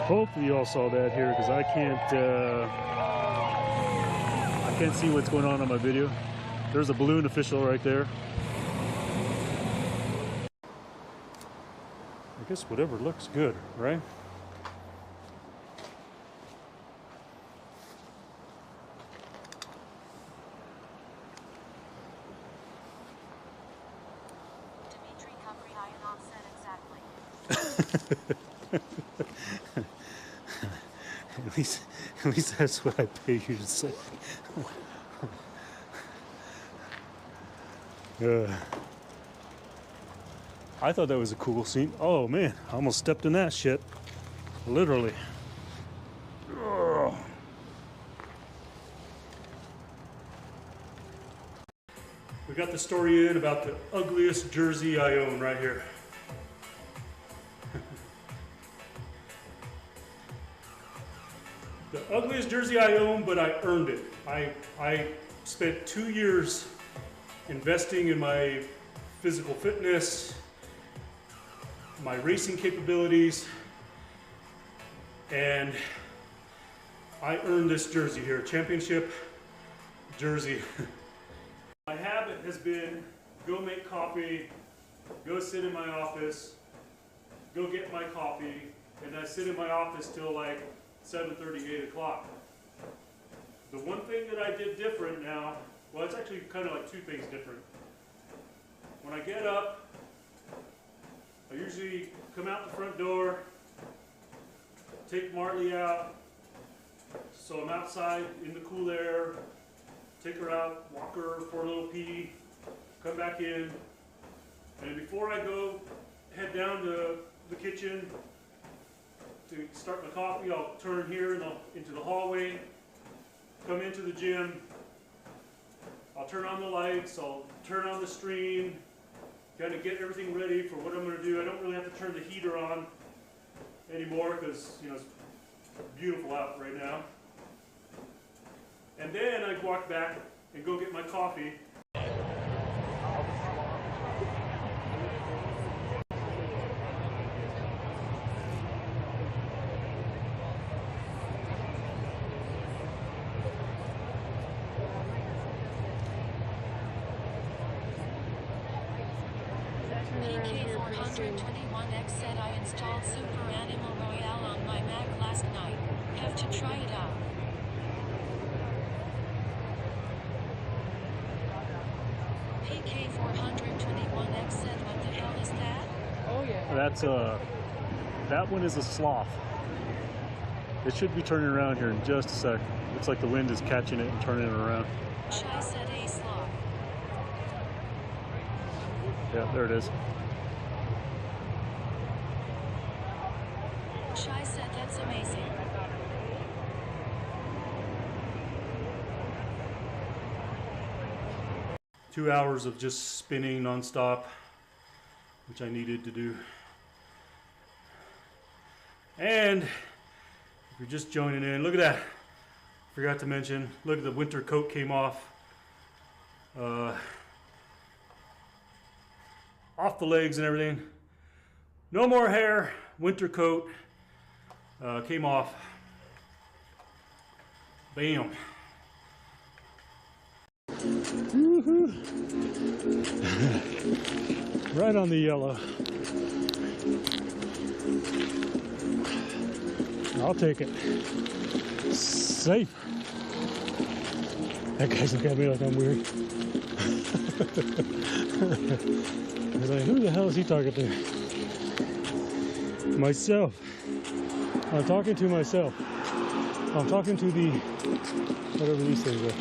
Hopefully you all saw that here, because I can't see what's going on my video. There's a balloon official right there. I guess whatever looks good, right? At least that's what I pay you to say. I thought that was a cool scene. Oh man, I almost stepped in that shit. Literally. Ugh. We got the story in about the ugliest jersey I own right here. The ugliest jersey I own, but I earned it. I spent 2 years investing in my physical fitness, my racing capabilities, and I earned this jersey here, championship jersey. My habit has been go make coffee, go sit in my office, go get my coffee, and I sit in my office till like 7:30, 8 o'clock. The one thing that I did different now, well, it's actually kind of like two things different. When I get up, I usually come out the front door, take Marley out, so I'm outside in the cool air, take her out, walk her for a little pee, come back in, and before I go head down to the kitchen to start my coffee, I'll turn here into the hallway, come into the gym, I'll turn on the lights, I'll turn on the stream, kind of get everything ready for what I'm going to do. I don't really have to turn the heater on anymore because, you know, it's beautiful out right now. And then I walk back and go get my coffee. 421X said I installed Super Animal Royale on my Mac last night. Have to try it out. PK421X said what the hell is that? Oh yeah. That's that one is a sloth. It should be turning around here in just a sec. Looks like the wind is catching it and turning it around. Chai said a sloth. Yeah, there it is. Chai said that's amazing. Two hours of just spinning nonstop, which I needed to do. And if you're just joining in, look at that. Forgot to mention, look at the winter coat came off. Off the legs and everything. No more hair, winter coat came off. Bam. Woohoo. Right on the yellow. I'll take it. Safe. That guy's looking at me like I'm weird. I was like, who the hell is he talking to? Myself. I'm talking to myself. I'm talking to the, whatever these things are.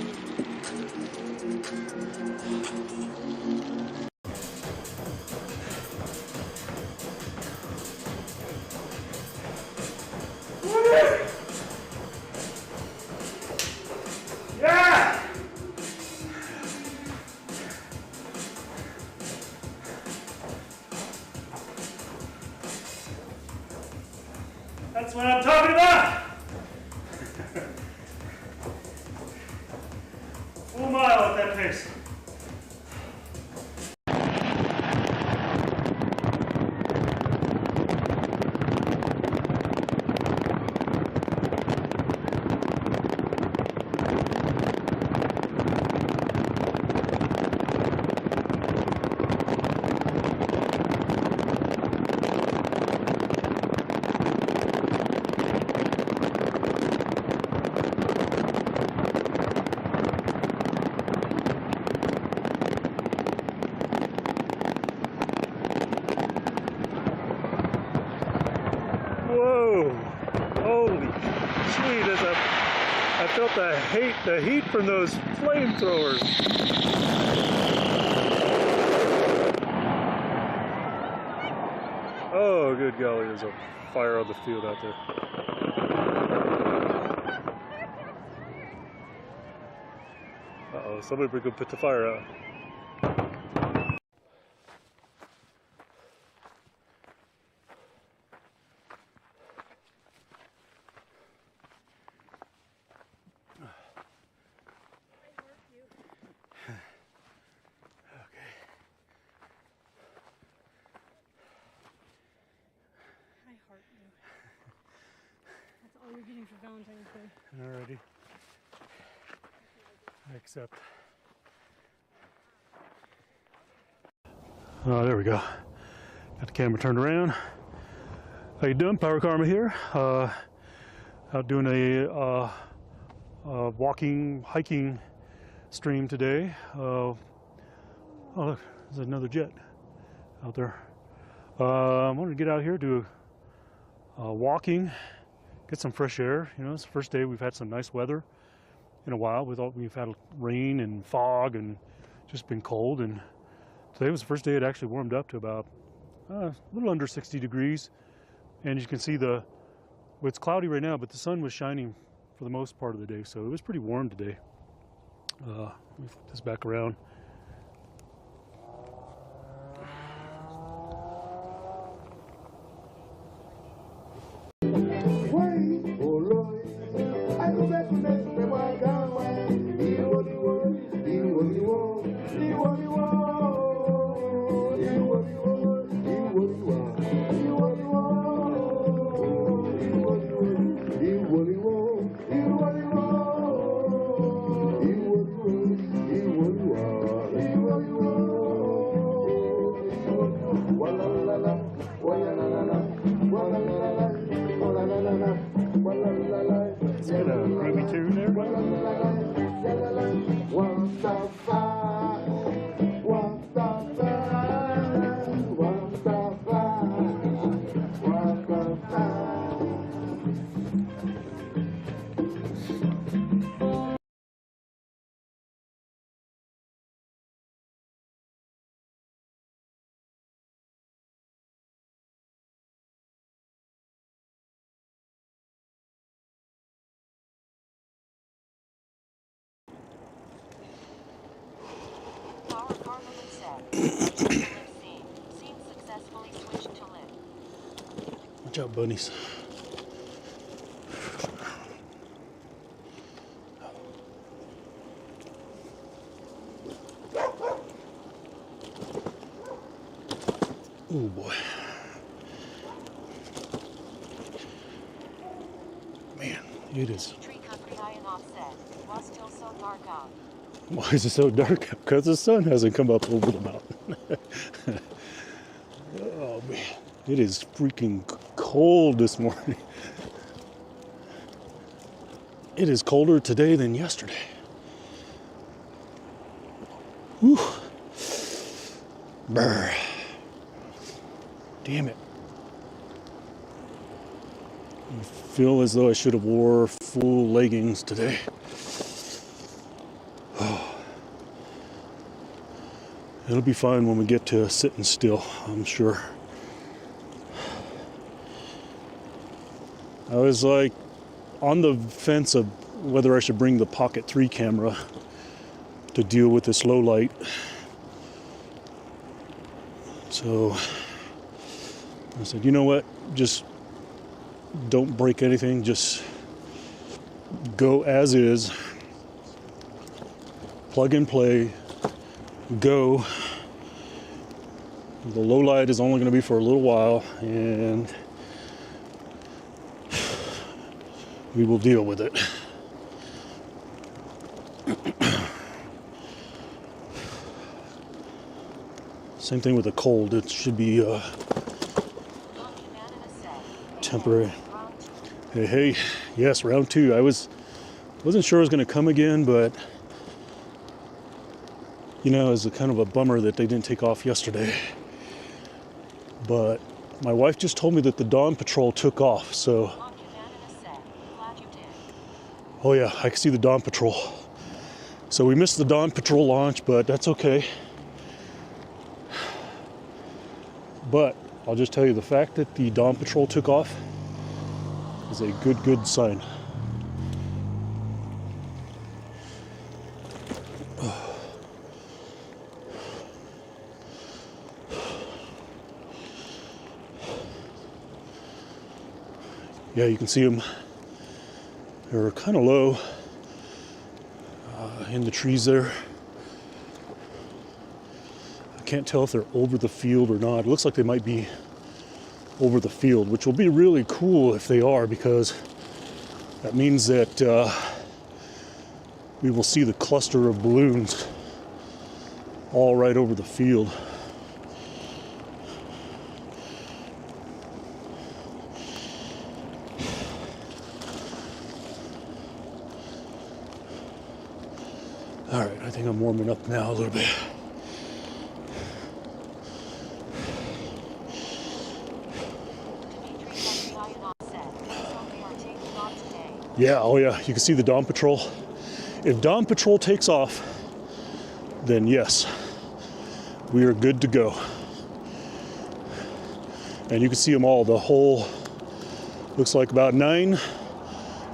That's what I'm talking about! Full mile at that pace. I felt the heat from those flamethrowers. Oh, good golly, there's a fire on the field out there. Uh-oh, somebody better go put the fire out. You're getting for Valentine's Day. Alrighty. I accept. Oh, there we go. Got the camera turned around. How you doing? Power Karma here. Out doing a walking, hiking stream today. Oh look, there's another jet out there. I wanted to get out here, do walking. Get some fresh air. You know, it's the first day we've had some nice weather in a while. We've had rain and fog and just been cold. And today was the first day it actually warmed up to about a little under 60 degrees. And you can see well, it's cloudy right now, but the sun was shining for the most part of the day, so it was pretty warm today. Let me flip this back around. Let's get a groovy tune there. Watch out, bunnies. Oh boy. Man, it is. Tree country high and offset. Why still so dark out? Why is it so dark? Because the sun hasn't come up over the mountain. Oh man, it is freaking cold this morning. It is colder today than yesterday. Whew. Brr. Damn it. I feel as though I should have wore full leggings today. It'll be fine when we get to sitting still, I'm sure. I was like on the fence of whether I should bring the Pocket 3 camera to deal with this low light. So I said, you know what, just don't break anything, just go as is, plug and play, go. The low light is only going to be for a little while, and we will deal with it. Same thing with the cold. It should be temporary. Hey, yes, round 2. I wasn't sure it was going to come again, but you know, it was a kind of a bummer that they didn't take off yesterday. But my wife just told me that the dawn patrol took off, so Oh yeah, I can see the Dawn Patrol. So we missed the Dawn Patrol launch, but that's okay. But I'll just tell you, the fact that the Dawn Patrol took off is a good sign. Yeah, you can see them. They're kind of low in the trees there. I can't tell if they're over the field or not. It looks like they might be over the field, which will be really cool if they are, because that means that we will see the cluster of balloons all right over the field. All right, I think I'm warming up now a little bit. Yeah, oh yeah, you can see the Dawn Patrol. If Dawn Patrol takes off, then yes, we are good to go. And you can see them all, the whole, looks like about 9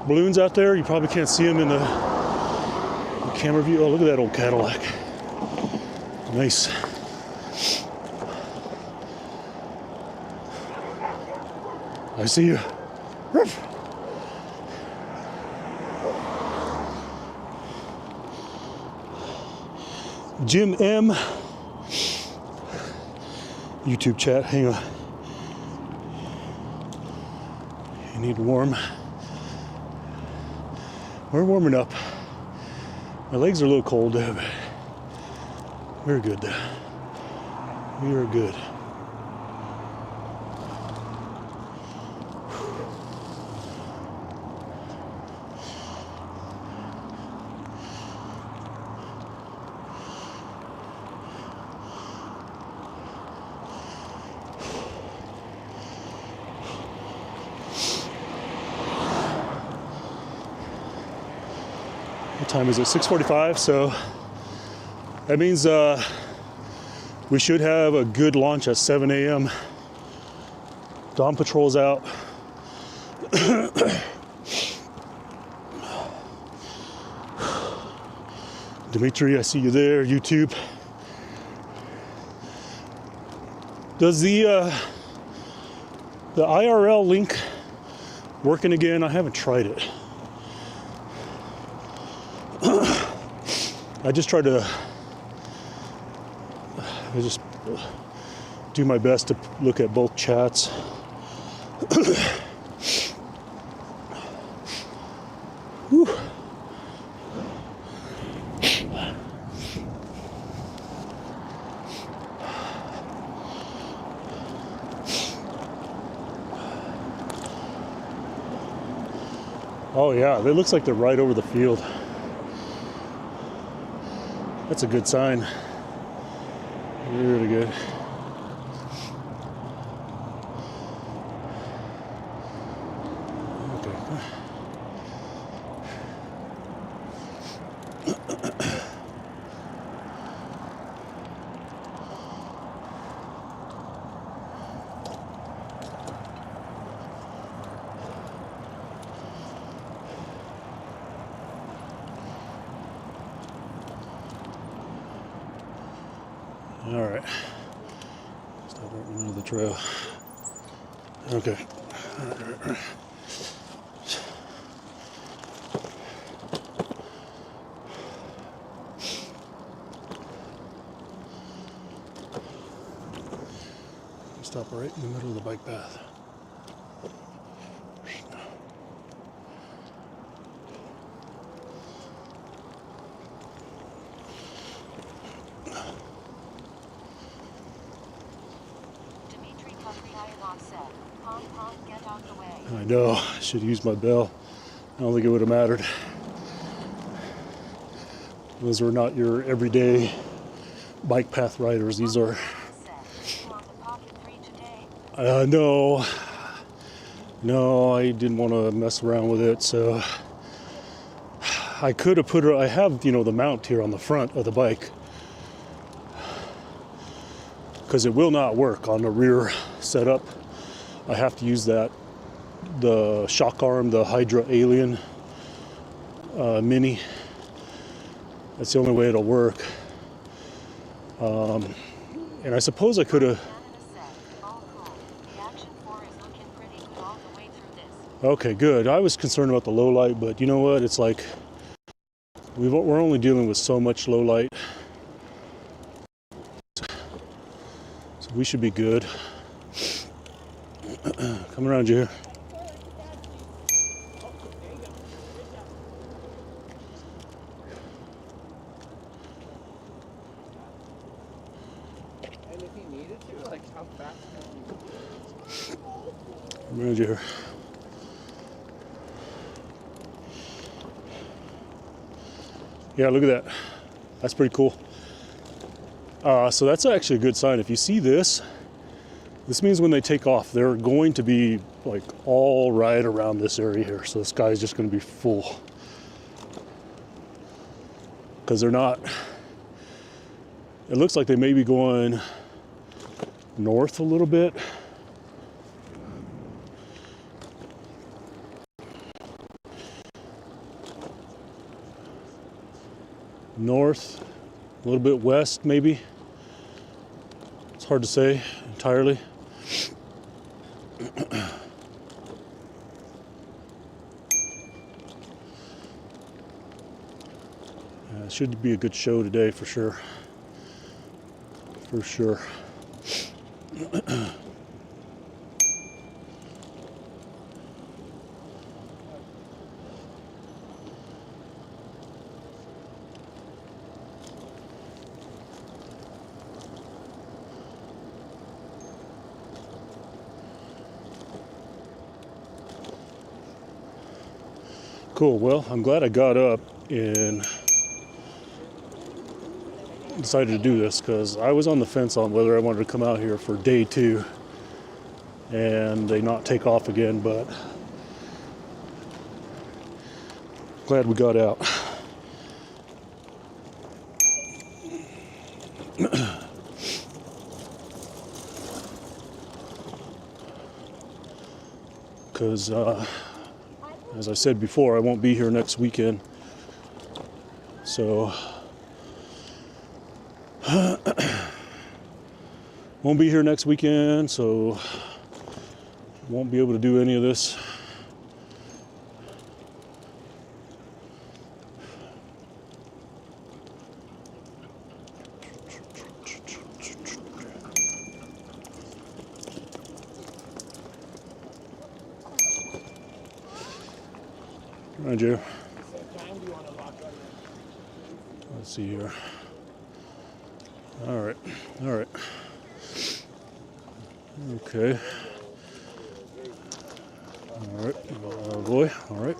balloons out there. You probably can't see them in the camera view. Oh, look at that old Cadillac. Nice. I see you. Jim M. YouTube chat, hang on. You need warm. We're warming up. My legs are a little cold, but we're good. We are good. What time is it? 6:45, so that means we should have a good launch at 7 a.m. Dawn Patrol's out. Dimitri, I see you there, YouTube. Does the IRL link working again? I haven't tried it. I just do my best to look at both chats. Whew. Oh yeah, it looks like they're right over the field. That's a good sign. Really good. Okay. All right. Stop right in the middle of the trail. Okay. All right. Stop right in the middle of the bike path. I know, I should use my bell. I don't think it would have mattered. Those are not your everyday bike path riders. These are... No, I didn't want to mess around with it, so I could have put her, I have, you know, the mount here on the front of the bike, because it will not work on the rear setup. I have to use that, the shock arm, the Hydra Alien Mini. That's the only way it'll work. And I suppose I could have. Okay, good. I was concerned about the low light, but you know what? It's like we're only dealing with so much low light, so we should be good. Come around you here. And if he needed to, like, how fast can Come around you here. Yeah, look at that. That's pretty cool. So that's actually a good sign. If you see this, this means when they take off, they're going to be like all right around this area here. So the sky is just going to be full. Because they're not, it looks like they may be going north a little bit. North, a little bit west maybe. It's hard to say entirely. It should be a good show today for sure. For sure. Cool. Well, I'm glad I got up and decided to do this, because I was on the fence on whether I wanted to come out here for day 2 and they not take off again, but glad we got out. Because as I said before, I won't be here next weekend, so won't be here next weekend, so won't be able to do any of this. Around you. Let's see here. All right. All right. Okay. All right. Oh boy. All right.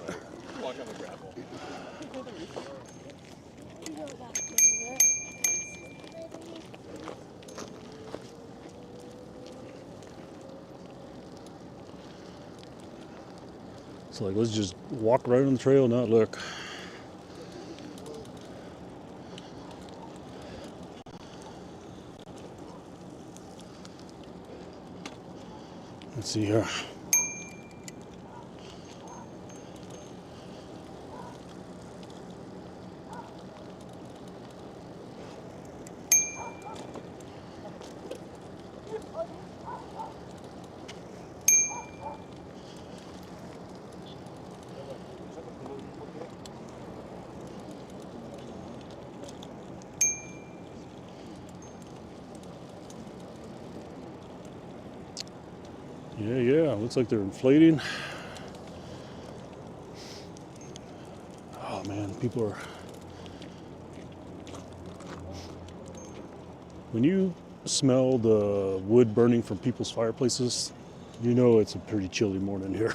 So like, let's just walk right on the trail, not look. Let's see here. Yeah, looks like they're inflating. Oh man, people are... When you smell the wood burning from people's fireplaces, you know it's a pretty chilly morning here.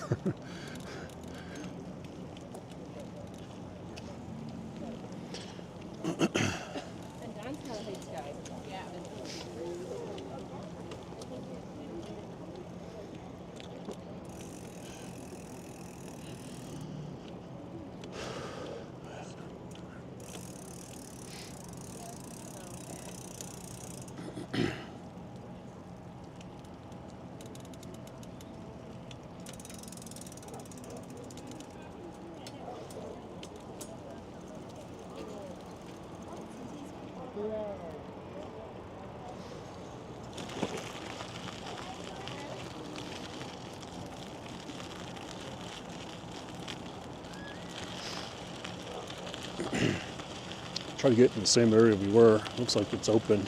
Try to get in the same area we were. Looks like it's open.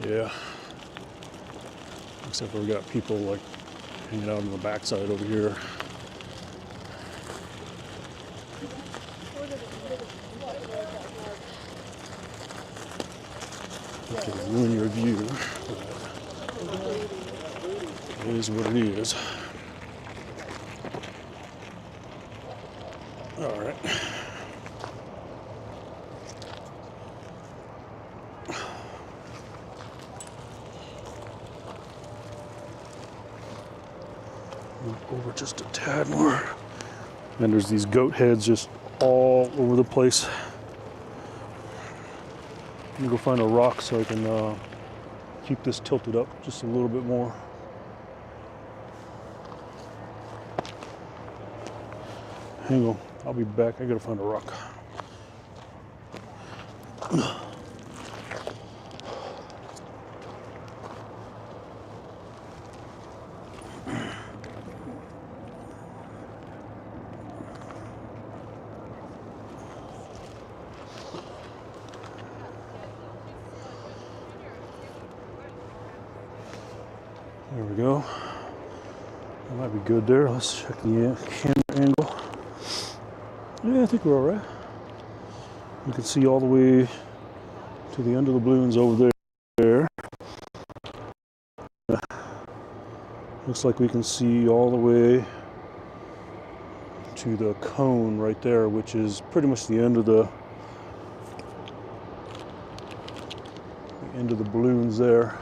Yeah. Except for we got people like hanging out on the backside over here. Okay, ruin your view. It is what it is. All right. Move over just a tad more. And there's these goat heads just all over the place. Let me go find a rock so I can keep this tilted up just a little bit more. Hang on, I'll be back. I gotta find a rock. There we go. That might be good there. Let's check the camera angle. Yeah, I think we're all right. You can see all the way to the end of the balloons over there. Looks like we can see all the way to the cone right there, which is pretty much the end of the balloons there.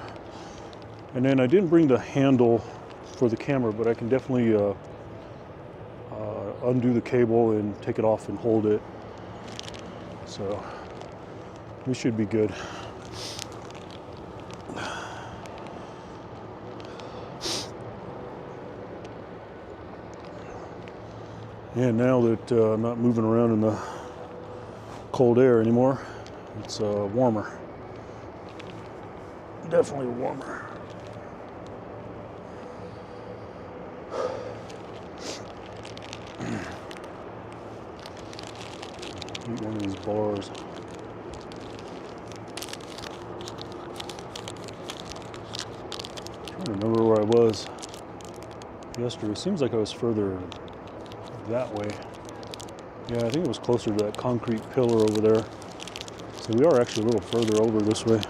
And then I didn't bring the handle for the camera, but I can definitely undo the cable and take it off and hold it. So we should be good. And now that I'm not moving around in the cold air anymore, it's warmer. Definitely warmer. Eat one of these bars. I'm trying to remember where I was yesterday. It seems like I was further that way. Yeah, I think it was closer to that concrete pillar over there. So we are actually a little further over this way.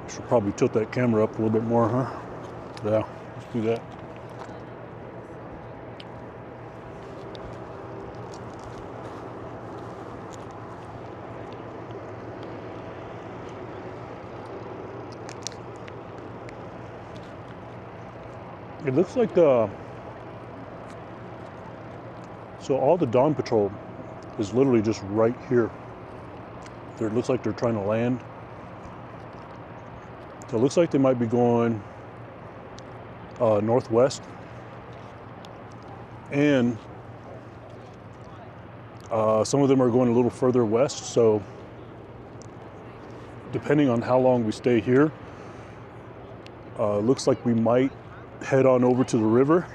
Should probably tilt that camera up a little bit more, huh? Yeah, let's do that. It looks like so all the Dawn Patrol is literally just right here. It looks like they're trying to land. So it looks like they might be going northwest. And some of them are going a little further west. So depending on how long we stay here, looks like we might head on over to the river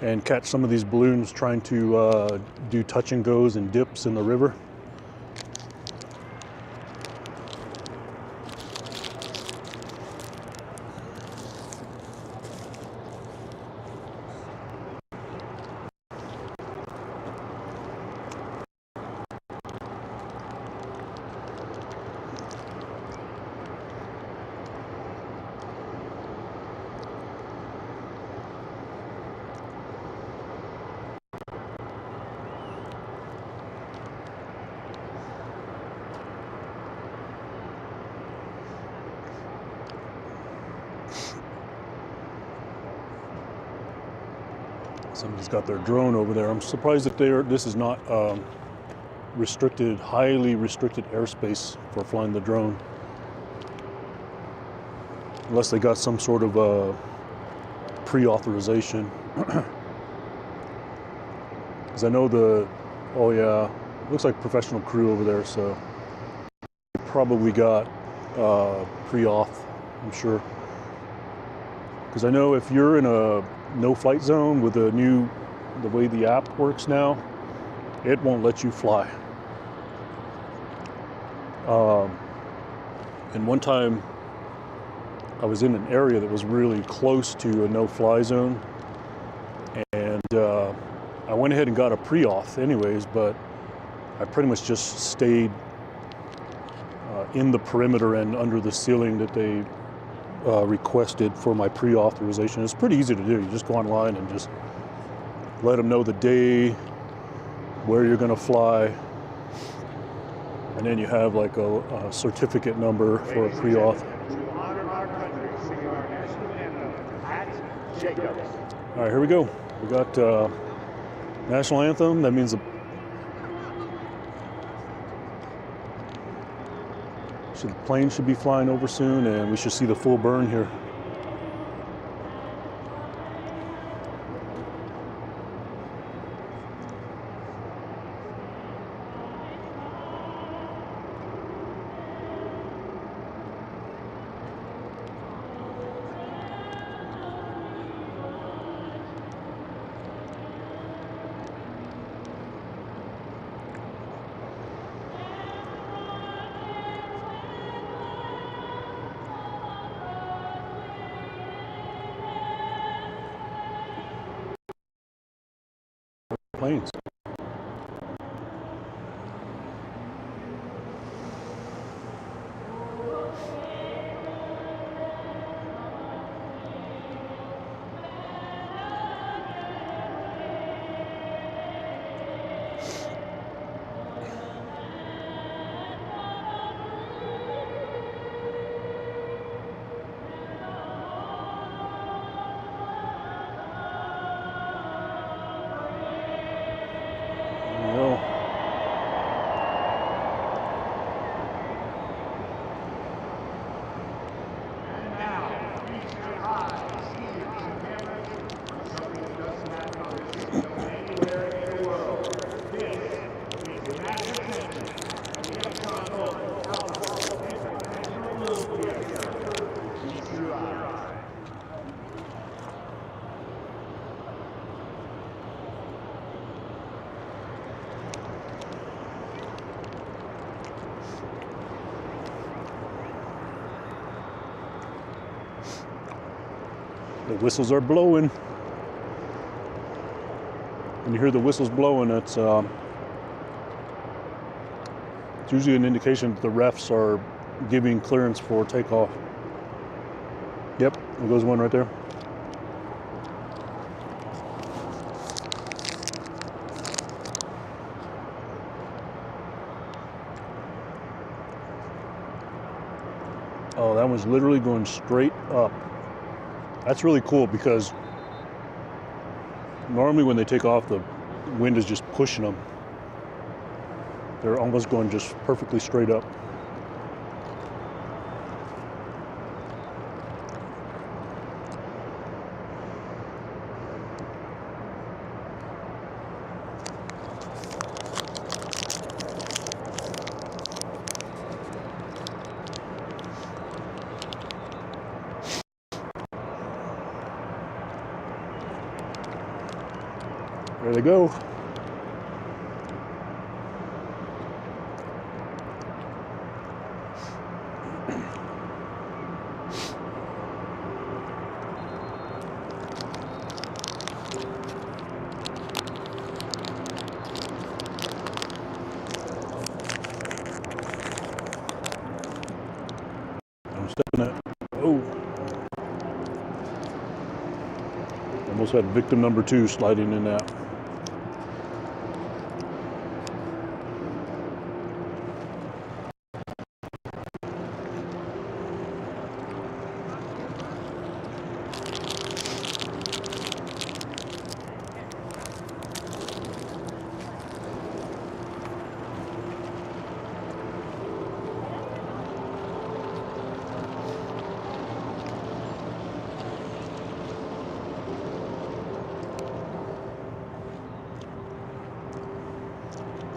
and catch some of these balloons trying to do touch and goes and dips in the river. Somebody's got their drone over there. I'm surprised that this is not restricted, highly restricted airspace for flying the drone. Unless they got some sort of pre-authorization. Because I know oh yeah, looks like professional crew over there, so probably got pre-auth, I'm sure. Because I know if you're in a no-flight zone with the way the app works now, it won't let you fly. And one time I was in an area that was really close to a no-fly zone, and I went ahead and got a pre-auth anyways, but I pretty much just stayed in the perimeter and under the ceiling that they requested for my pre-authorization. It's pretty easy to do. You just go online and just let them know the day, where you're going to fly, and then you have like a certificate number for a pre-auth. To honor our country, singing our national anthem at Jacobs. All right, here we go. We got national anthem. That means the plane should be flying over soon, and we should see the full burn here. Planes. The whistles are blowing. When you hear the whistles blowing, it's usually an indication that the refs are giving clearance for takeoff. Yep, there goes one right there. Oh, that one's literally going straight up. That's really cool because normally when they take off, the wind is just pushing them. They're almost going just perfectly straight up. There they go. I'm stepping it. Oh. Almost had victim number 2 sliding in that.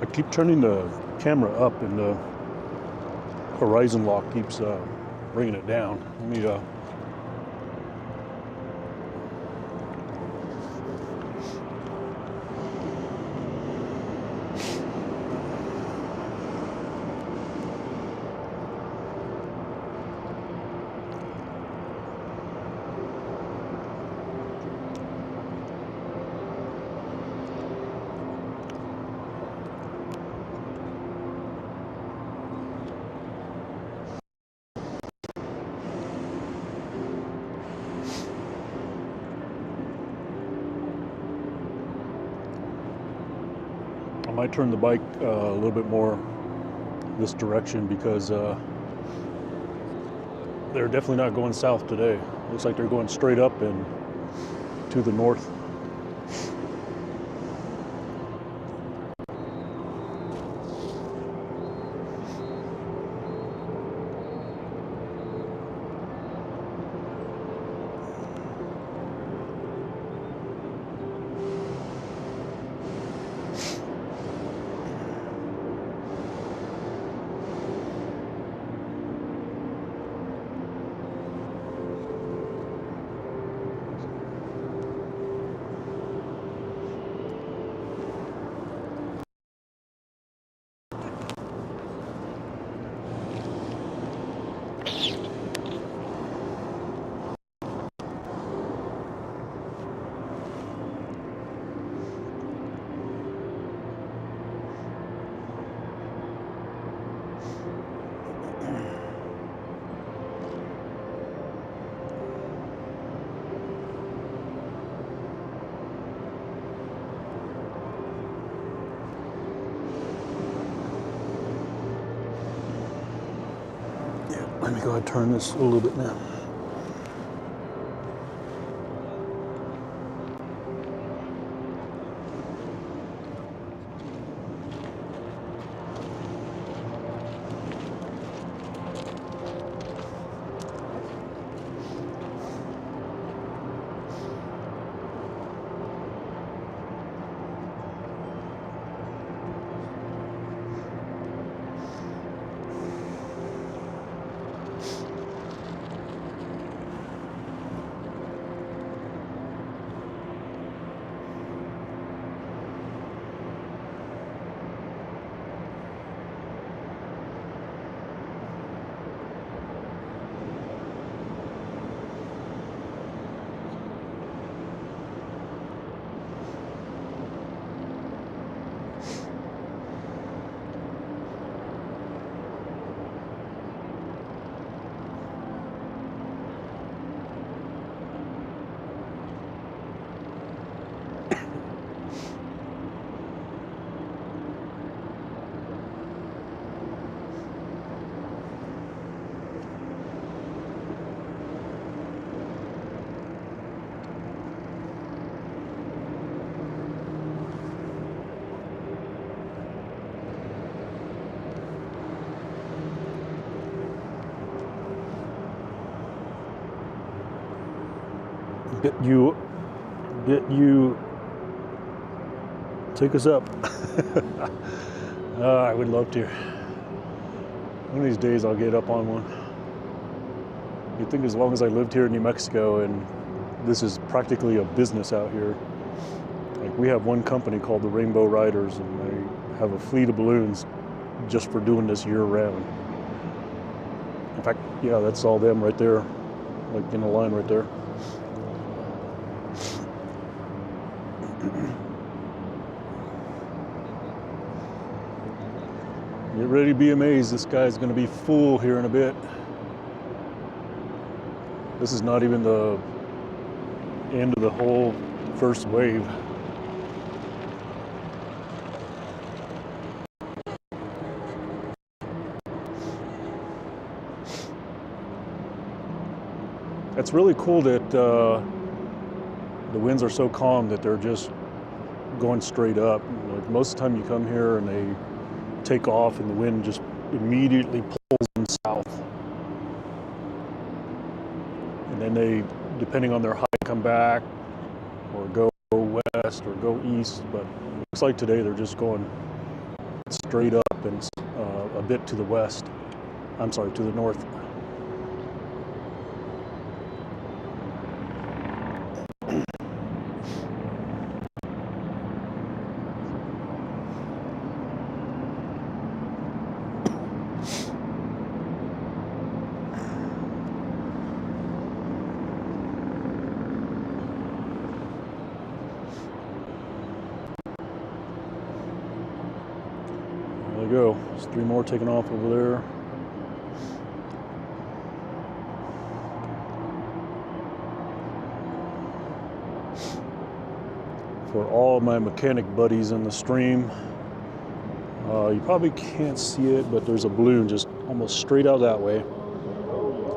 I keep turning the camera up and the horizon lock keeps bringing it down. Let me I might turn the bike a little bit more this direction because they're definitely not going south today. Looks like they're going straight up and to the north. Let me go ahead and turn this a little bit now. Get you, take us up. I would love to. One of these days I'll get up on one. You'd think as long as I lived here in New Mexico and this is practically a business out here, Like, we have one company called the Rainbow Riders, and they have a fleet of balloons just for doing this year round. In fact, yeah, that's all them right there, like in a line right there. Get ready to be amazed. This guy's going to be full here in a bit. This is not even the end of the whole first wave. It's really cool that the winds are so calm that they're just going straight up. Like, most of the time you come here and they take off and the wind just immediately pulls them south. And then they, depending on their height, come back or go west or go east. But it looks like today they're just going straight up and a bit to the west. I'm sorry, to the north. There we go. There's 3 more taking off over there. For all my mechanic buddies in the stream, you probably can't see it, but there's a balloon just almost straight out that way.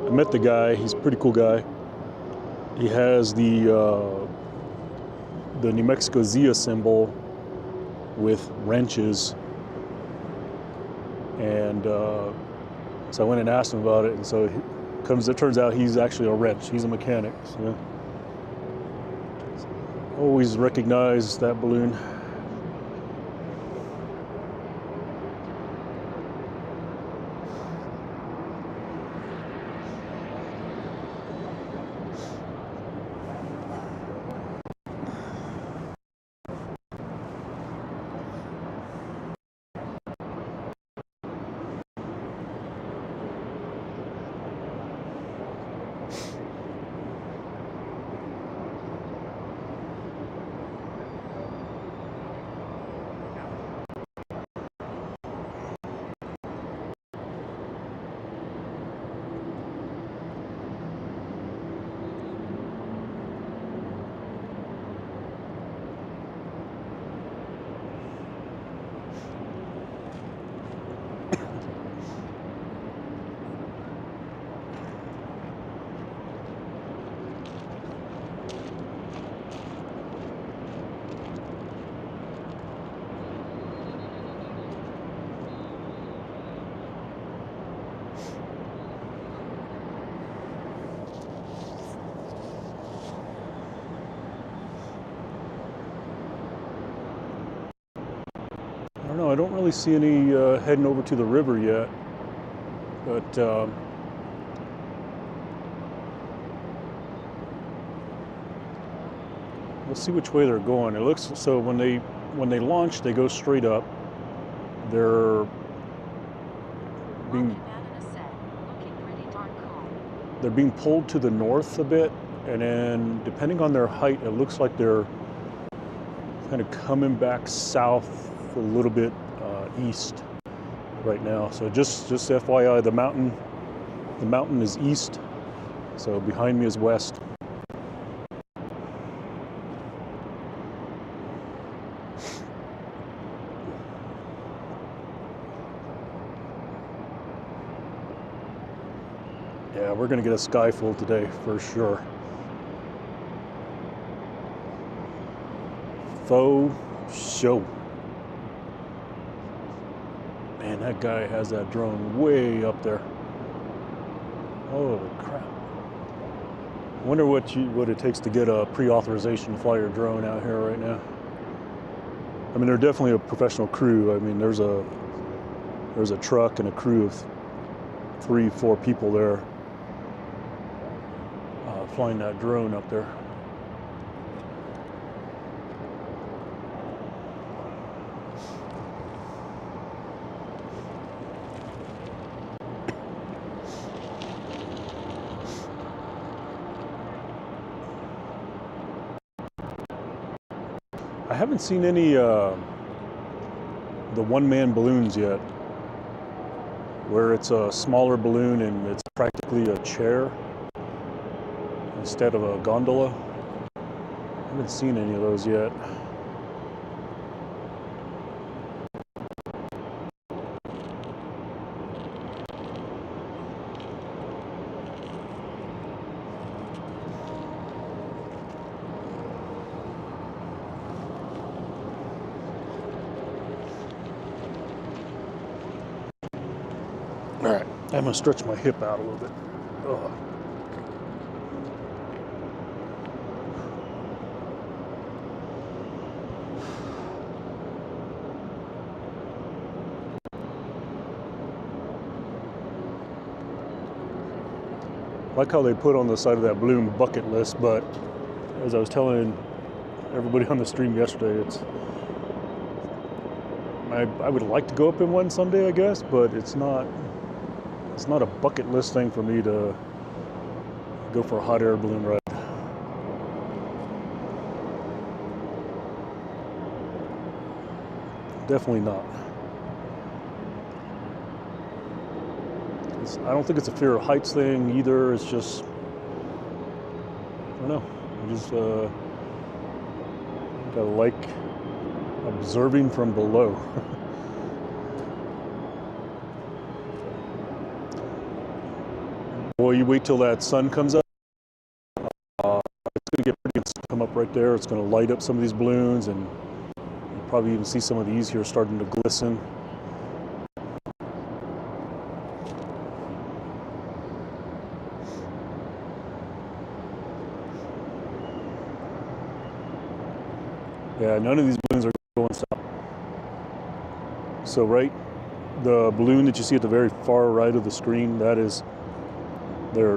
I met the guy. He's a pretty cool guy. He has the New Mexico Zia symbol with wrenches. And so I went and asked him about it, and so it turns out he's actually a wrench. He's a mechanic. So always recognize that balloon. I don't really see any heading over to the river yet, but we'll see which way they're going. It looks so when they launch, they go straight up. They're being pulled to the north a bit, and then depending on their height, it looks like they're kind of coming back south a little bit east right now. So just FYI, the mountain is east, so behind me is west. Yeah, we're gonna get a sky full today for sure. Faux show. Man, that guy has that drone way up there. Holy crap. I wonder what it takes to get a pre-authorization to fly your drone out here right now. I mean, they're definitely a professional crew. I mean, there's a truck and a crew of 3-4 people there flying that drone up there. haven't seen any the one-man balloons yet, where it's a smaller balloon and it's practically a chair instead of a gondola. I haven't seen any of those yet. All right, I'm gonna stretch my hip out a little bit. Ugh. I like how they put on the side of that balloon bucket list, but as I was telling everybody on the stream yesterday, I would like to go up in one someday, I guess, but it's not a bucket list thing for me to go for a hot air balloon ride. Definitely not. I don't think it's a fear of heights thing either. It's just, I don't know. I just I like observing from below. Boy, you wait till that sun comes up. It's going to get pretty good to come up right there. It's going to light up some of these balloons, and you'll probably even see some of these here starting to glisten. Yeah, none of these balloons are going south. So the balloon that you see at the very far right of the screen, they're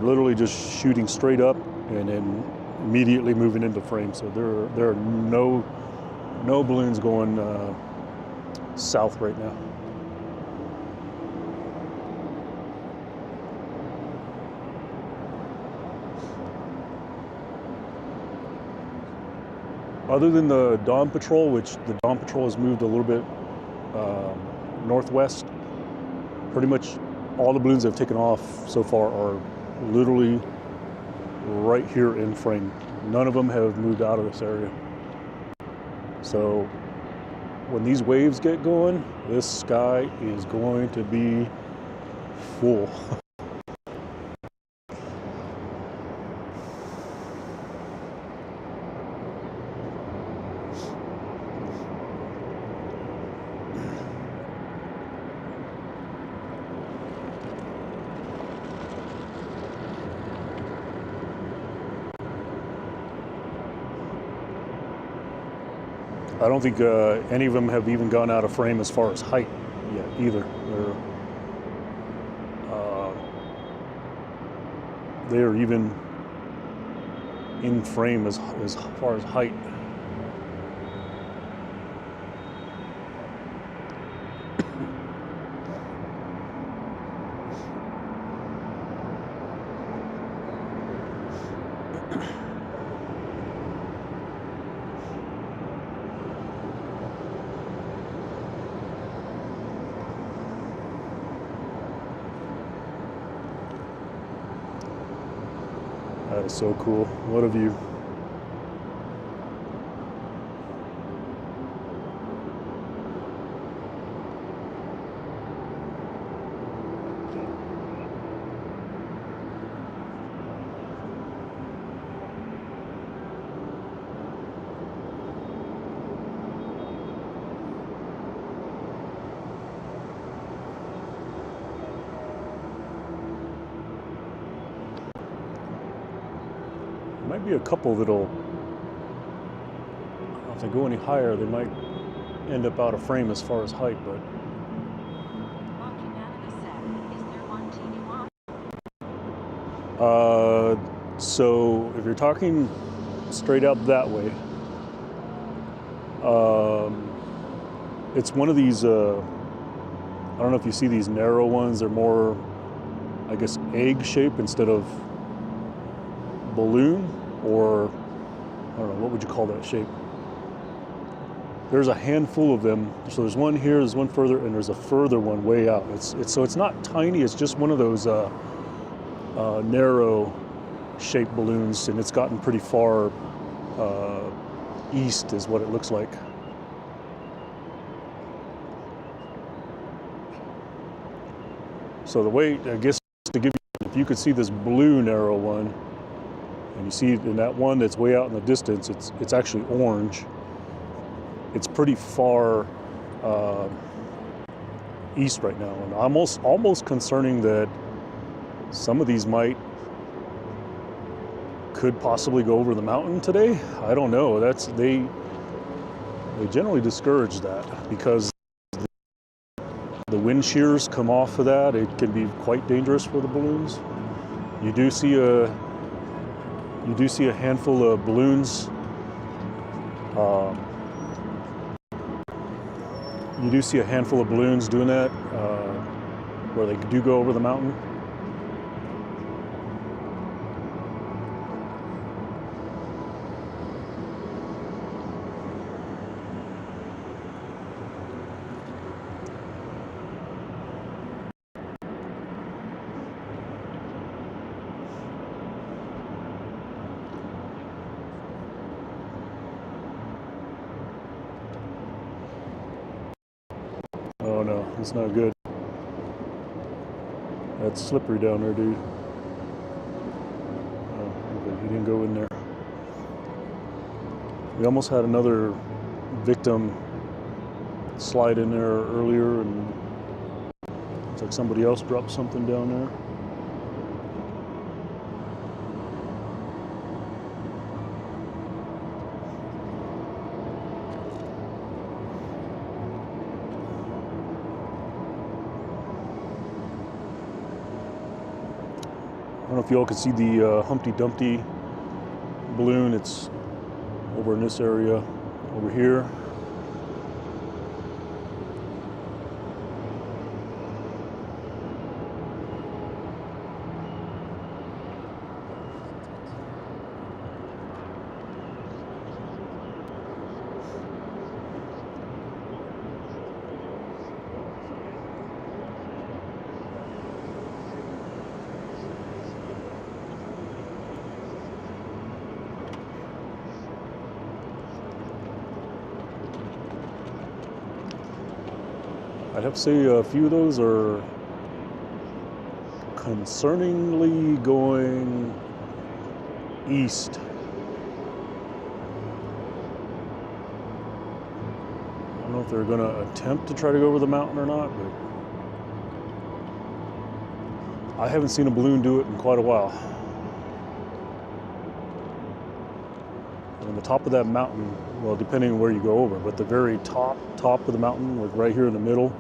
literally just shooting straight up and then immediately moving into frame. So there are no balloons going south right now. Other than the Dawn Patrol, which the Dawn Patrol has moved a little bit northwest, pretty much all the balloons I've taken off so far are literally right here in frame. None of them have moved out of this area. So when these waves get going, this sky is going to be full. I don't think any of them have even gone out of frame as far as height yet either. They're even in frame as far as height. That is so cool. What a view. Might be a couple that'll, if they go any higher, they might end up out of frame as far as height, but so if you're talking straight out that way, it's one of these, I don't know if you see these narrow ones, they're more, I guess, egg shape instead of balloon, or I don't know, what would you call that shape? there's a handful of them. So there's one here, there's one further, and there's a further one way out. It's not tiny. It's just one of those narrow shaped balloons, and it's gotten pretty far east is what it looks like. So the way, I guess, to give you, if you could see this blue narrow one, and you see in that one that's way out in the distance, it's actually orange. It's pretty far east right now, and almost concerning that some of these could possibly go over the mountain today. I don't know. They generally discourage that because the wind shears come off of that. It can be quite dangerous for the balloons. You do see a handful of balloons. You do see a handful of balloons doing that, where they do go over the mountain. Oh no, it's not good. That's slippery down there, dude. Oh, okay, he didn't go in there. We almost had another victim slide in there earlier, and it's like somebody else dropped something down there. I don't know if you all can see the Humpty Dumpty balloon. It's over in this area, over here. I'd have to say a few of those are concerningly going east. I don't know if they're going to attempt to try to go over the mountain or not, but I haven't seen a balloon do it in quite a while. On the top of that mountain, well, depending on where you go over, but the very top of the mountain, like right here in the middle,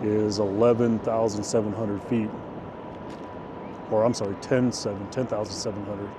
is 11,700 feet. Or I'm sorry, 10,700.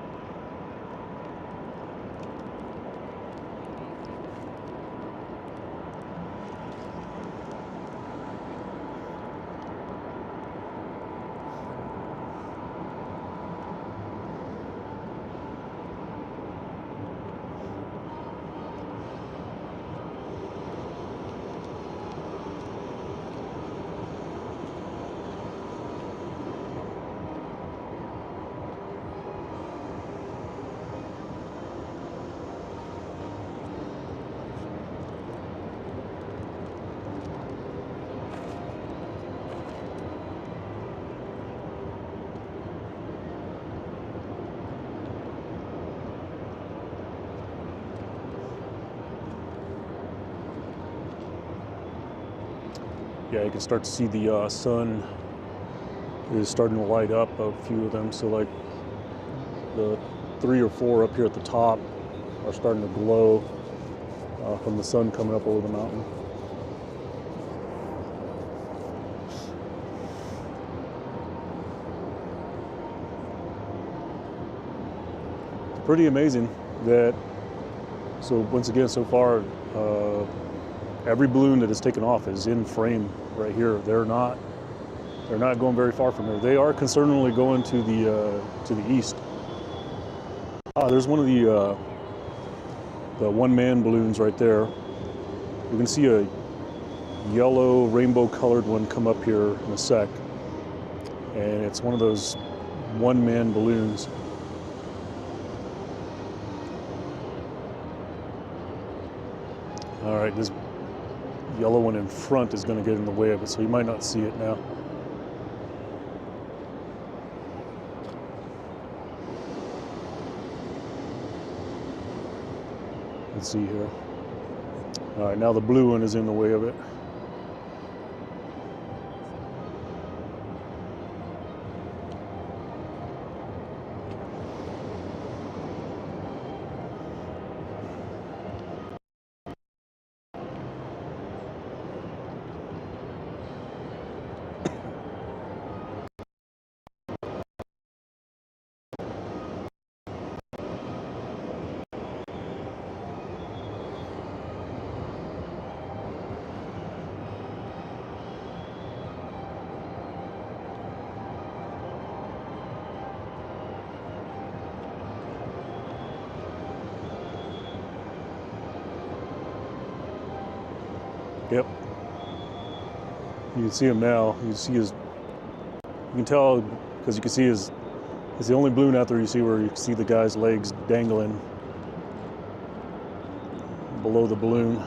Yeah, you can start to see the sun is starting to light up a few of them. So like the 3 or 4 up here at the top are starting to glow from the sun coming up over the mountain. It's pretty amazing that, so once again, so far, every balloon that is taken off is in frame right here. They're not going very far from there. They are concerningly going to the east. There's one of the one-man balloons right there. We're going to see a yellow rainbow colored one come up here in a sec. And it's one of those one-man balloons. All right, this yellow one in front is going to get in the way of it, so you might not see it now. Let's see here. All right, now the blue one is in the way of it. Yep. You can see him now. You can see his. You can tell because you can see his. It's the only balloon out there you see where you can see the guy's legs dangling below the balloon.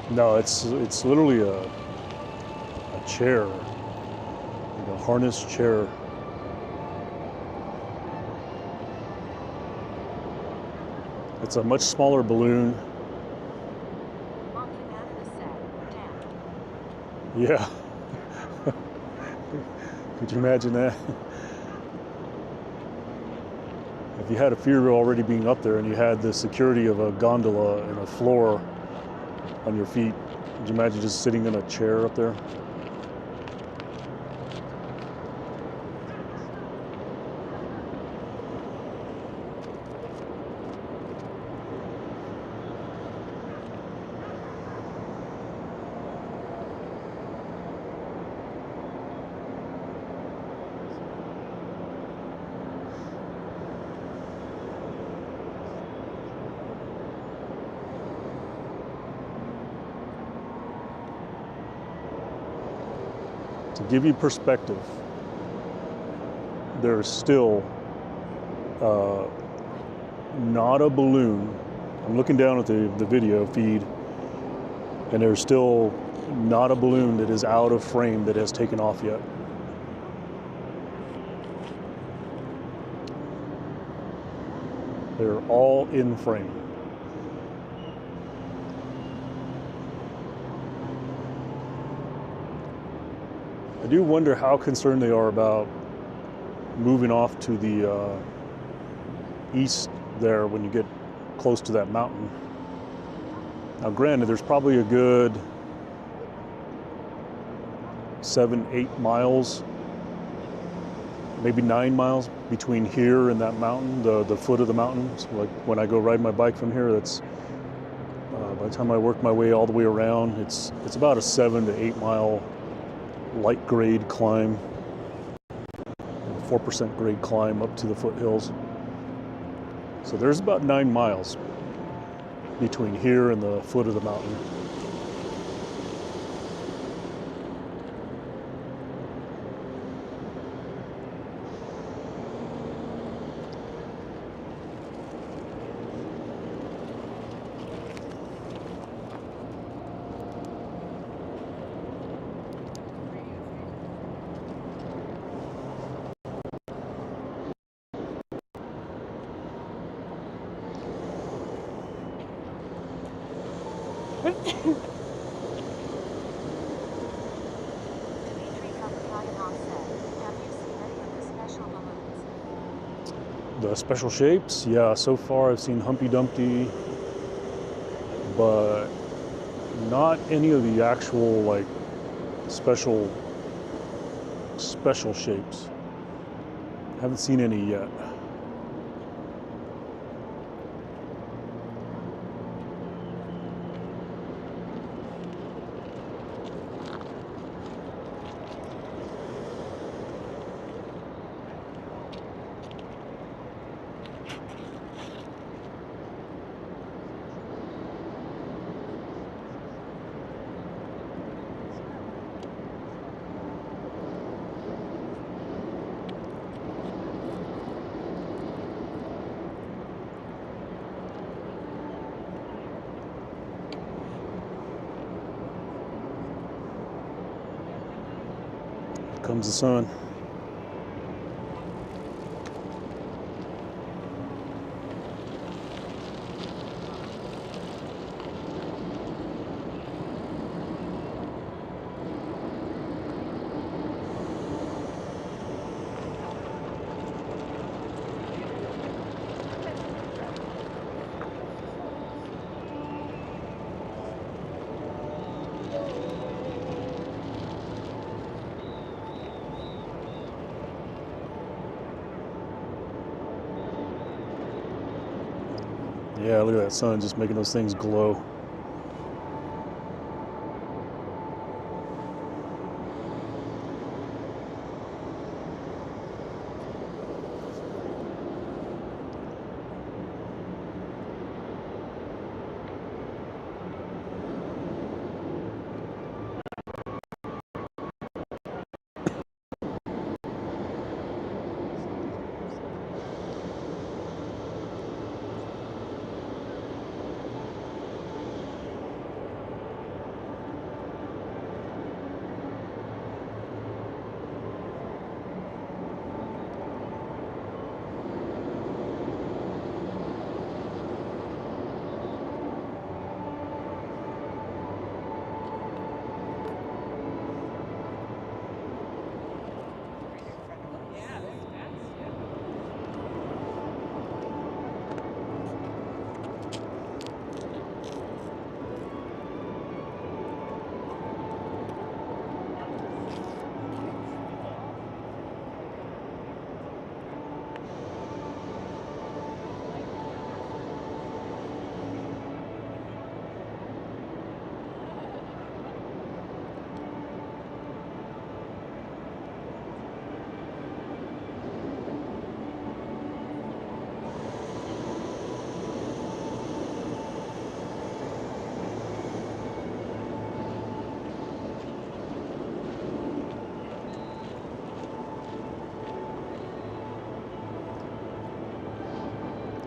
No, it's literally a chair, like a harness chair. It's a much smaller balloon. Yeah. Could you imagine that? If you had a fear of already being up there and you had the security of a gondola and a floor on your feet, could you imagine just sitting in a chair up there? To give you perspective, there's still not a balloon. I'm looking down at the video feed, and there's still not a balloon that is out of frame that has taken off yet. They're all in frame. I do wonder how concerned they are about moving off to the east there when you get close to that mountain. Now granted, there's probably a good 7-8 miles, maybe 9 miles between here and that mountain, the foot of the mountain. So like when I go ride my bike from here, that's by the time I work my way all the way around, it's about a 7 to 8 mile light grade climb, 4% grade climb up to the foothills. So there's about 9 miles between here and the foot of the mountain. The special shapes, yeah, so far I've seen Humpty Dumpty, but not any of the actual like special shapes. Haven't seen any yet. Comes the sun. Yeah, look at that sun just making those things glow.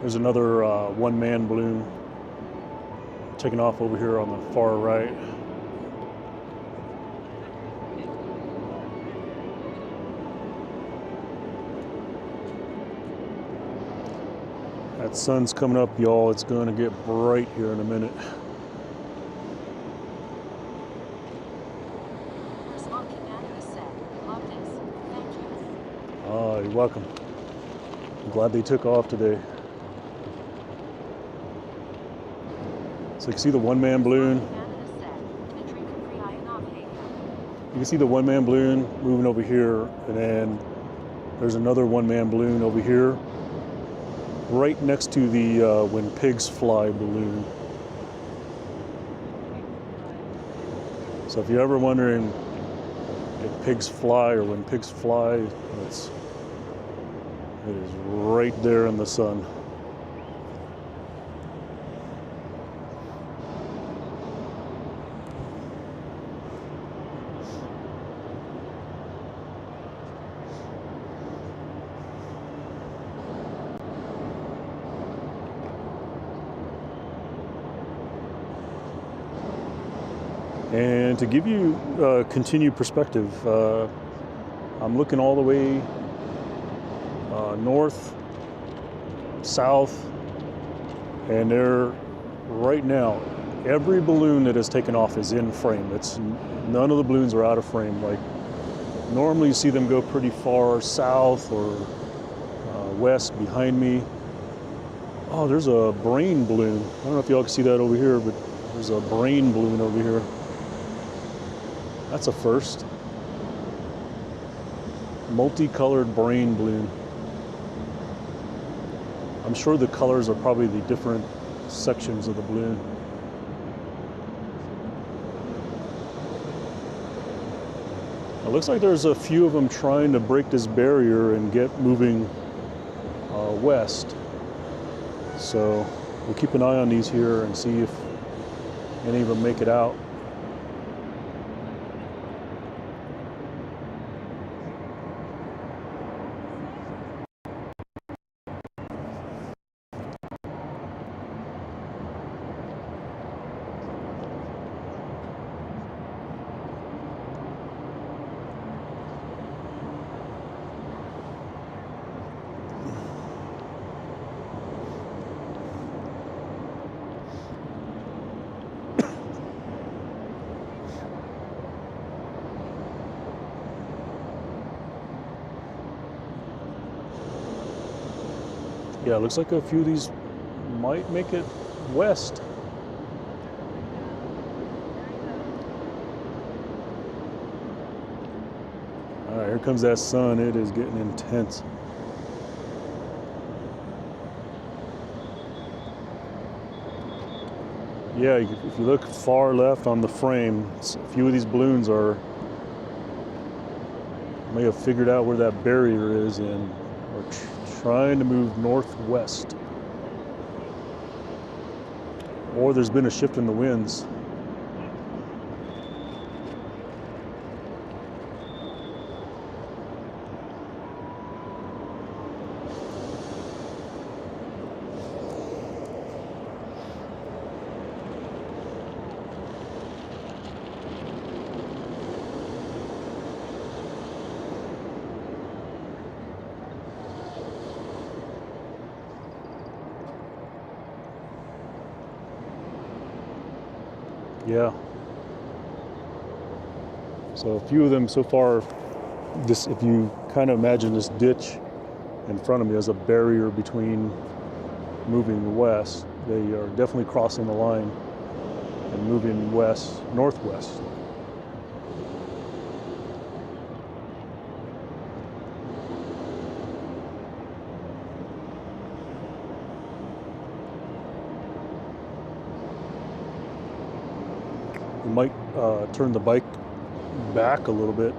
There's another one-man balloon taking off over here on the far right. That sun's coming up, y'all. It's gonna get bright here in a minute. Ah, you're welcome. I'm glad they took off today. So you can see the one-man balloon. You can see the one-man balloon moving over here, and then there's another one-man balloon over here, right next to the When Pigs Fly balloon. So if you're ever wondering if pigs fly or when pigs fly, it is right there in the sun. And to give you continued perspective, I'm looking all the way north, south, and there right now, every balloon that has taken off is in frame. None of the balloons are out of frame. Like normally you see them go pretty far south or west behind me. Oh, there's a brain balloon. I don't know if y'all can see that over here, but there's a brain balloon over here. That's a first. Multicolored brain balloon. I'm sure the colors are probably the different sections of the balloon. It looks like there's a few of them trying to break this barrier and get moving west. So we'll keep an eye on these here and see if any of them make it out. Yeah, it looks like a few of these might make it west. All right, here comes that sun. It is getting intense. Yeah, if you look far left on the frame, a few of these balloons may have figured out where that barrier is and are trying to move northwest. Or there's been a shift in the winds. Yeah. So a few of them so far, if you kind of imagine this ditch in front of me as a barrier between moving west, they are definitely crossing the line and moving northwest. We might turn the bike back a little bit.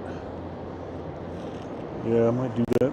Yeah, I might do that.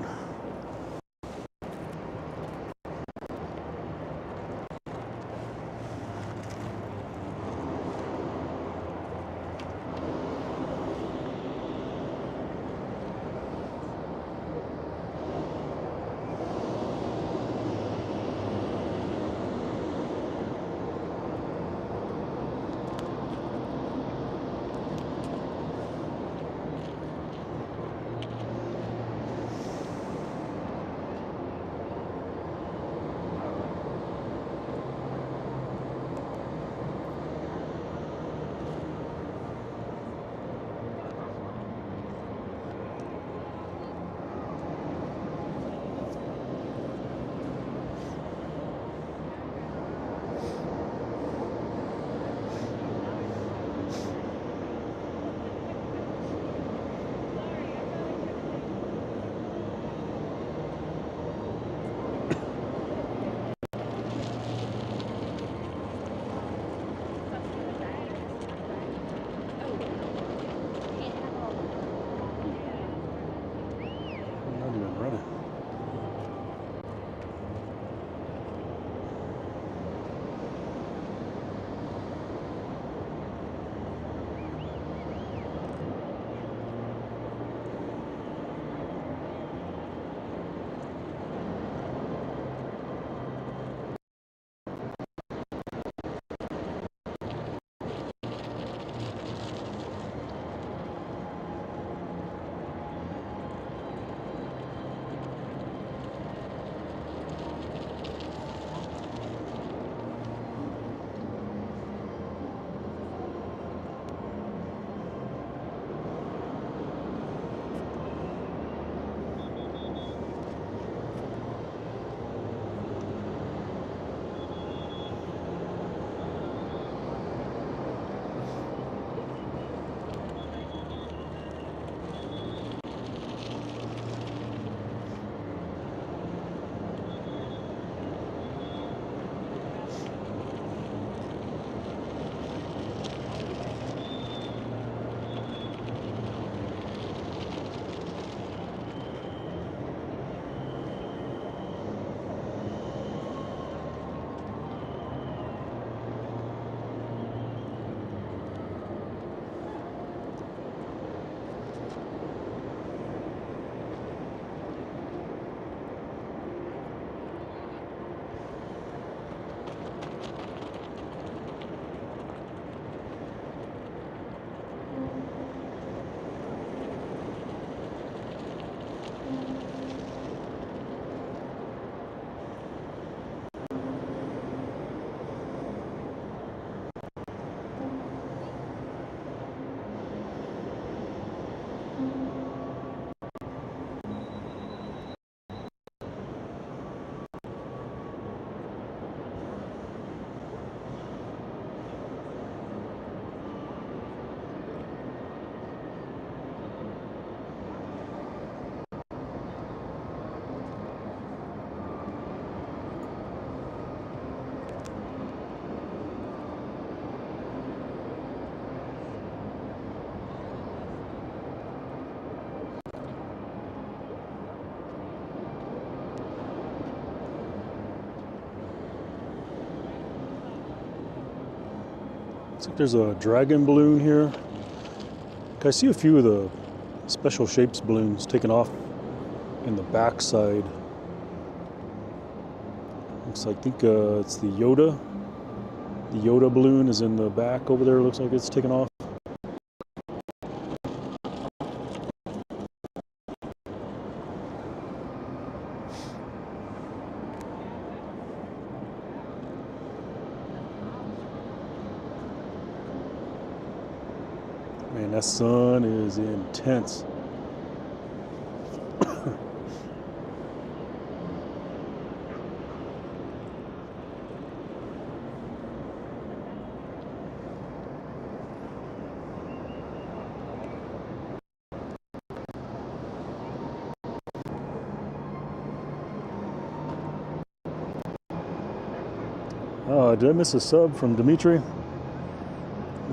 Looks like there's a dragon balloon here. I see a few of the special shapes balloons taken off in the back side. Looks like, I think it's the Yoda. The Yoda balloon is in the back over there. Looks like it's taken off. Man, that sun is intense. Did I miss a sub from Dimitri?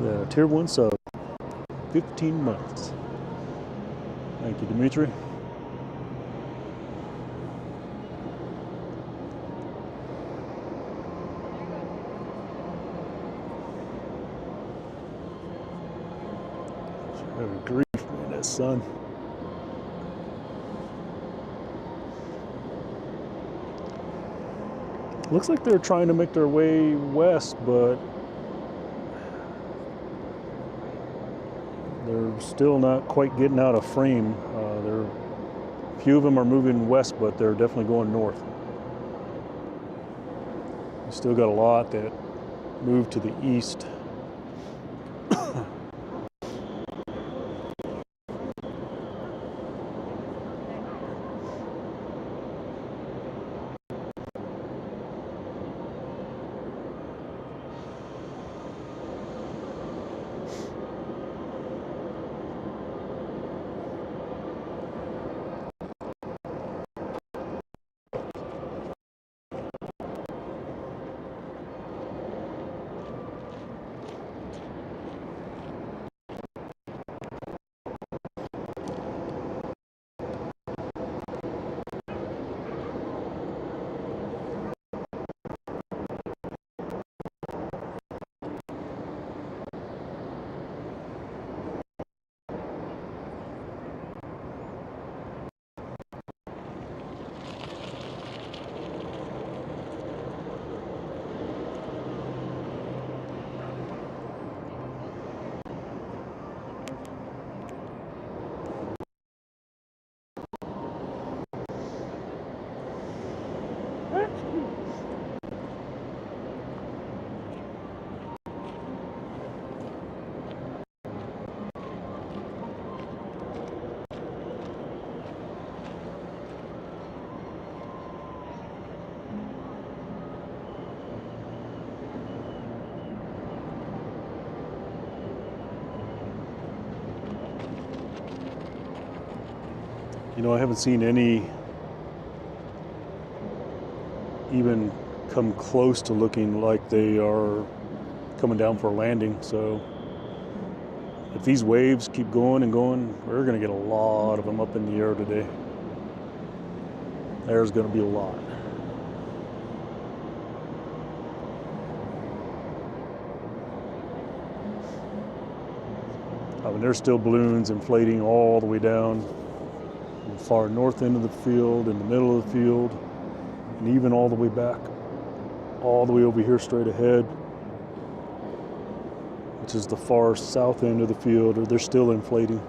The tier 1 sub. 15 months. Thank you, Dimitri. Good grief, man, that sun. Looks like they're trying to make their way west, but they're still not quite getting out of frame. A few of them are moving west, but they're definitely going north. We still got a lot that move to the east. You know, I haven't seen any even come close to looking like they are coming down for a landing. So if these waves keep going and going, we're going to get a lot of them up in the air today. There's going to be a lot. I mean, there's still balloons inflating all the way down the far north end of the field, in the middle of the field, and even all the way back, all the way over here straight ahead, which is the far south end of the field, or they're still inflating.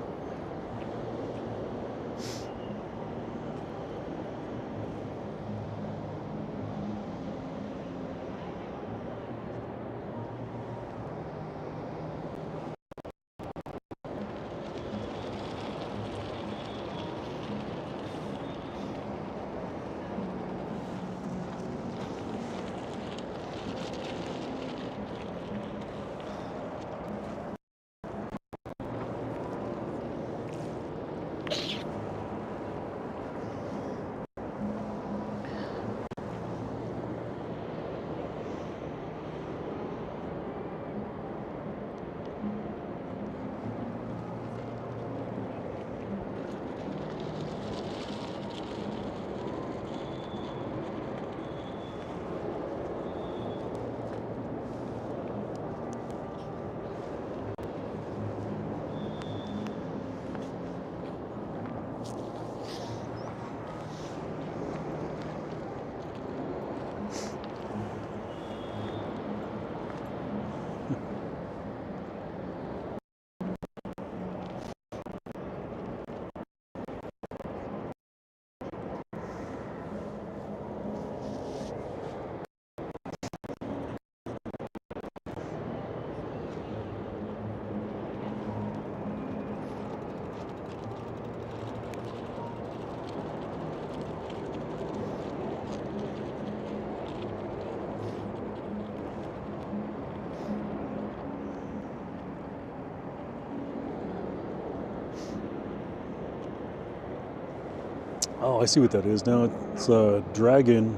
Oh, I see what that is now. It's a dragon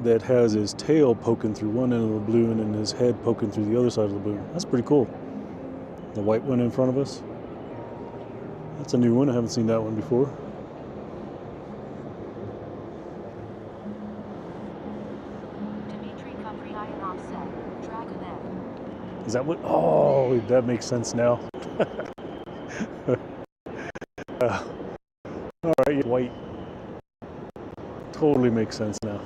that has his tail poking through one end of the balloon and his head poking through the other side of the balloon. That's pretty cool. The white one in front of us. That's a new one. I haven't seen that one before. Is that what? Oh, that makes sense now. All right, white. Totally makes sense now.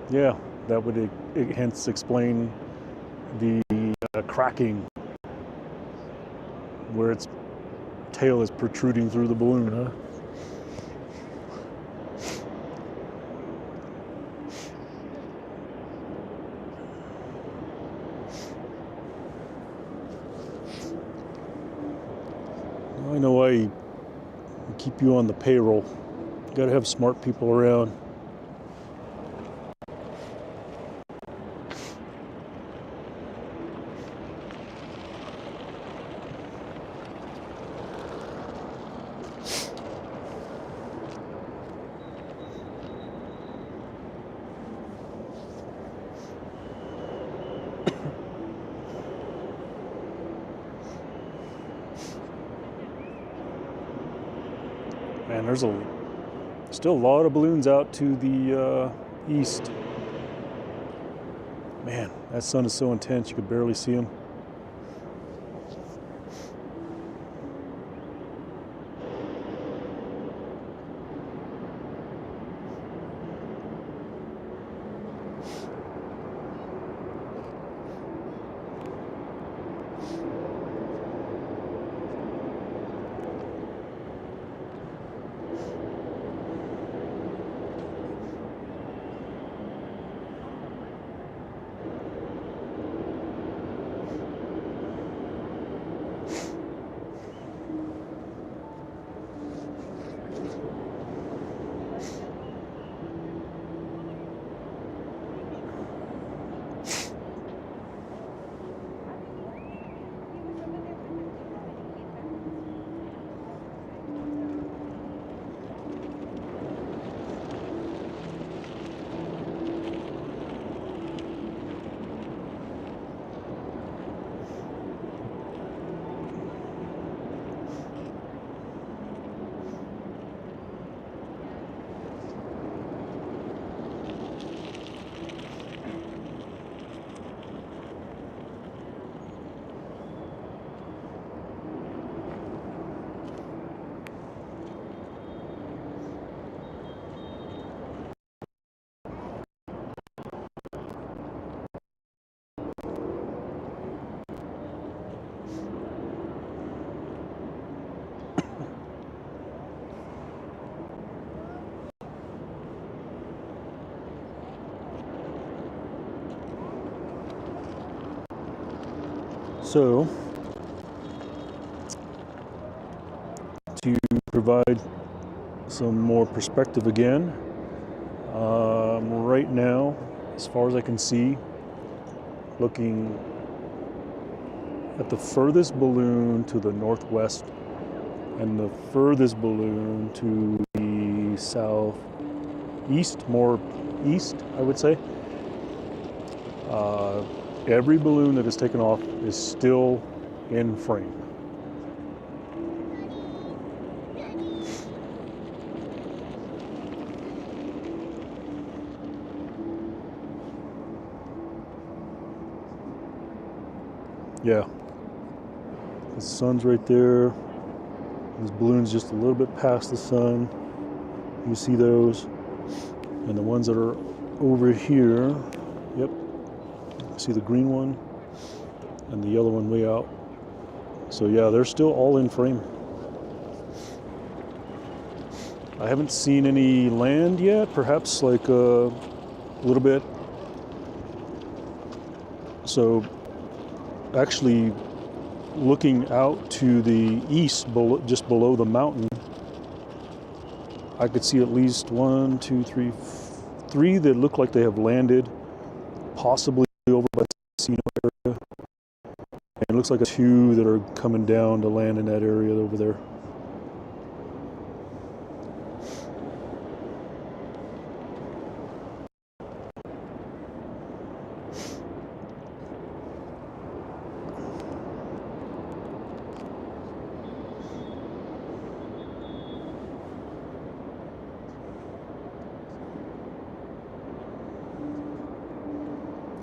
Yeah, that would hence explain the cracking where its tail is protruding through the balloon, huh? I know why you keep you on the payroll. You gotta have smart people around. Man, there's still a lot of balloons out to the east. Man, that sun is so intense you could barely see them. So, to provide some more perspective again, right now, as far as I can see, looking at the furthest balloon to the northwest and the furthest balloon to the southeast, more east, I would say. Every balloon that is taken off is still in frame. Yeah, the sun's right there. This balloon's just a little bit past the sun. You see those, and the ones that are over here, yep, see the green one and the yellow one way out. So yeah, they're still all in frame. I haven't seen any land yet, perhaps like a little bit. So actually looking out to the east, just below the mountain, I could see at least 1, 2, 3, 3 that look like they have landed, possibly over by the casino area. And it looks like 2 that are coming down to land in that area over there.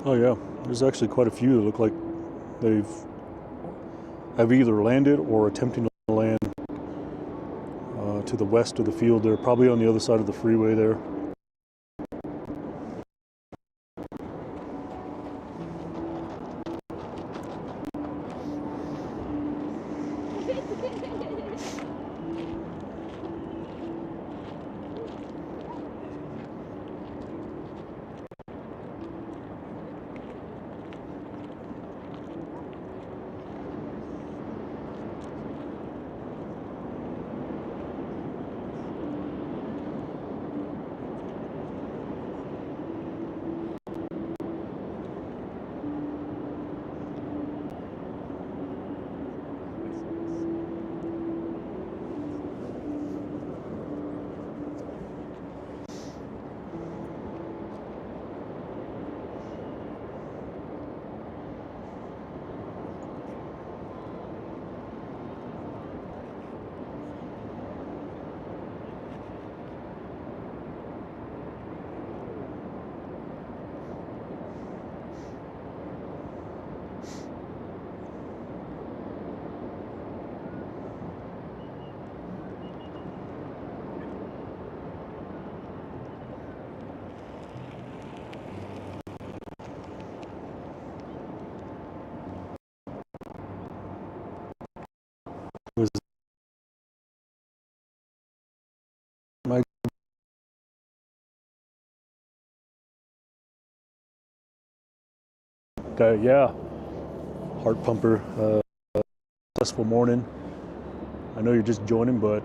Oh yeah, there's actually quite a few that look like have either landed or attempting to land to the west of the field. They're probably on the other side of the freeway there. My yeah, heart pumper. Successful morning. I know you're just joining, but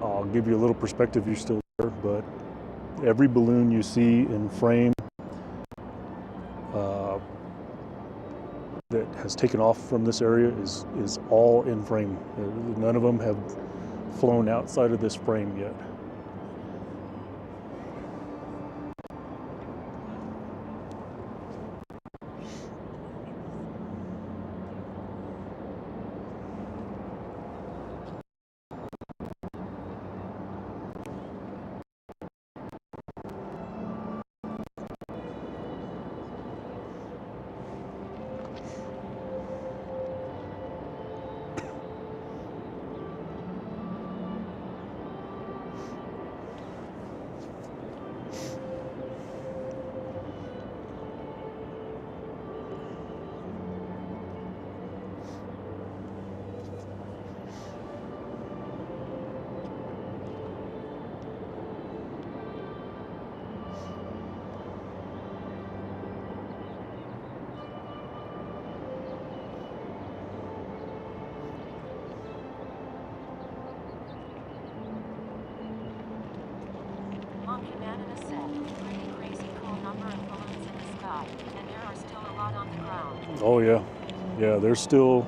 I'll give you a little perspective. You're still there, but every balloon you see in frame that has taken off from this area is all in frame. None of them have flown outside of this frame yet. Unanimous set. Pretty crazy cool number of balloons in the sky, and there are still a lot on the ground. Oh yeah, yeah. There's still.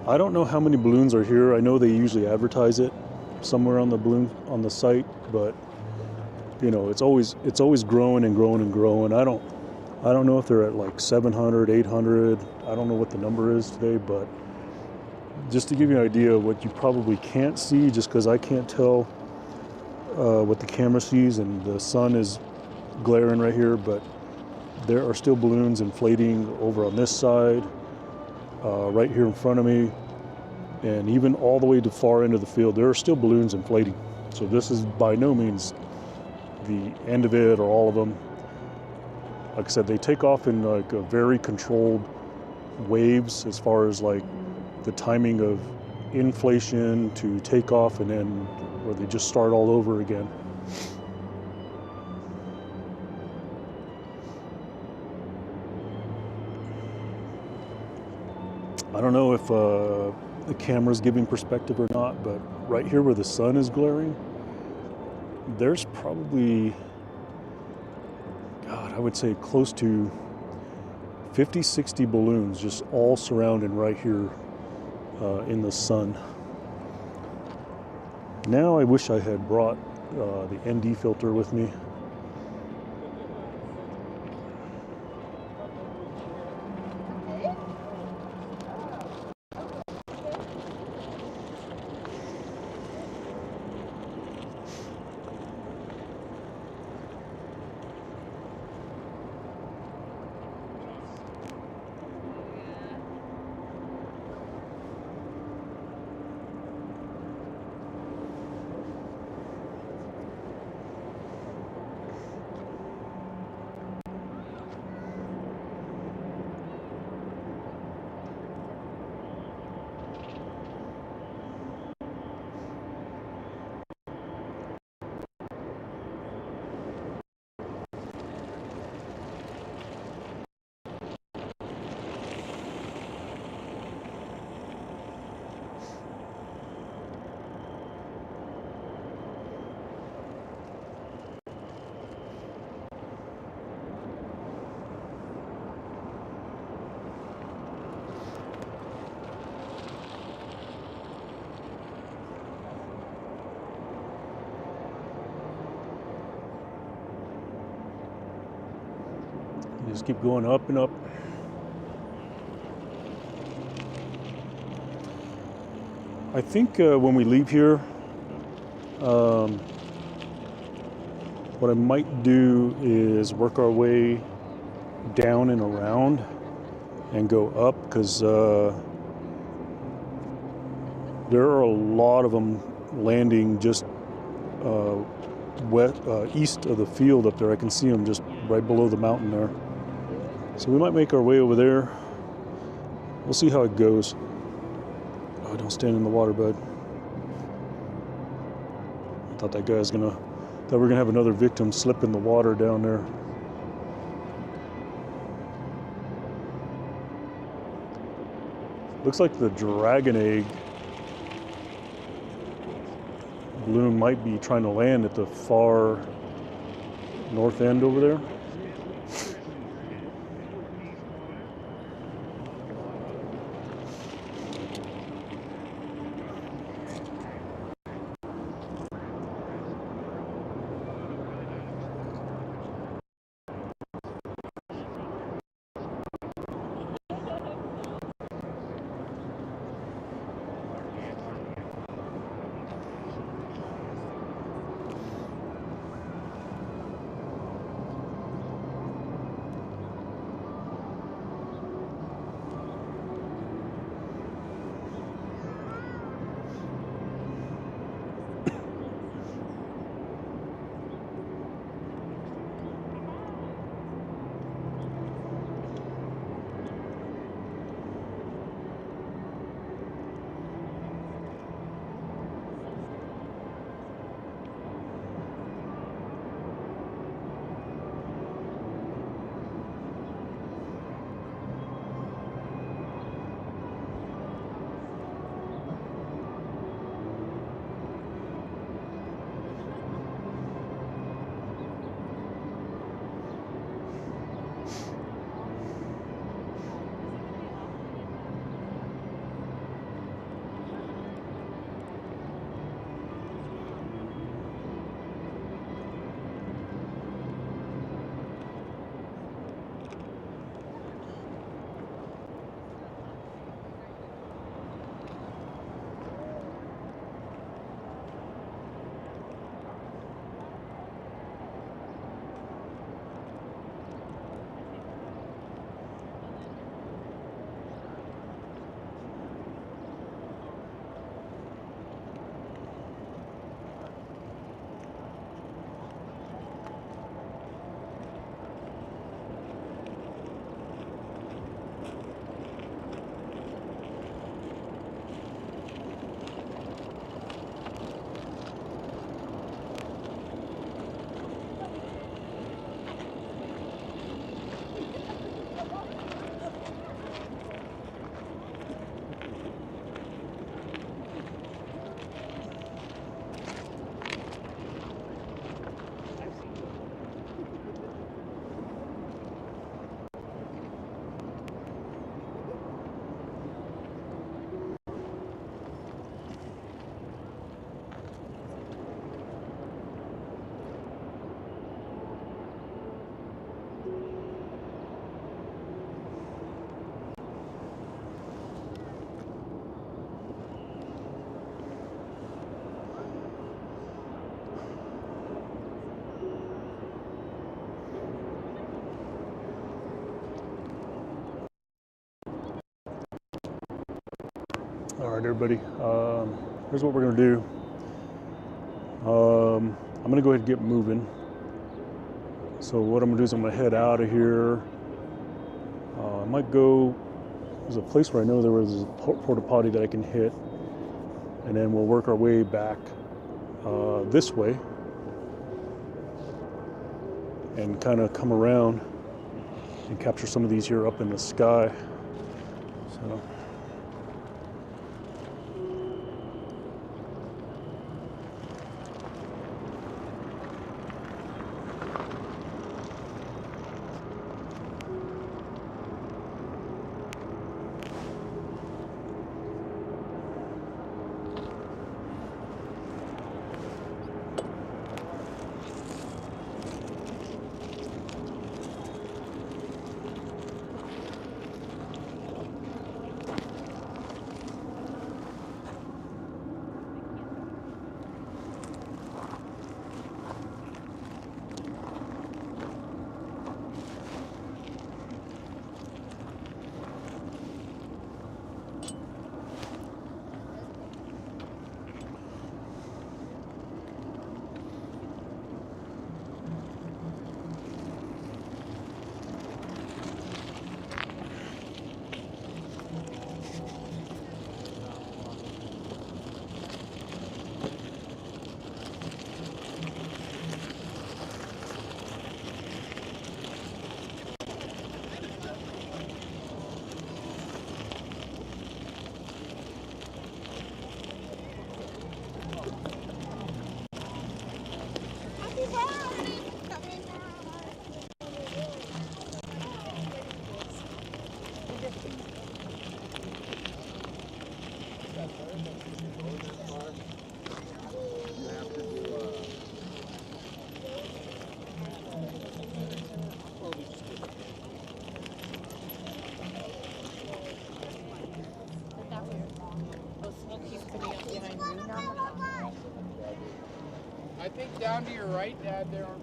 I don't know how many balloons are here. I know they usually advertise it somewhere on the balloon on the site, but you know it's always growing and growing and growing. I don't know if they're at like 700, 800. I don't know what the number is today, but just to give you an idea of what you probably can't see, just because I can't tell what the camera sees and the sun is glaring right here, but there are still balloons inflating over on this side, right here in front of me, and even all the way to far end of the field, there are still balloons inflating. So this is by no means the end of it or all of them. Like I said, they take off in like a very controlled waves as far as like the timing of inflation to takeoff, and then where they just start all over again. I don't know if the camera's giving perspective or not, but right here where the sun is glaring, there's probably, God, I would say close to 50, 60 balloons just all surrounding right here in the sun. Now I wish I had brought the ND filter with me. Just keep going up and up. I think when we leave here, what I might do is work our way down and around and go up, because there are a lot of them landing just east of the field up there. I can see them just right below the mountain there. So we might make our way over there. We'll see how it goes. Oh, don't stand in the water, bud. I thought that guy's thought we were gonna have another victim slip in the water down there. Looks like the dragon egg balloon might be trying to land at the far north end over there. All right, everybody. Here's what we're gonna do. I'm gonna go ahead and get moving. So what I'm gonna do is I'm gonna head out of here. I might go. There's a place where I know there was a porta potty that I can hit, and then we'll work our way back this way and kind of come around and capture some of these here up in the sky. So. I think down to your right, Dad, there are.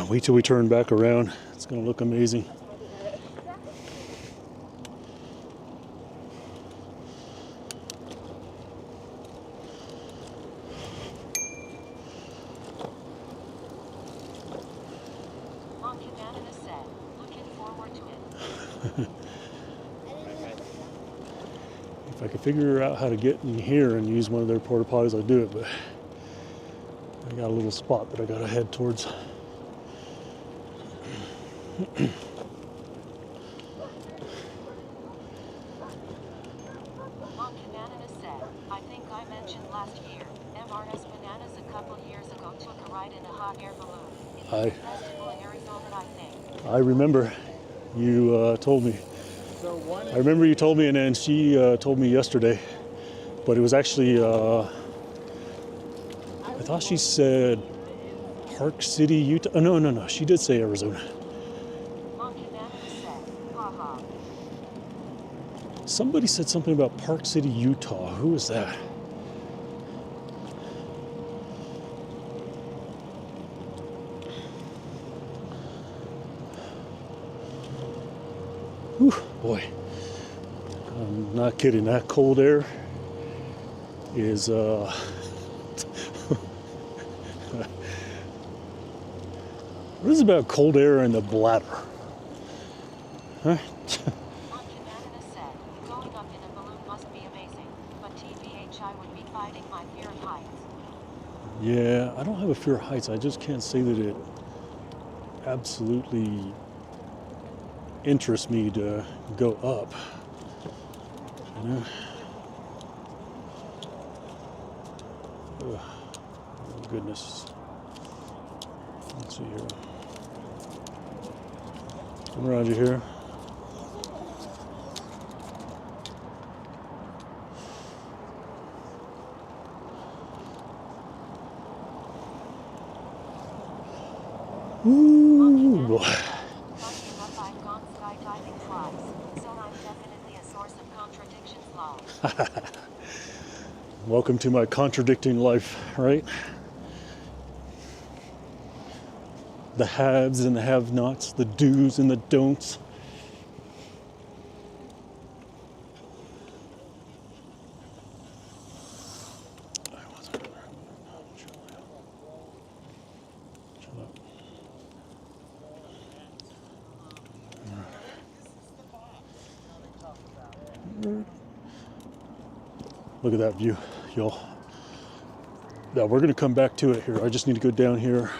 Wait till we turn back around. It's gonna look amazing. Mom Canada said, looking forward to it. If I could figure out how to get in here and use one of their porta potties, I'd do it, but I got a little spot that I gotta head towards. Mom Canada said, I think I mentioned last year, MRS Bananas a couple years ago took a ride in a hot air balloon. It was a festival in Arizona, I think. I remember you told me. So one. I remember you told me, and then she told me yesterday, but it was actually, I thought she said Park City, Utah. Oh, no, she did say Arizona. Mom Canada said, haha. Somebody said something about Park City, Utah. Who is that? Whew, boy. I'm not kidding. That cold air is what is it about cold air in the bladder? Huh? Mom Canada said, going up in a balloon must be amazing, but TBH I would be fighting my fear of heights. Yeah, I don't have a fear of heights. I just can't say that it absolutely interests me to go up. You know? Ugh. Oh, goodness. Let's see here. Come around you here. Ooh, boy. Funny enough, I've gone skydiving twice, so I'm definitely a source of contradictions, lol. Welcome to my contradicting life, right? The haves and the have-nots, the do's and the don'ts. Look at that view, y'all. Now we're gonna come back to it here. I just need to go down here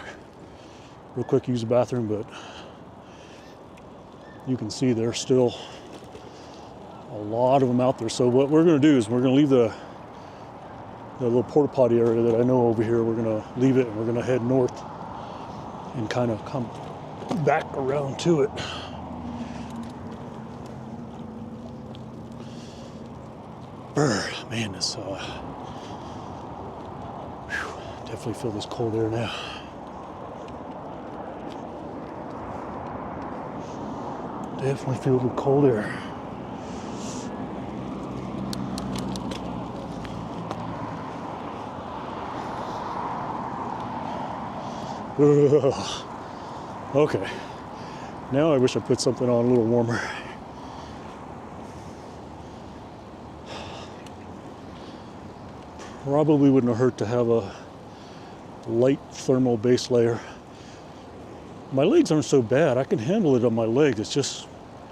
real quick, use the bathroom, but you can see there's still a lot of them out there. So what we're gonna do is we're gonna leave the little porta potty area that I know over here. We're gonna leave it and we're gonna head north and kind of come back around to it. Brr, man, this definitely feel this cold air now. Definitely feel the cold air. Ugh. Okay. Now I wish I put something on a little warmer. Probably wouldn't have hurt to have a light thermal base layer. My legs aren't so bad. I can handle it on my legs. It's just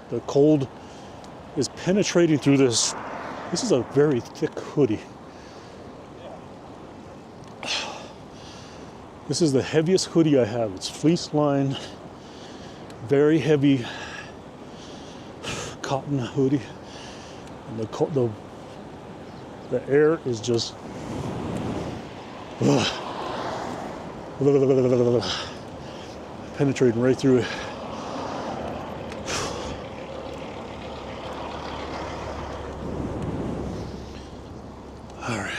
the cold is penetrating through this. This is a very thick hoodie. This is the heaviest hoodie I have. It's fleece lined, very heavy cotton hoodie. And the air is just penetrating right through it. All right.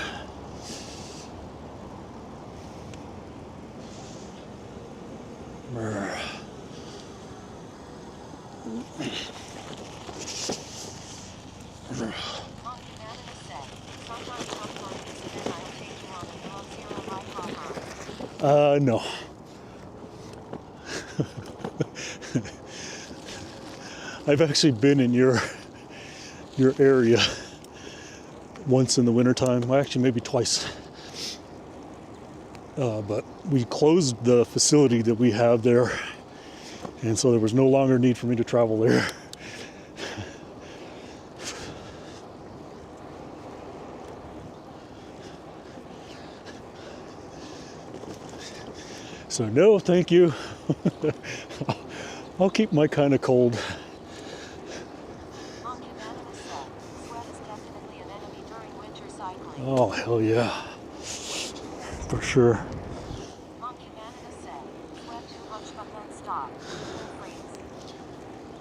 No. I've actually been in your area once in the wintertime. Well, actually maybe twice. But we closed the facility that we have there, and so there was no longer need for me to travel there. So no, thank you. I'll keep my kind of cold. Monk Unanimous said, sweat is definitely an enemy during winter cycling. Oh, hell yeah. For sure. Monk Unanimous said, sweat too much but then stop. You'll freeze.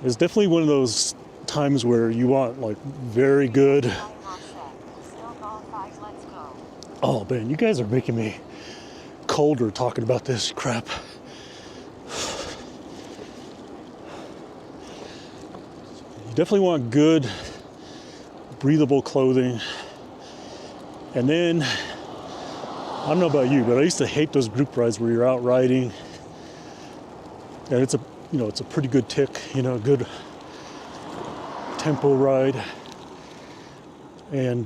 It's definitely one of those times where you want like very good. Diamond said, Snowball 5, let's go. Oh man, you guys are making me colder talking about this crap. You definitely want good, breathable clothing. And then, I don't know about you, but I used to hate those group rides where you're out riding, and it's a pretty good tick, good tempo ride, and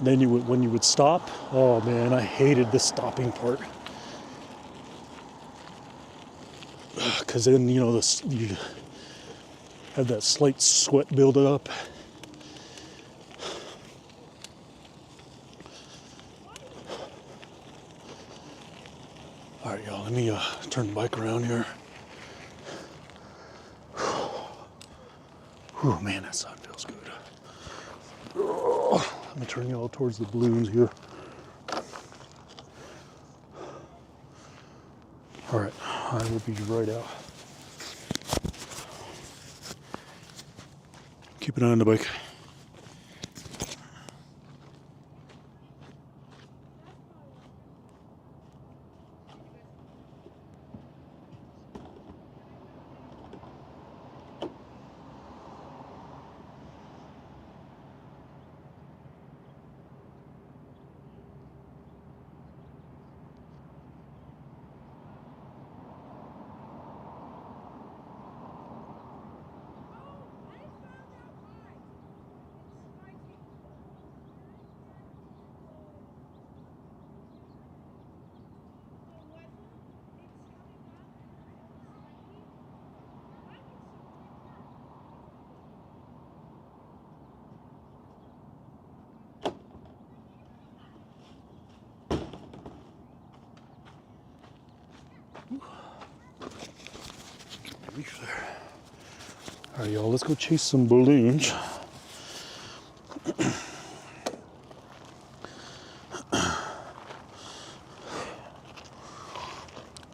then when you would stop, oh man, I hated the stopping part, because then you have that slight sweat build up. All right, y'all, let me turn the bike around here. Oh man, that sun feels good. Let me turn y'all towards the balloons here. All right, I will be right out. Keep an eye on the bike. All right, y'all, let's go chase some balloons.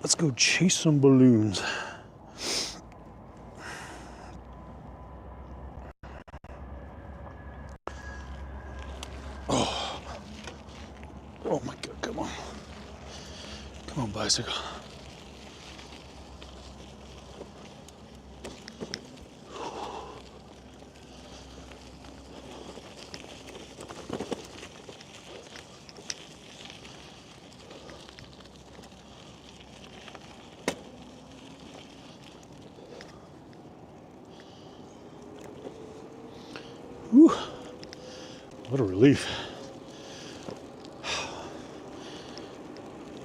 Let's go chase some balloons. Oh my God, come on. Come on, bicycle. Whew. What a relief.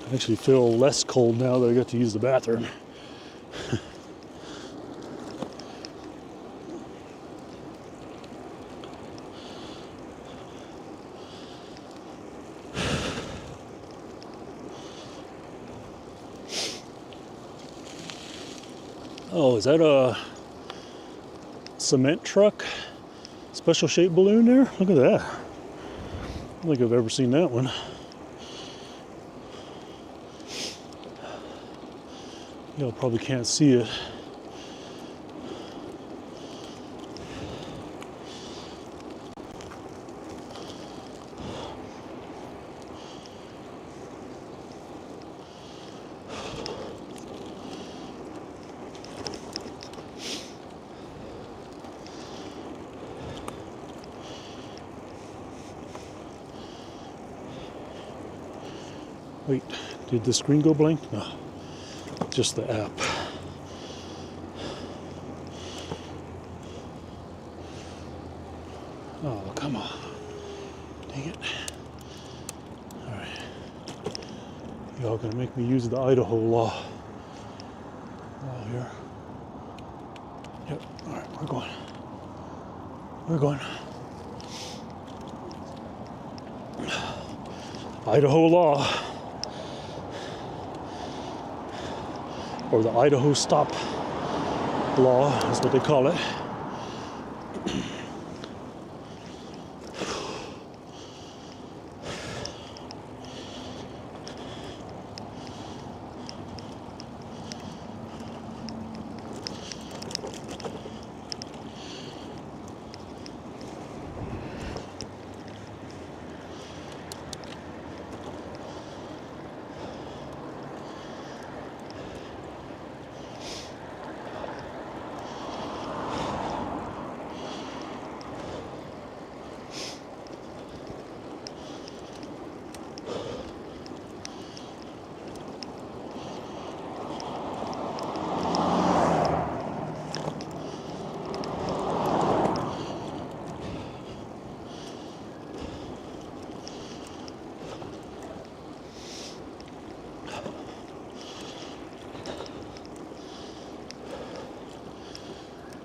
I actually feel less cold now that I got to use the bathroom. Oh, is that a cement truck? Special shaped balloon there? Look at that. I don't think I've ever seen that one. Y'all probably can't see it. Wait, did the screen go blank? No. just the app. Oh, come on. Dang it. Alright. Y'all gonna make me use the Idaho law. Here. Yep. Alright, we're going. We're going. Idaho law. Or the Idaho stop law is what they call it.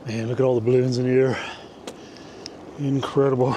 Man, look at all the balloons in the air. Incredible.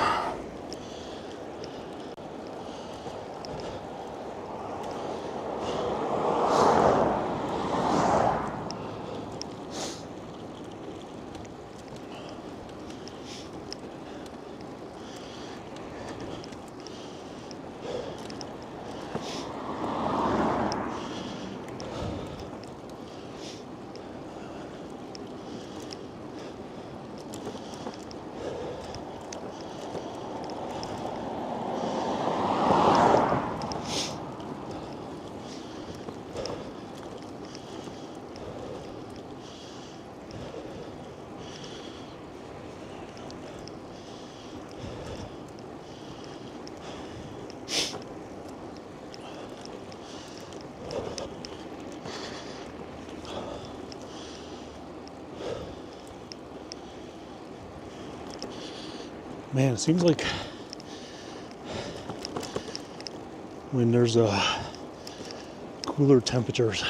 Man, it seems like when there's cooler temperatures,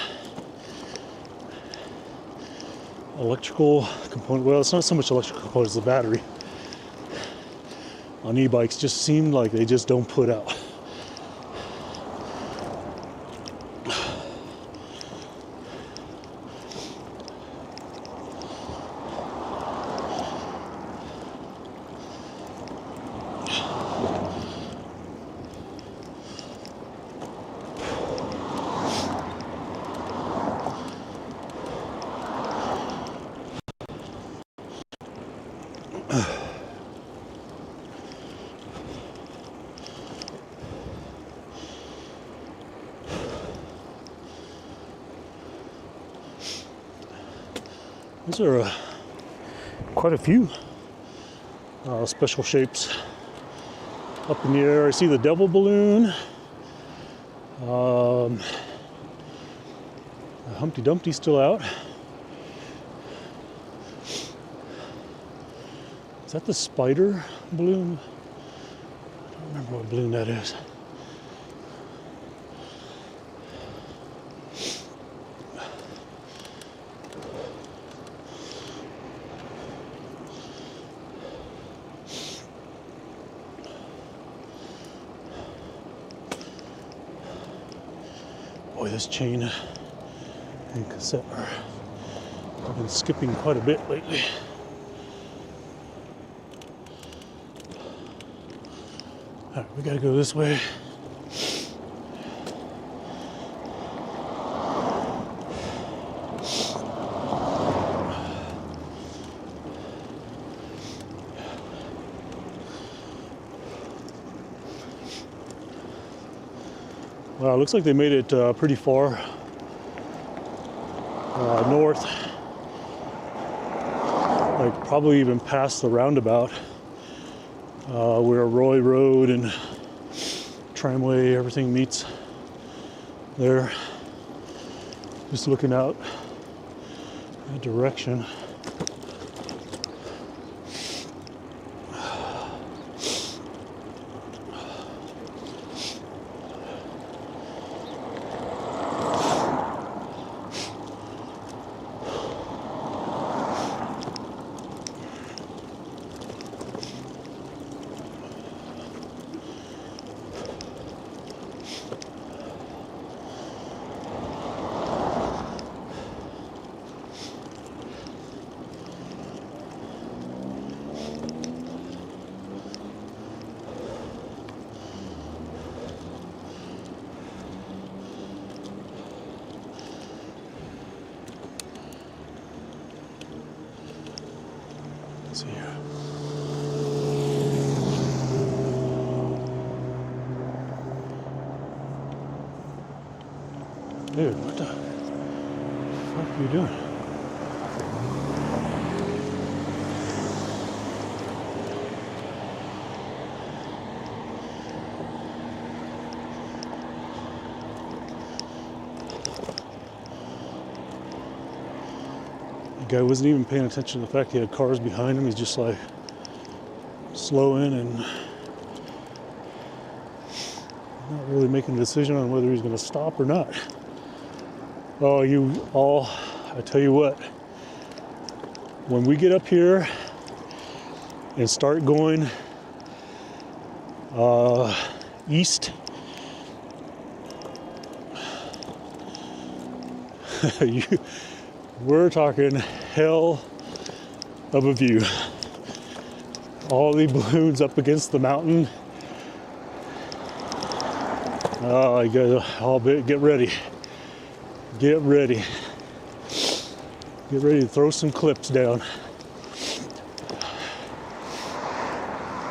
electrical component, well, it's not so much electrical components, the battery on e-bikes just seem like they just don't put out. These are quite a few special shapes up in the air. I see the devil balloon, the Humpty Dumpty's still out. Is that the spider balloon? I don't remember what balloon that is. Boy, this chain and cassette I've been skipping quite a bit lately. All right, we gotta go this way. Wow, it looks like they made it pretty far north, like probably even past the roundabout where Roy Road and Tramway, everything meets there. Just looking out that direction. Let's see here. Dude, what the fuck are you doing? The guy wasn't even paying attention to the fact he had cars behind him. He's just like slowing and not really making a decision on whether he's going to stop or not. Oh, you all, I tell you what, when we get up here and start going east, we're talking hell of a view. All the balloons up against the mountain. Oh, you guys all get ready. Get ready. Get ready to throw some clips down.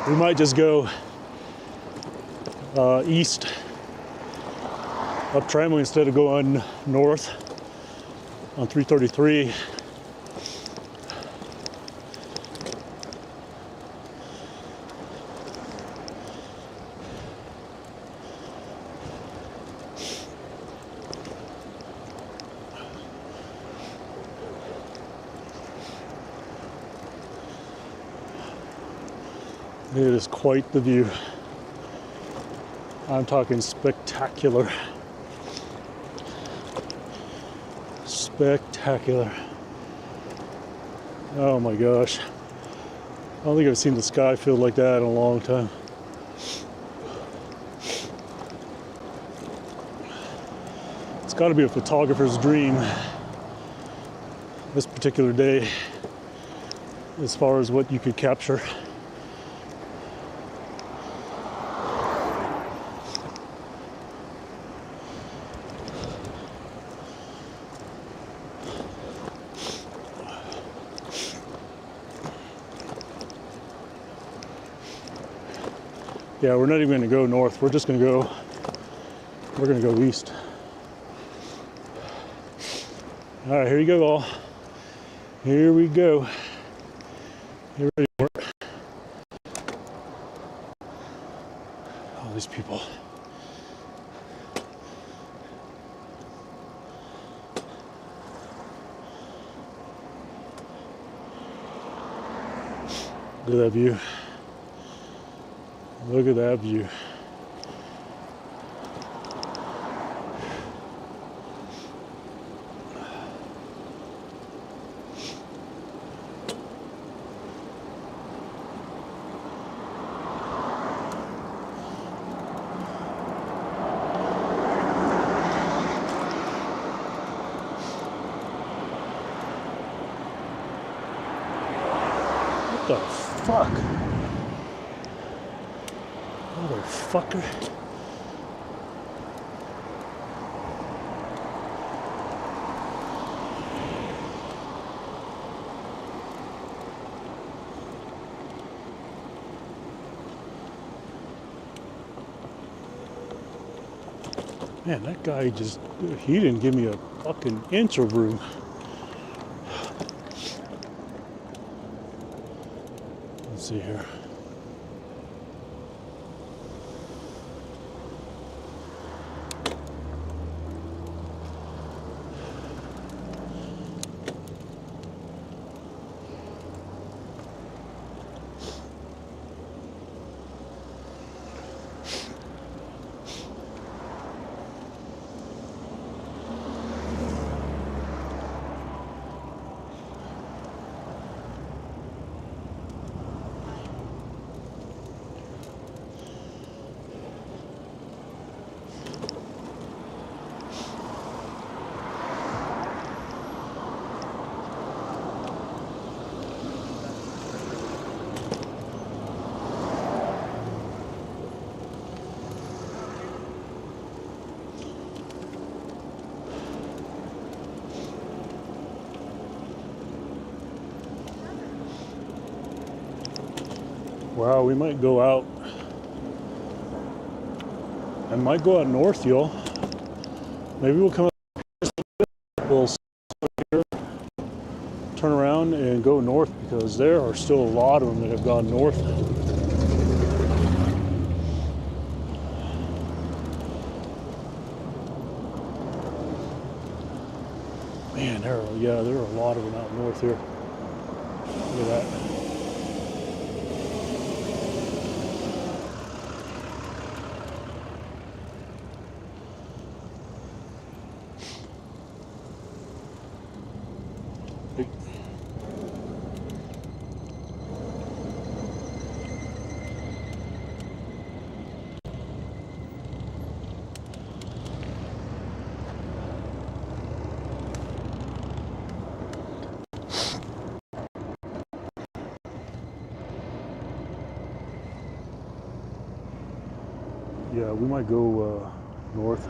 We might just go east up Tramway instead of going north on 333. It is quite the view. I'm talking spectacular. Spectacular. Oh my gosh. I don't think I've seen the sky filled like that in a long time. It's got to be a photographer's dream this particular day as far as what you could capture. Yeah, we're not even going to go north. We're just going to go east. All right, here you go, all. Here we go. You ready for it? All these people. Look at that view. Look at that view. What the fuck? Motherfucker. Man, that guy he didn't give me a fucking inch of room. Let's see here. Wow, we might go out. I might go out north, y'all. Maybe we'll come out. We'll turn around and go north because there are still a lot of them that have gone north. Man, there are a lot of them out north here. Look at that. Yeah, we might go north.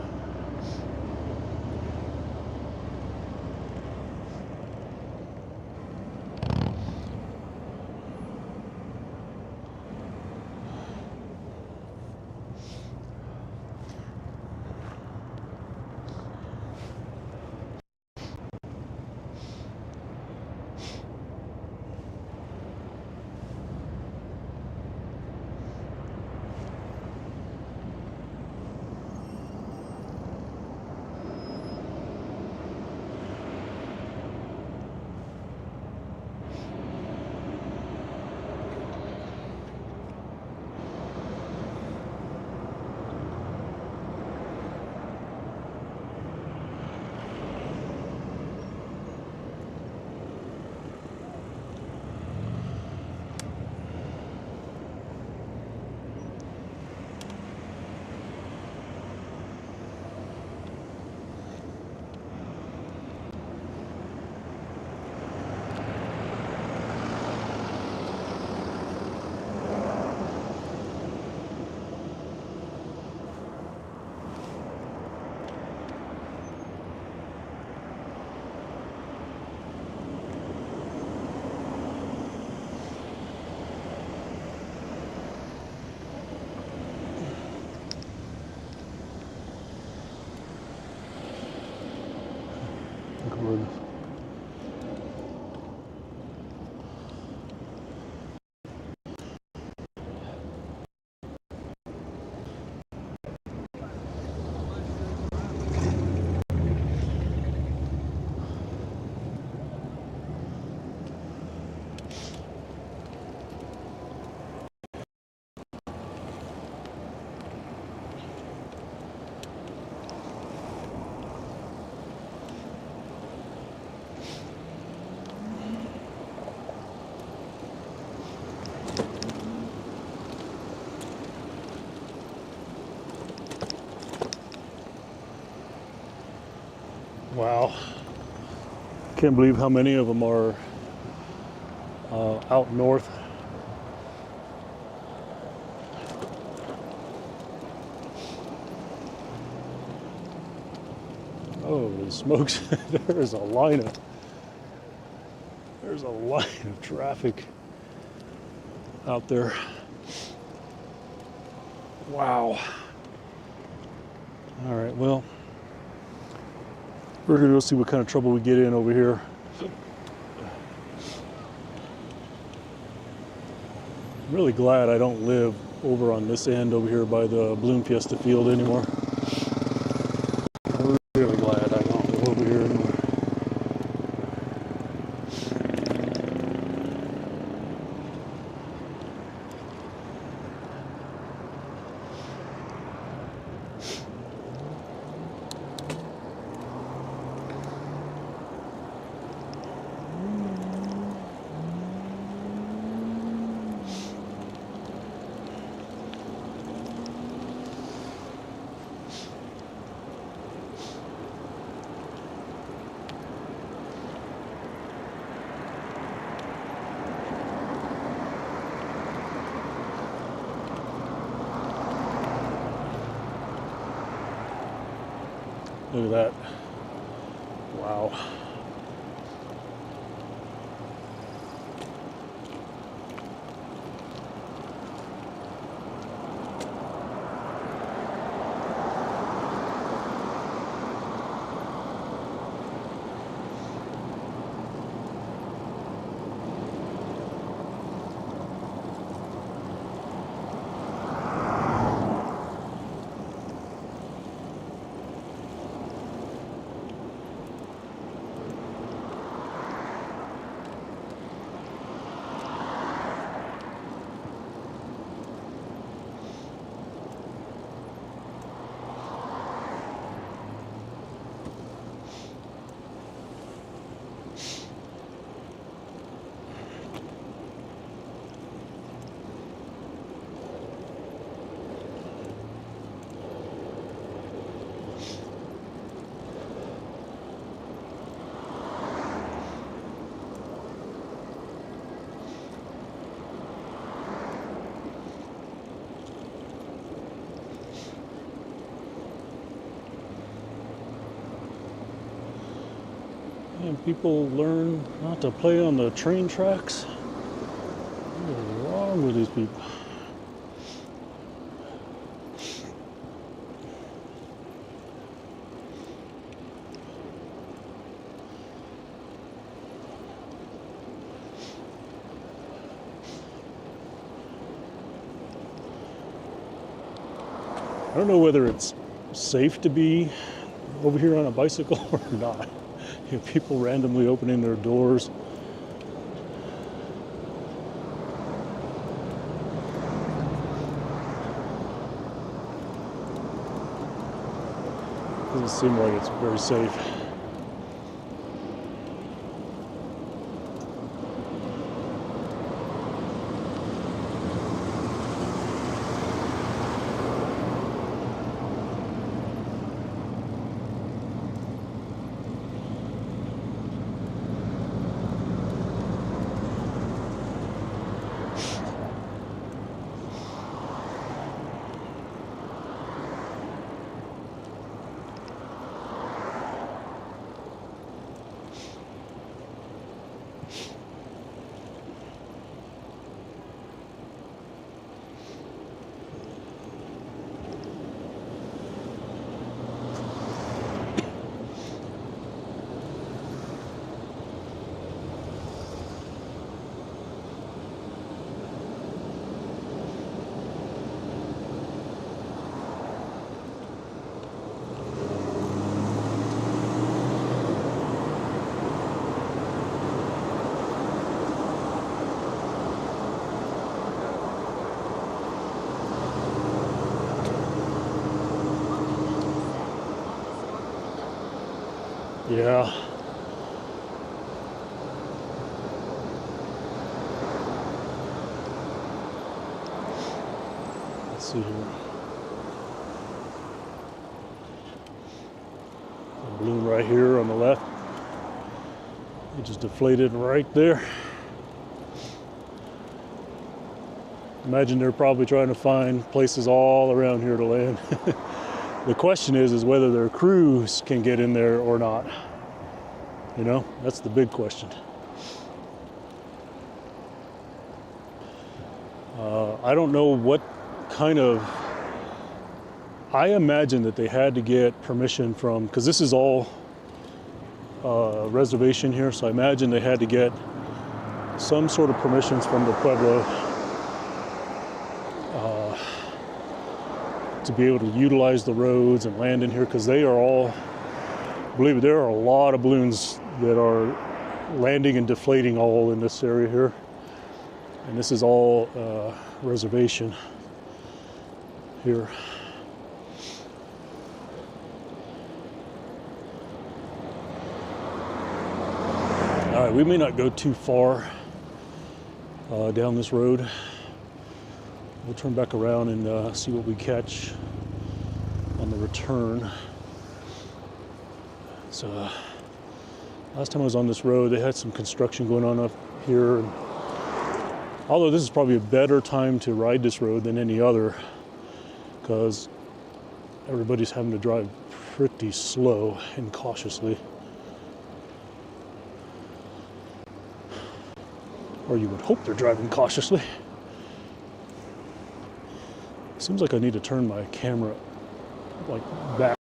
Wow. Can't believe how many of them are out north. Holy smokes, there's a line of traffic out there. Wow. All right, well, we're gonna go see what kind of trouble we get in over here. I'm really glad I don't live over on this end over here by the Bloom Fiesta field anymore. I'm really glad I don't live over here anymore. Look at that. Wow. And people learn not to play on the train tracks. What is wrong with these people? I don't know whether it's safe to be over here on a bicycle or not. You know, people randomly opening their doors. Doesn't seem like it's very safe. Yeah. Let's see here. A balloon right here on the left. It just deflated right there. Imagine they're probably trying to find places all around here to land. The question is whether their crews can get in there or not. You know, that's the big question. I don't know what kind of, I imagine that they had to get permission from, because this is all reservation here, so I imagine they had to get some sort of permissions from the Pueblo to be able to utilize the roads and land in here, because they are all, believe it, there are a lot of balloons that are landing and deflating all in this area here. And this is all reservation here. All right, we may not go too far down this road. We'll turn back around and see what we catch on the return. So last time I was on this road, they had some construction going on up here. And although this is probably a better time to ride this road than any other, because everybody's having to drive pretty slow and cautiously. Or you would hope they're driving cautiously. Seems like I need to turn my camera like back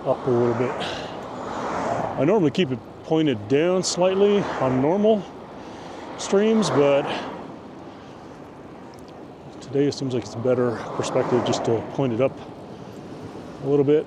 up a little bit. I normally keep it pointed down slightly on normal streams, but today it seems like it's a better perspective just to point it up a little bit.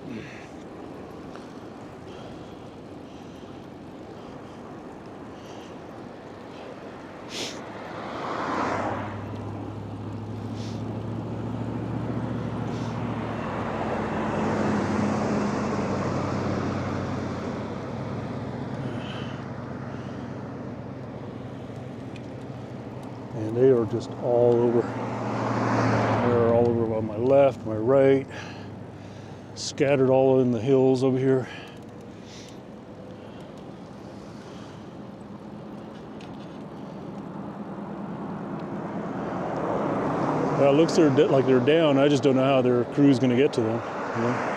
And they are just all over. They're all over on my left, my right, scattered all in the hills over here. Well, it looks like they're down. I just don't know how their crew's going to get to them. You know?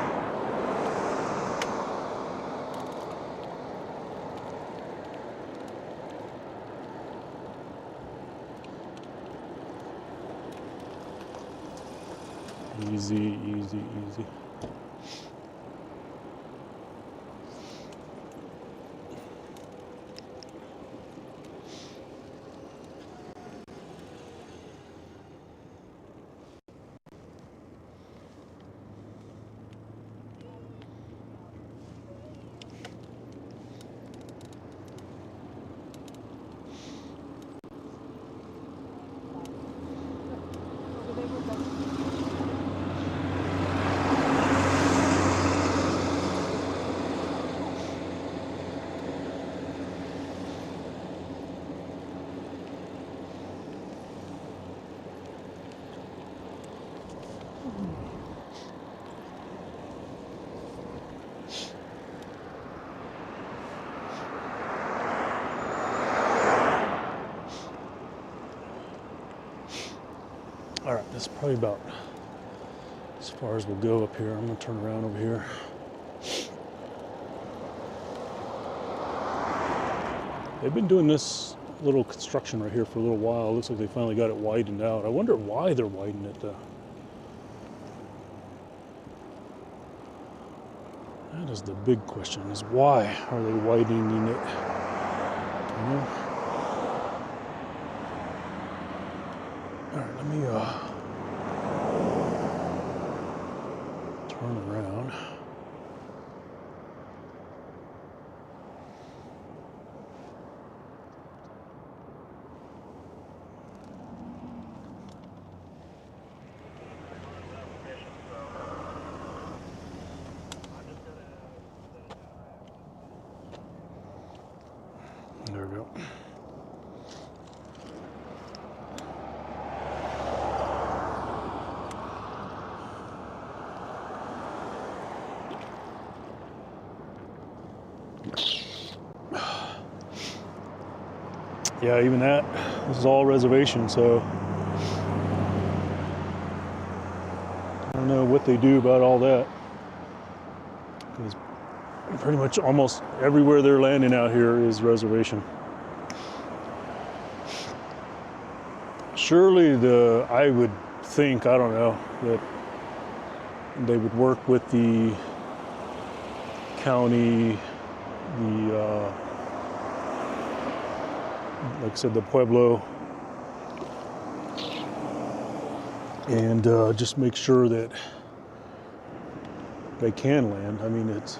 Easy, easy, easy. All right, this is probably about as far as we'll go up here. I'm gonna turn around over here. They've been doing this little construction right here for a little while. It looks like they finally got it widened out. I wonder why they're widening it though. That is the big question, is why are they widening it? You know? All right, let me turn around. There we go. Yeah, even that, this is all reservation, so I don't know what they do about all that. Because pretty much almost everywhere they're landing out here is reservation. Surely I would think, I don't know, that they would work with the county, like I said, the Pueblo, and just make sure that they can land. I mean, it's,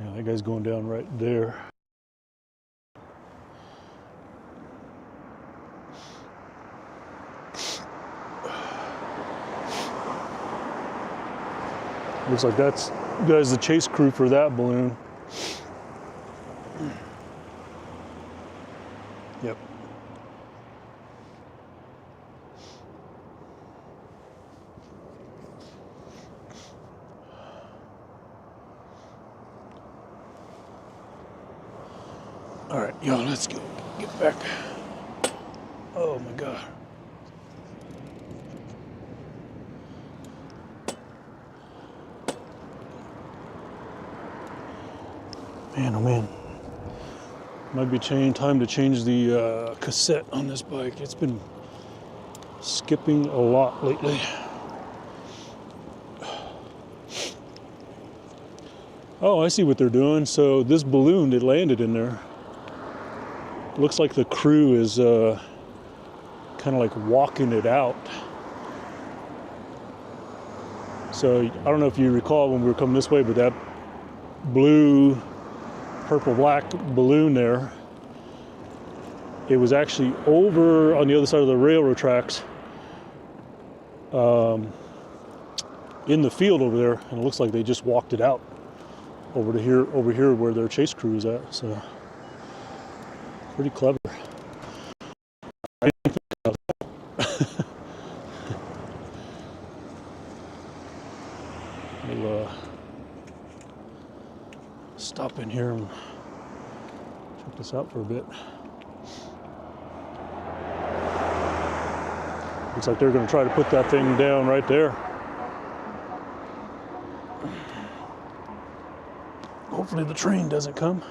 yeah, that guy's going down right there. Looks like that's the chase crew for that balloon. Yep. All right, yo, let's go get back. Oh my God. Man, oh man. Might be time to change the cassette on this bike. It's been skipping a lot lately. Oh, I see what they're doing. So this balloon that landed in there, looks like the crew is kind of like walking it out. So I don't know if you recall when we were coming this way, but that blue, purple, black balloon there, it was actually over on the other side of the railroad tracks, in the field over there, and it looks like they just walked it out over here where their chase crew is at. So pretty clever. We'll stop in here and check this out for a bit. Looks like they're going to try to put that thing down right there. Hopefully the train doesn't come.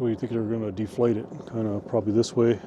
way do you think they're going to deflate it? Kind of probably this way.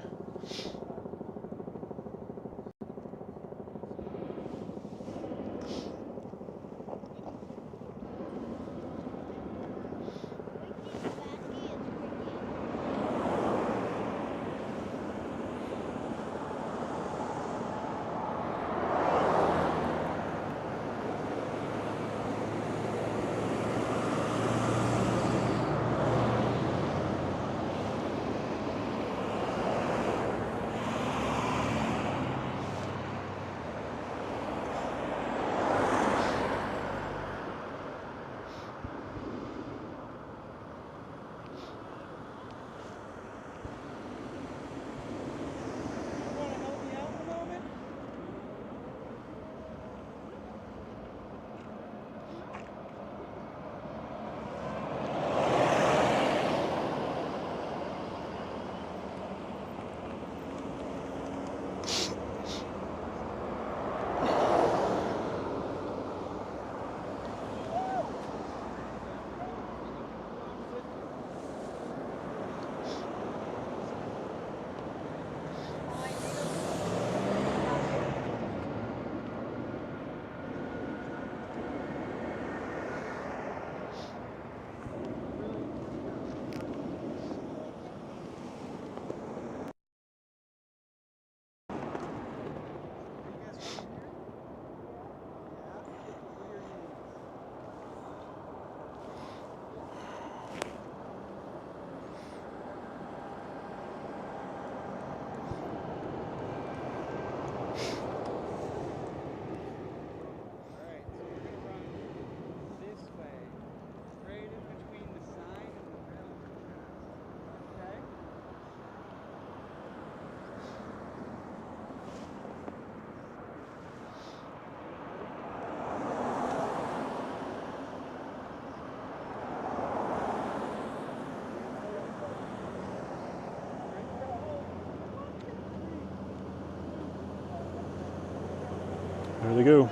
There they go.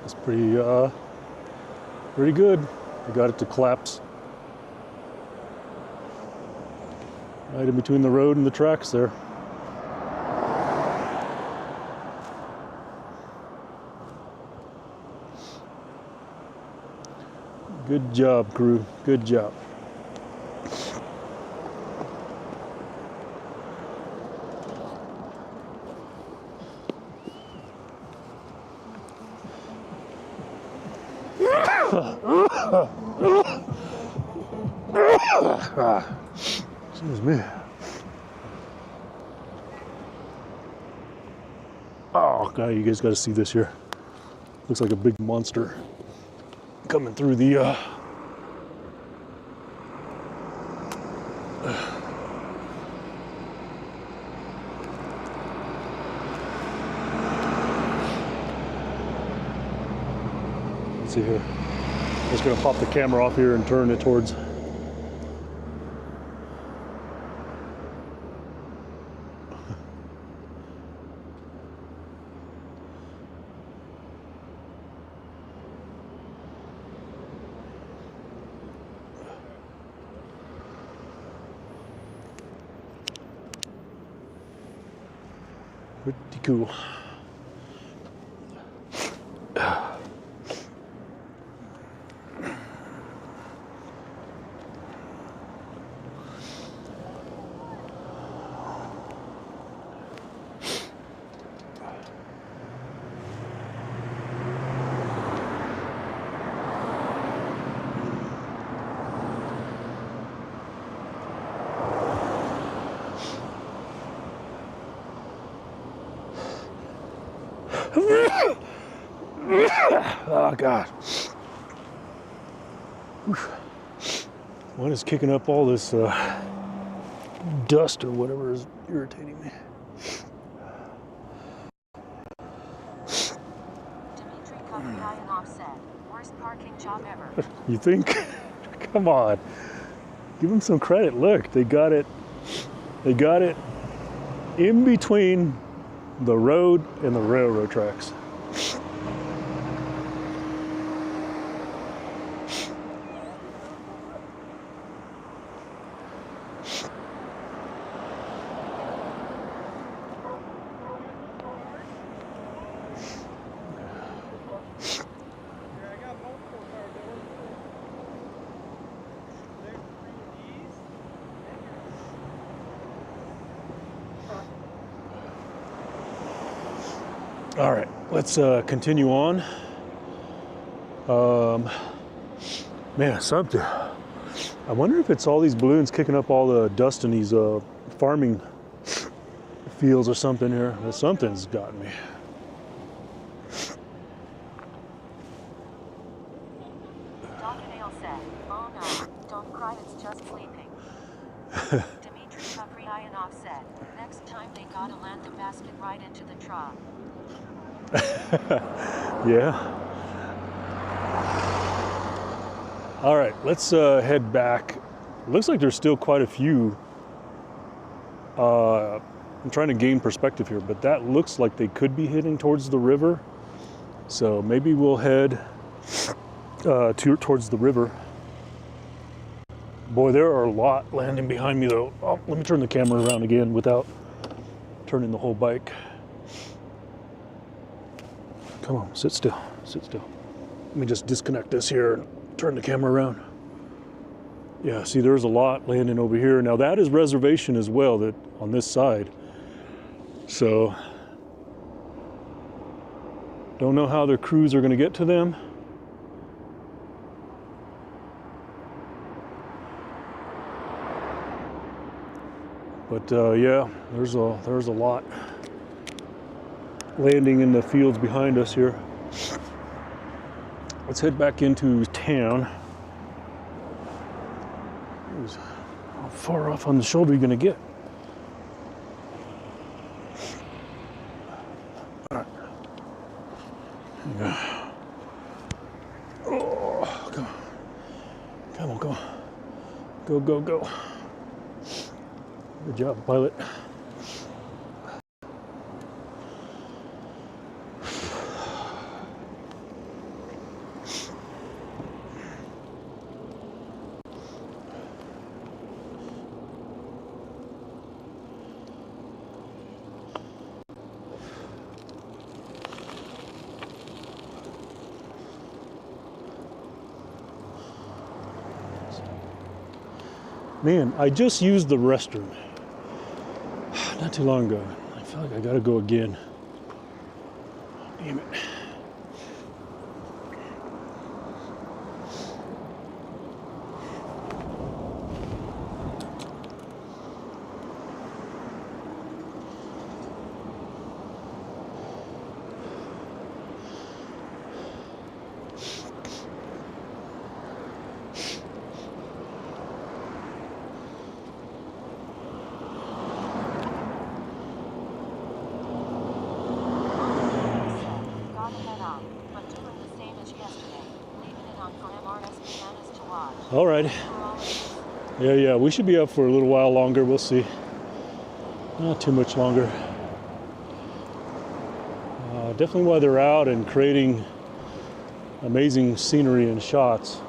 It's pretty good. I got it to collapse right in between the road and the tracks there. Good job, crew. Good job. Excuse me. Oh god, you guys got to see this here. Looks like a big monster coming through the let's see here. I'm just gonna pop the camera off here and turn it towards. Pretty cool. Oh God. What is kicking up all this dust or whatever is irritating me? Dimitri Kupryanov said, worst parking job ever. You think? Come on. Give them some credit. Look, they got it. They got it in between the road and the railroad tracks. All right, let's continue on. Man, something. I wonder if it's all these balloons kicking up all the dust in these farming fields or something here. But something's got me. Doggadale said, oh no, don't cry, it's just sleeping. Dimitri Kupryanov said, next time they gotta land the basket right into the trough. Yeah. All right, let's head back. It looks like there's still quite a few. I'm trying to gain perspective here, but that looks like they could be heading towards the river. So maybe we'll head towards the river. Boy, there are a lot landing behind me though. Oh, let me turn the camera around again without turning the whole bike. Come on, sit still, sit still. Let me just disconnect this here and turn the camera around. Yeah, see, there's a lot landing over here. Now that is reservation as well, that on this side. So, don't know how their crews are gonna get to them. But yeah, there's a lot landing in the fields behind us here. Let's head back into town. How far off on the shoulder are you gonna get? All right. Yeah. Oh, come on. Come on, come on. Go, go, go. Good job, pilot. Man, I just used the restroom not too long ago. I feel like I gotta go again. Damn it. All right. Yeah, we should be up for a little while longer. We'll see. Not too much longer. Definitely while they're out and creating amazing scenery and shots.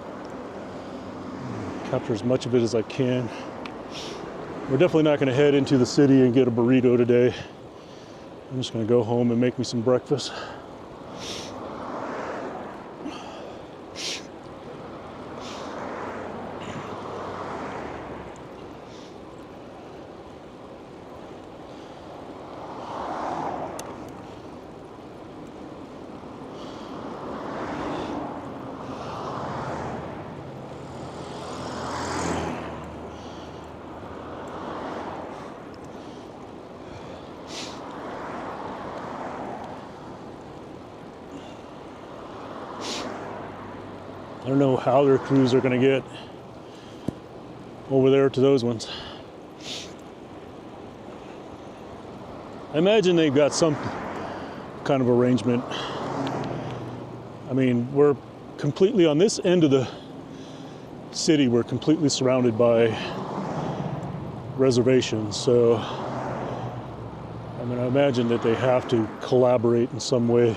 Capture as much of it as I can. We're definitely not going to head into the city and get a burrito today. I'm just going to go home and make me some breakfast. I don't know how their crews are going to get over there to those ones. I imagine they've got some kind of arrangement. I mean, we're completely on this end of the city, we're completely surrounded by reservations. So, I mean, I imagine that they have to collaborate in some way.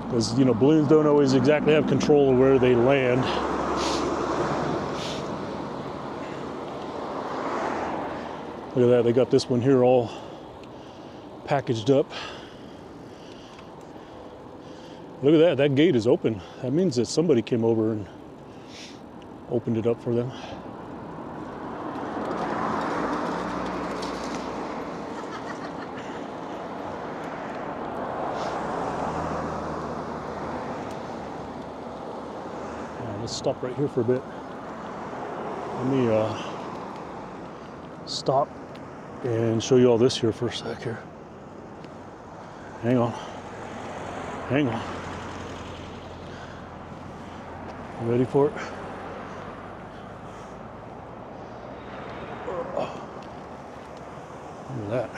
Because, you know, balloons don't always exactly have control of where they land. Look at that, they got this one here all packaged up. Look at that, that gate is open. That means that somebody came over and opened it up for them. Let's stop right here for a bit. Let me stop and show you all this here for a sec here. Hang on. Hang on. You ready for it? Look at that.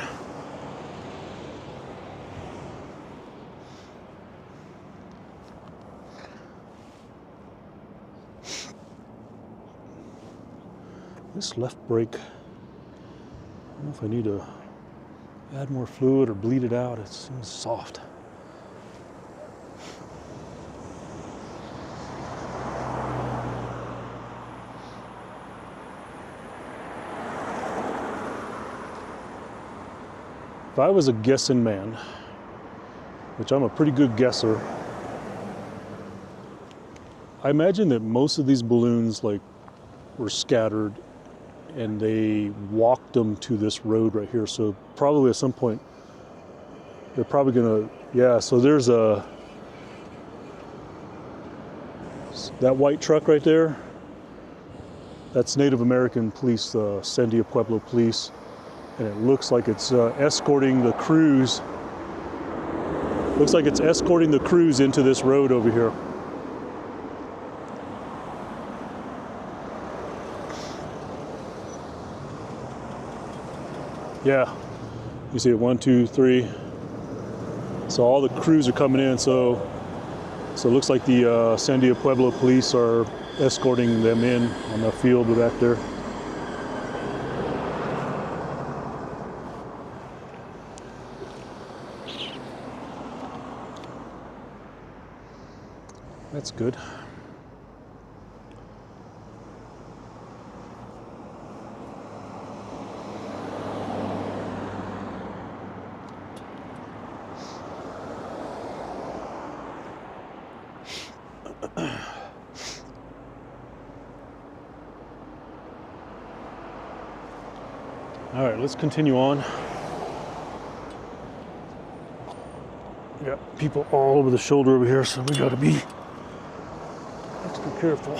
This left brake, I don't know if I need to add more fluid or bleed it out. It seems soft. If I was a guessing man, which I'm a pretty good guesser, I imagine that most of these balloons were scattered and they walked them to this road right here. So probably at some point, they're probably gonna, yeah, so there's that white truck right there, that's Native American police, Sandia Pueblo police. And it looks like it's escorting the crews. Looks like it's escorting the crews into this road over here. Yeah, you see it, 1, 2, 3. So all the crews are coming in. So it looks like the Sandia Pueblo police are escorting them in on the field back there. That's good. All right, let's continue on. We got people all over the shoulder over here, so we gotta be extra careful.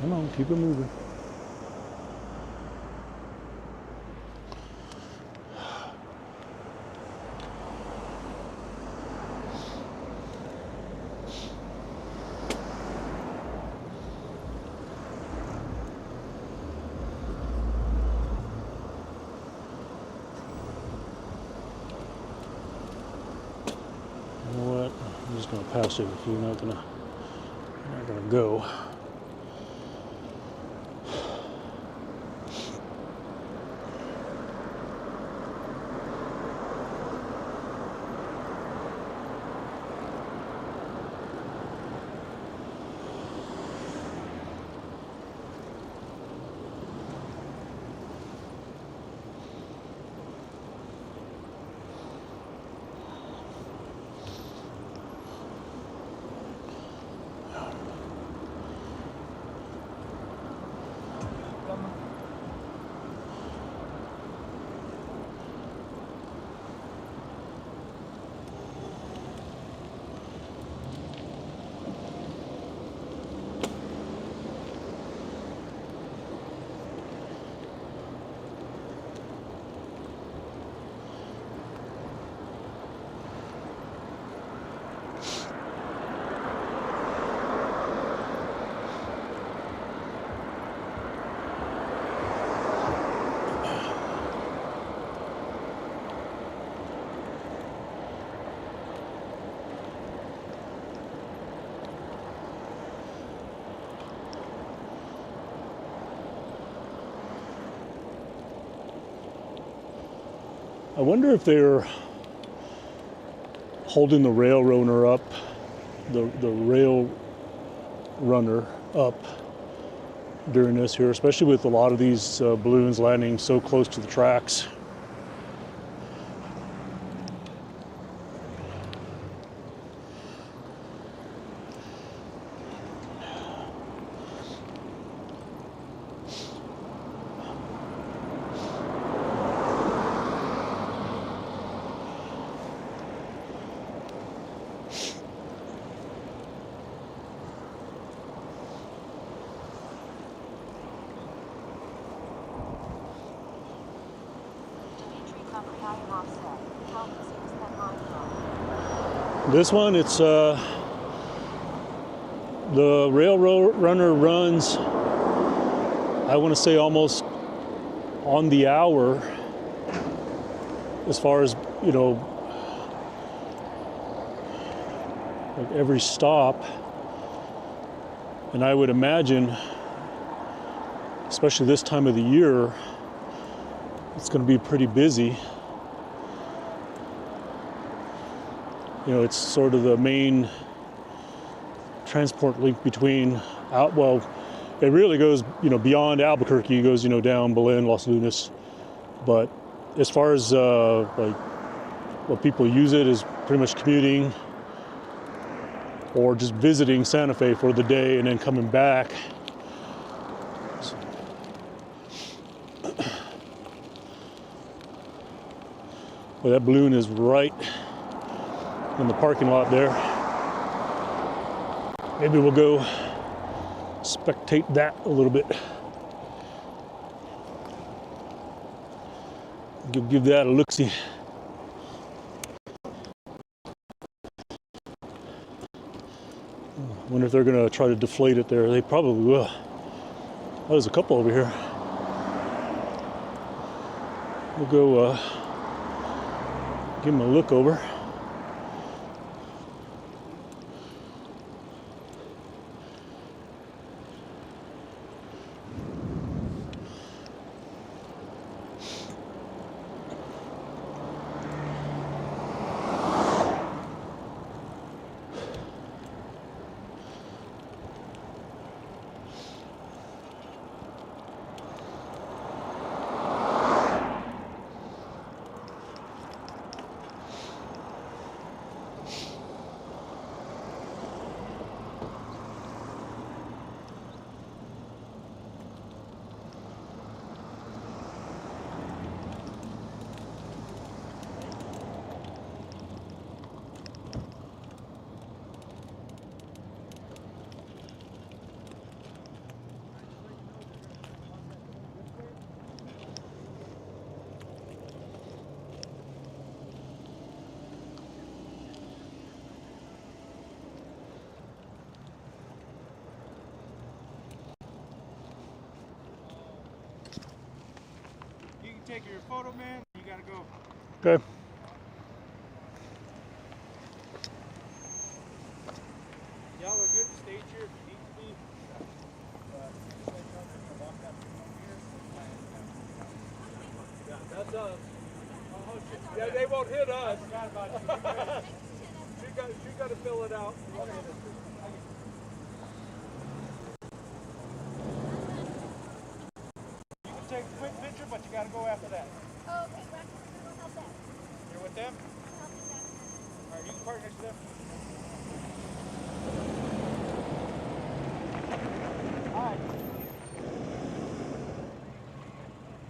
Come on, keep it moving. I'm just gonna pass you if you're not gonna go. I wonder if they're holding the rail runner up, the rail runner up during this here, especially with a lot of these balloons landing so close to the tracks. This one, it's the railroad runner runs, I want to say almost on the hour as far as, you know, like every stop. And I would imagine, especially this time of the year, it's going to be pretty busy. You know, it's sort of the main transport link between well, it really goes, you know, beyond Albuquerque. It goes, you know, down Belen, Los Lunas. But as far as like what people use it is pretty much commuting or just visiting Santa Fe for the day and then coming back. Well, that balloon is right in the parking lot there. Maybe we'll go spectate that a little bit. Give that a look-see. Wonder if they're gonna try to deflate it there. They probably will. Oh, there's a couple over here. We'll go give them a look over. Take your photo, man. You gotta go. Okay. Y'all are good to stage here if you need to be. Yeah, that's us. Yeah, they won't hit us. I forgot about you. She got to fill it out. You can take a quick picture, but you got to go after that. Oh, okay. We'll help them. You're with them? We'll help them. All right, you can park next to them. All right.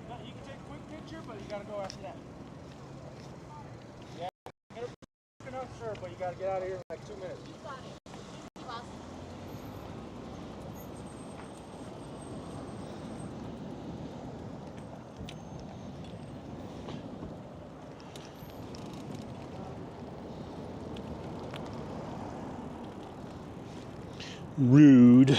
No, you can take a quick picture, but you got to go after that. Yeah. Enough, sure, but you got to get out of here in like 2 minutes. You got it. You boss. Rude.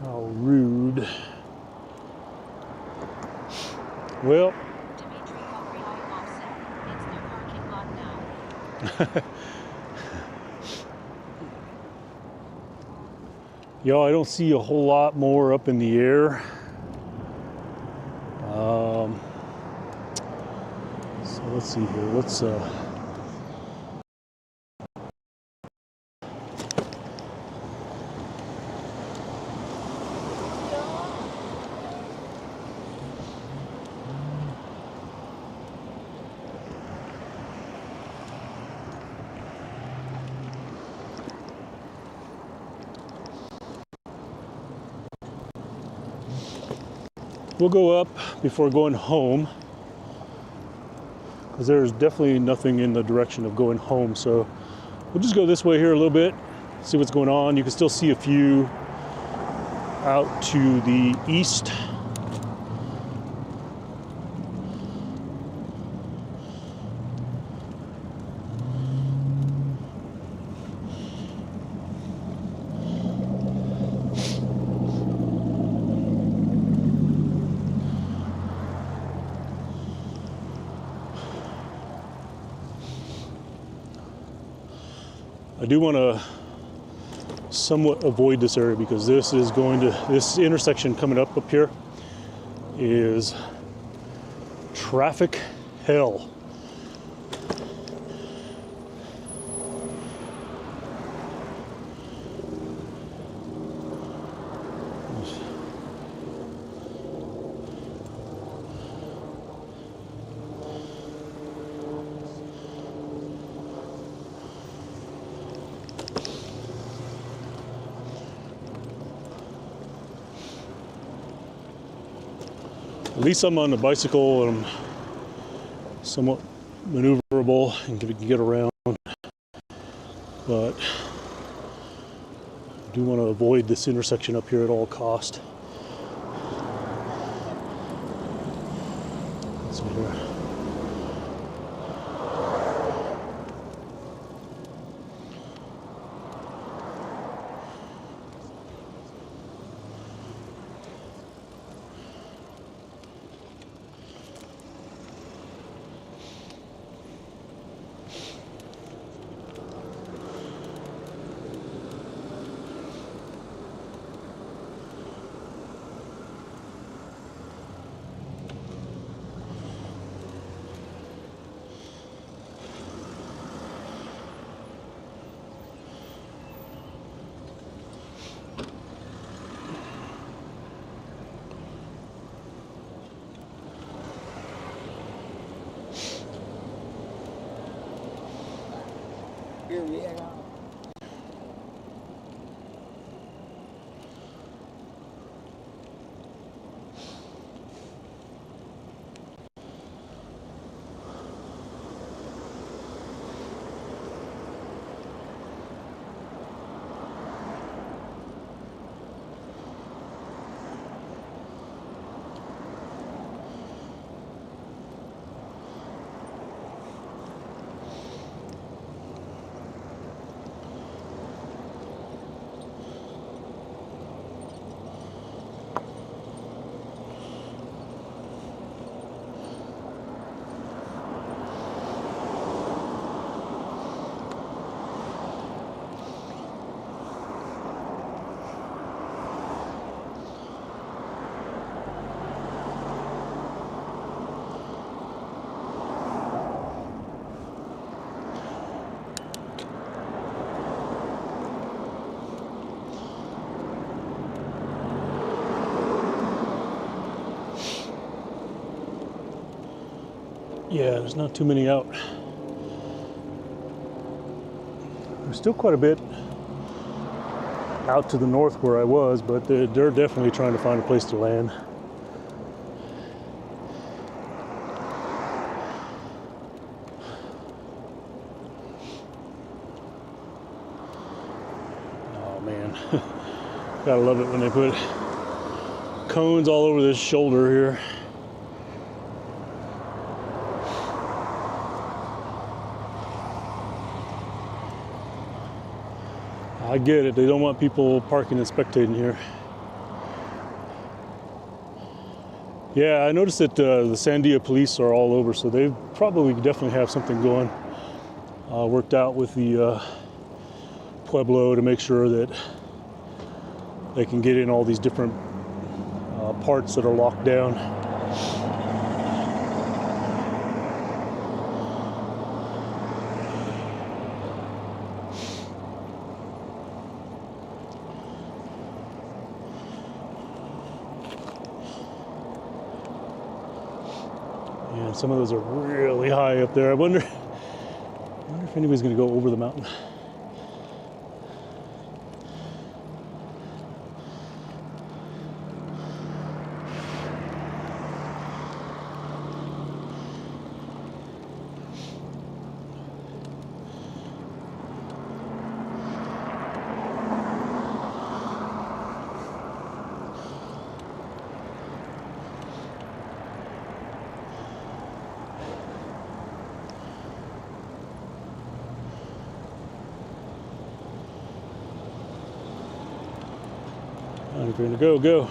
How rude. Well, Dimitri Kopriayanov said, it's their Y'all, I don't see a whole lot more up in the air. So let's see here. Let's we'll go up before going home, because there's definitely nothing in the direction of going home. So we'll just go this way here a little bit, see what's going on. You can still see a few out to the east. I do want to somewhat avoid this area because this intersection coming up here is traffic hell. At least I'm on a bicycle and I'm somewhat maneuverable and can get around, but I do want to avoid this intersection up here at all cost. Let's see here. Yeah, there's not too many out. There's still quite a bit out to the north where I was, but they're definitely trying to find a place to land. Oh man, gotta love it when they put cones all over this shoulder here. I get it, they don't want people parking and spectating here. Yeah, I noticed that the Sandia police are all over, so they probably definitely have something going. Worked out with the Pueblo to make sure that they can get in all these different parts that are locked down. Yeah, some of those are really high up there. I wonder if anybody's going to go over the mountain. If you're gonna go.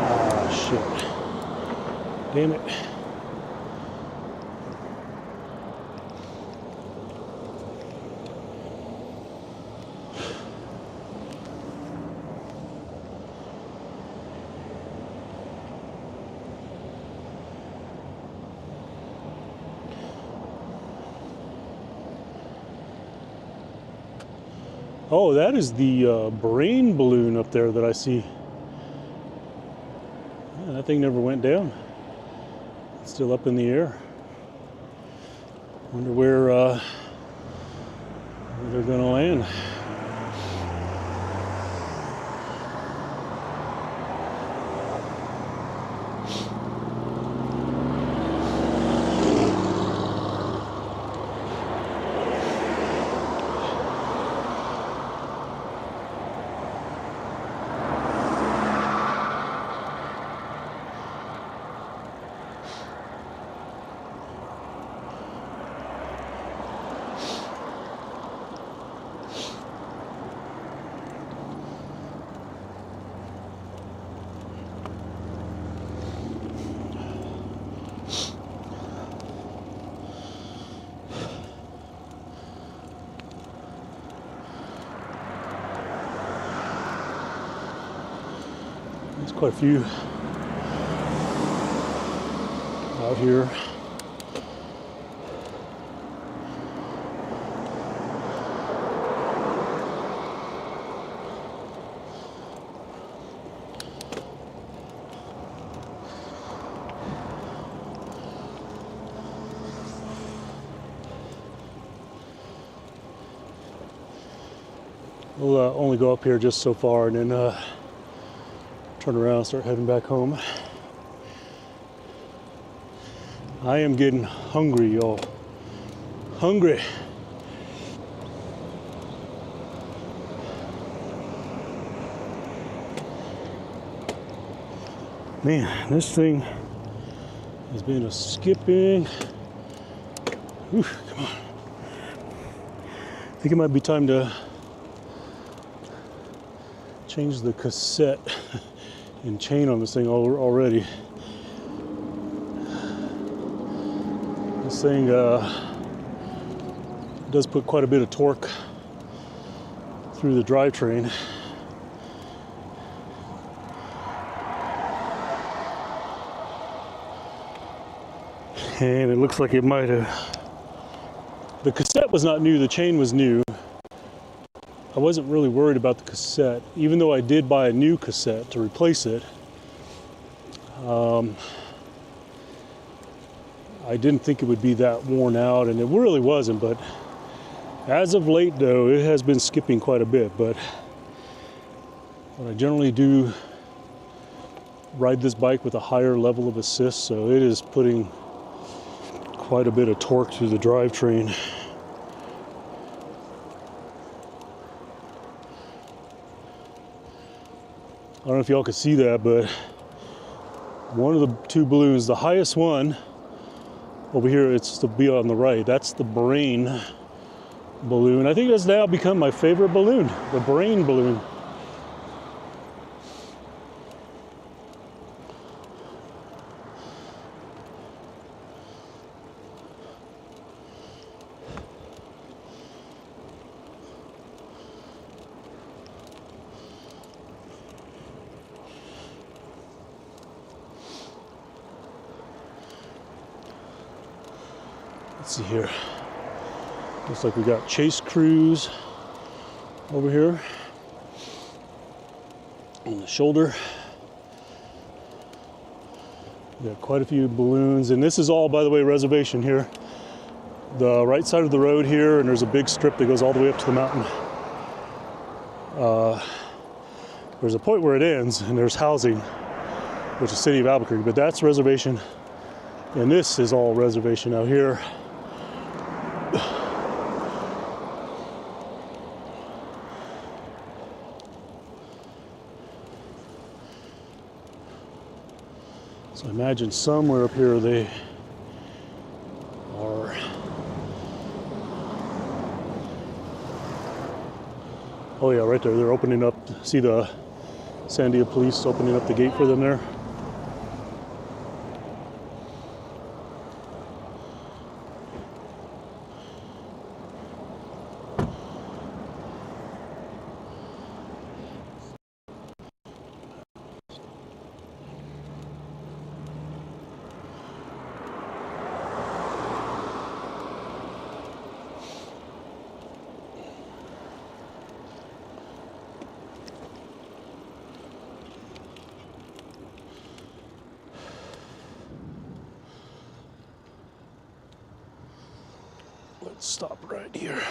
Ah, shit. Damn it. Oh, that is the brain balloon up there that I see. Yeah, that thing never went down. It's still up in the air. Wonder where they're gonna land. There's quite a few out here. We'll only go up here just so far and then turn around and start heading back home. I am getting hungry, y'all. Hungry. Man, this thing has been a skipping. Oof, come on. I think it might be time to change the cassette and chain on this thing already. This thing does put quite a bit of torque through the drivetrain. And it looks like it might have. The cassette was not new, the chain was new. I wasn't really worried about the cassette, even though I did buy a new cassette to replace it. I didn't think it would be that worn out, and it really wasn't, but as of late though, it has been skipping quite a bit. But I generally do ride this bike with a higher level of assist, so it is putting quite a bit of torque through the drivetrain. I don't know if y'all could see that, but one of the two balloons, the highest one over here, it's to be on the right. That's the brain balloon. I think that's now become my favorite balloon, the brain balloon. Let's see here. Looks like we got chase crews over here on the shoulder. We got quite a few balloons, and this is all, by the way, reservation here. The right side of the road here, and there's a big strip that goes all the way up to the mountain. There's a point where it ends, and there's housing, which is city of Albuquerque, but that's reservation, and this is all reservation out here. So I imagine somewhere up here they are. Oh yeah, right there. They're opening up. See the Sandia police opening up the gate for them there? Let's stop right here.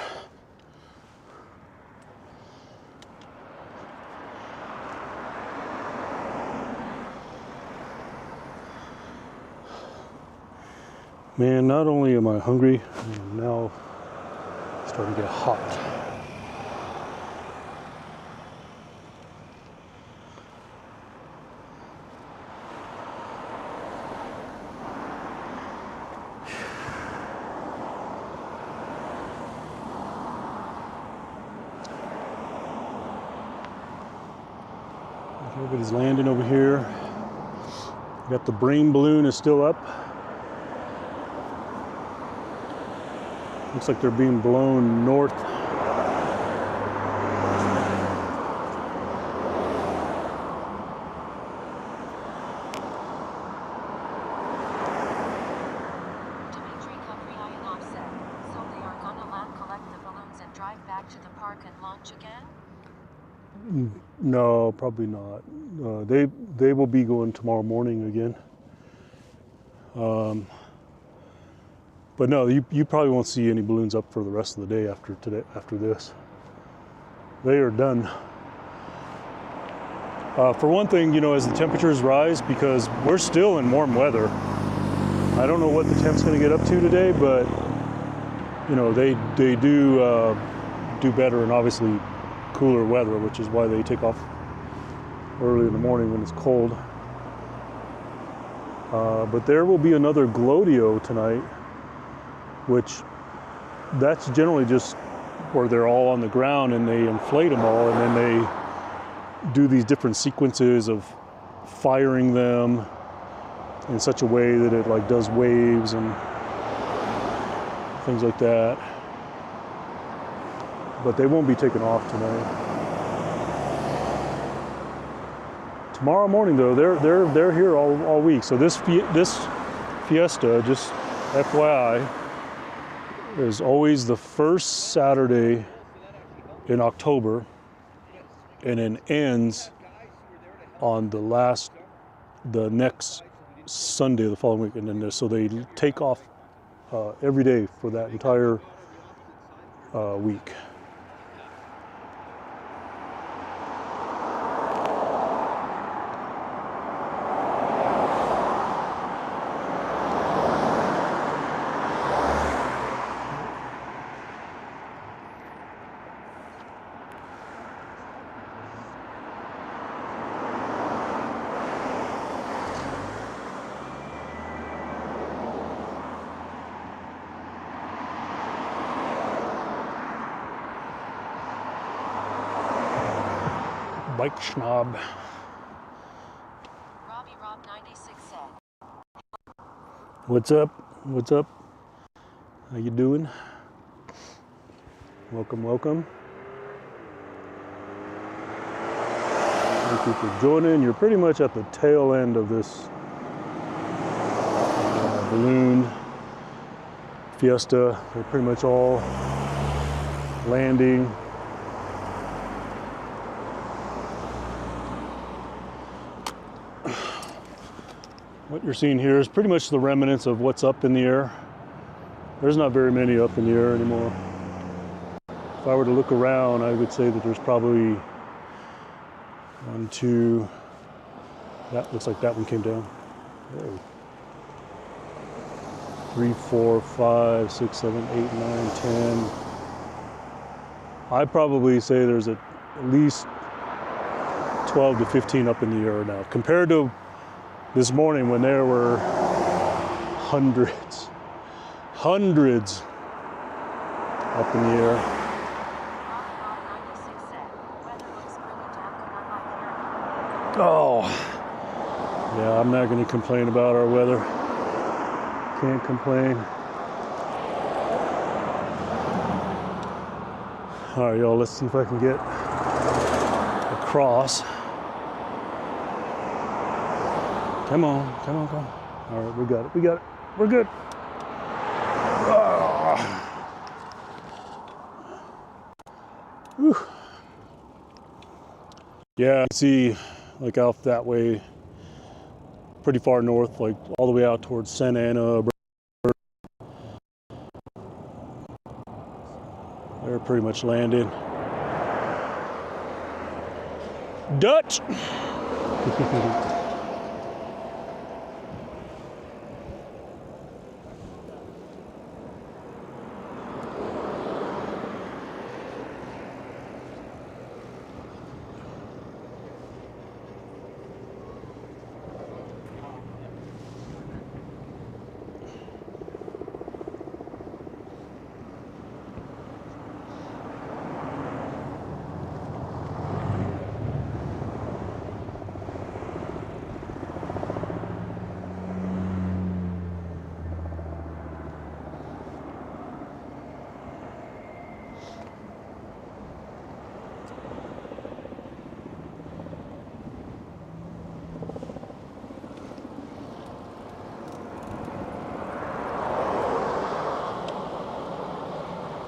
Man, not only am I hungry, I'm now starting to get hot. Everybody's landing over here. Got the brain balloon is still up. Looks like they're being blown north. Dimitri Kapriayanov said, so they are gonna land, collect the balloons and drive back to the park and launch again? No, probably not. They will be going tomorrow morning again. But no, you probably won't see any balloons up for the rest of the day after today. After this, they are done. For one thing, you know, as the temperatures rise, because we're still in warm weather. I don't know what the temp's going to get up to today, but you know, they do better, and obviously cooler weather, which is why they take off early in the morning when it's cold. But there will be another Glodio tonight, which that's generally just where they're all on the ground and they inflate them all, and then they do these different sequences of firing them in such a way that it like does waves and things like that. But they won't be taken off tonight. Tomorrow morning, though, they're here all week. So this Fiesta, just FYI, is always the first Saturday in October, and then ends on the next Sunday of the following week. And then so they take off every day for that entire week. Mike Schnob. Robbie Rob 96 said. What's up? What's up? How you doing? Welcome, welcome. Thank you for joining. You're pretty much at the tail end of this balloon Fiesta. They're pretty much all landing. What you're seeing here is pretty much the remnants of what's up in the air. There's not very many up in the air anymore. If I were to look around, I would say that there's probably 1, 2, that looks like that one came down. Whoa. 3, 4, 5, 6, 7, 8, 9, 10. I'd probably say there's at least 12 to 15 up in the air now, compared to this morning when there were hundreds up in the air. Robbie Rob 96 said. Weather looks pretty damn good on my hair. Oh, yeah, I'm not going to complain about our weather. Can't complain. All right, y'all, let's see if I can get across. Come on, come on, come on. All right, we got it, we got it. We're good. Whew. Yeah, I see, like out that way, pretty far north, like all the way out towards Santa Ana. They're pretty much landing. Dutch!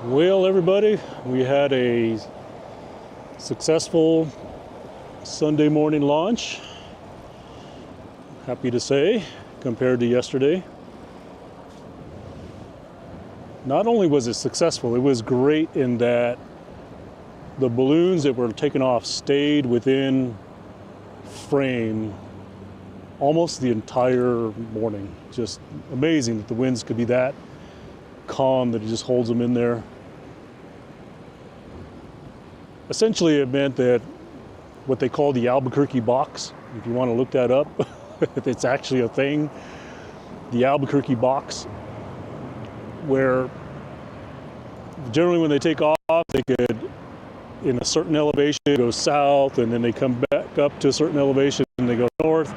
Well, everybody, we had a successful Sunday morning launch. Happy to say, compared to yesterday. Not only was it successful, it was great in that the balloons that were taken off stayed within frame almost the entire morning. Just amazing that the winds could be that calm that it just holds them in there. Essentially, it meant that what they call the Albuquerque box, if you want to look that up, it's actually a thing, the Albuquerque box, where generally when they take off, they could, in a certain elevation, go south, and then they come back up to a certain elevation, and they go north,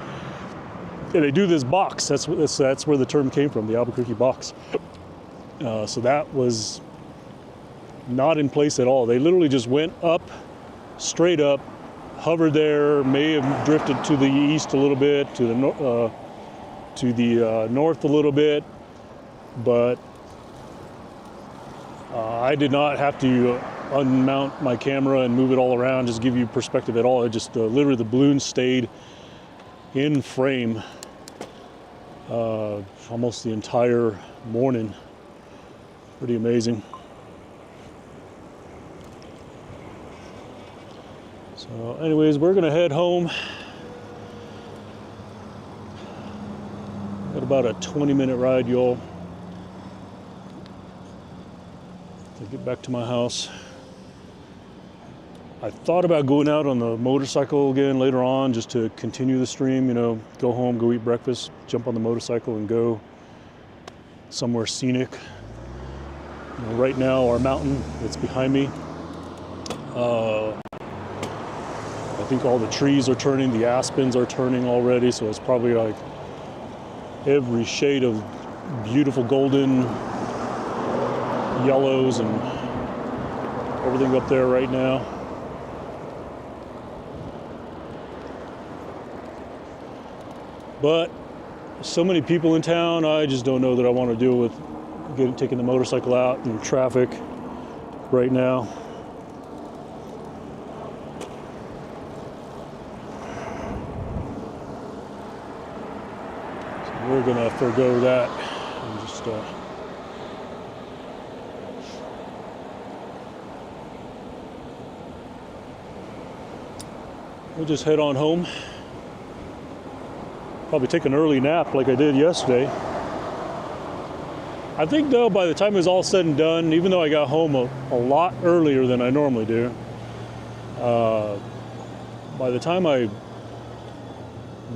and they do this box. That's where the term came from, the Albuquerque box. So that was not in place at all. They literally just went up, straight up, hovered there, may have drifted to the east a little bit, to the north a little bit, but I did not have to unmount my camera and move it all around, just give you perspective at all. It just literally the balloon stayed in frame almost the entire morning. Pretty amazing. So anyways, we're gonna head home. Got about a 20-minute ride, y'all, to get back to my house. I thought about going out on the motorcycle again later on just to continue the stream, you know, go home, go eat breakfast, jump on the motorcycle and go somewhere scenic. You know, right now, our mountain that's behind me, I think all the trees are turning, the aspens are turning already, so it's probably like every shade of beautiful golden yellows and everything up there right now. But so many people in town, I just don't know that I want to deal with taking the motorcycle out in traffic right now. So we're gonna forego that and just we'll just head on home. Probably take an early nap like I did yesterday. I think though, by the time it was all said and done, even though I got home a lot earlier than I normally do, by the time I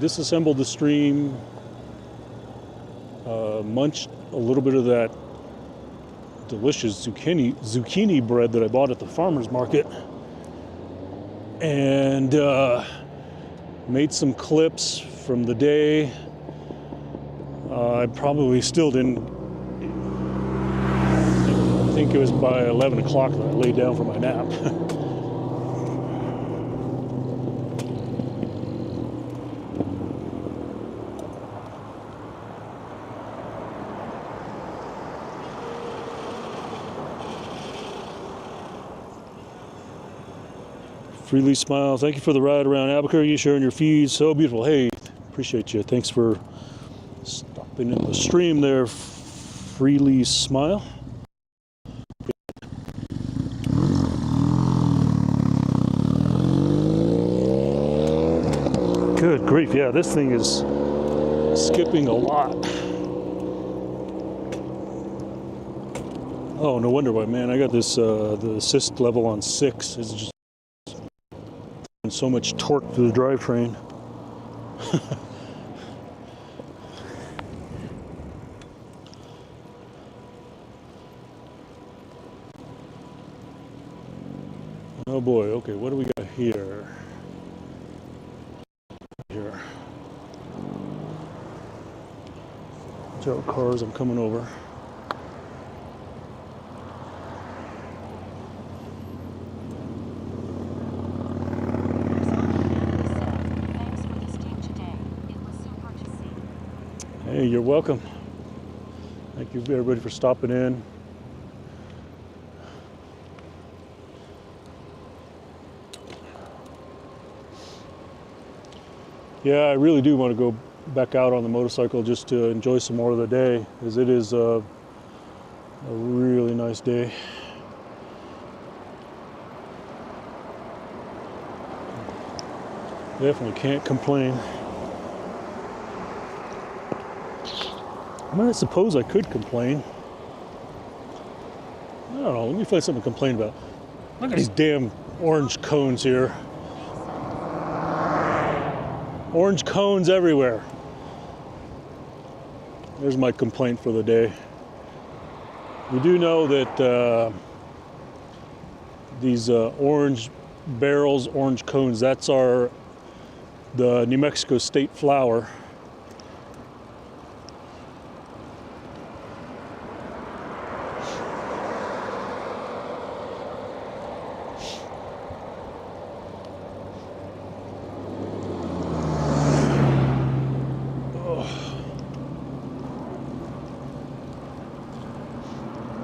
disassembled the stream, munched a little bit of that delicious zucchini bread that I bought at the farmer's market, and made some clips from the day. I probably still didn't. I think it was by 11 o'clock that I laid down for my nap. Freely Smile, thank you for the ride around Albuquerque, sharing your feeds. So beautiful. Hey, appreciate you. Thanks for stopping in the stream there, Freely Smile. Good grief, yeah, this thing is skipping a lot. Oh, no wonder why, man. I got this, the assist level on 6. It's just so much torque to the drivetrain. Oh boy, okay, what do we got here? Watch out, cars, I'm coming over. Thanks for the steam today. It was super to see. Hey, you're welcome. Thank you everybody for stopping in. Yeah, I really do want to go back out on the motorcycle just to enjoy some more of the day, as it is a really nice day. Definitely can't complain. I mean, I suppose I could complain. I don't know, let me find something to complain about. Look at these damn orange cones here. Orange cones everywhere. There's my complaint for the day. We do know that these orange barrels, orange cones, that's the New Mexico state flower.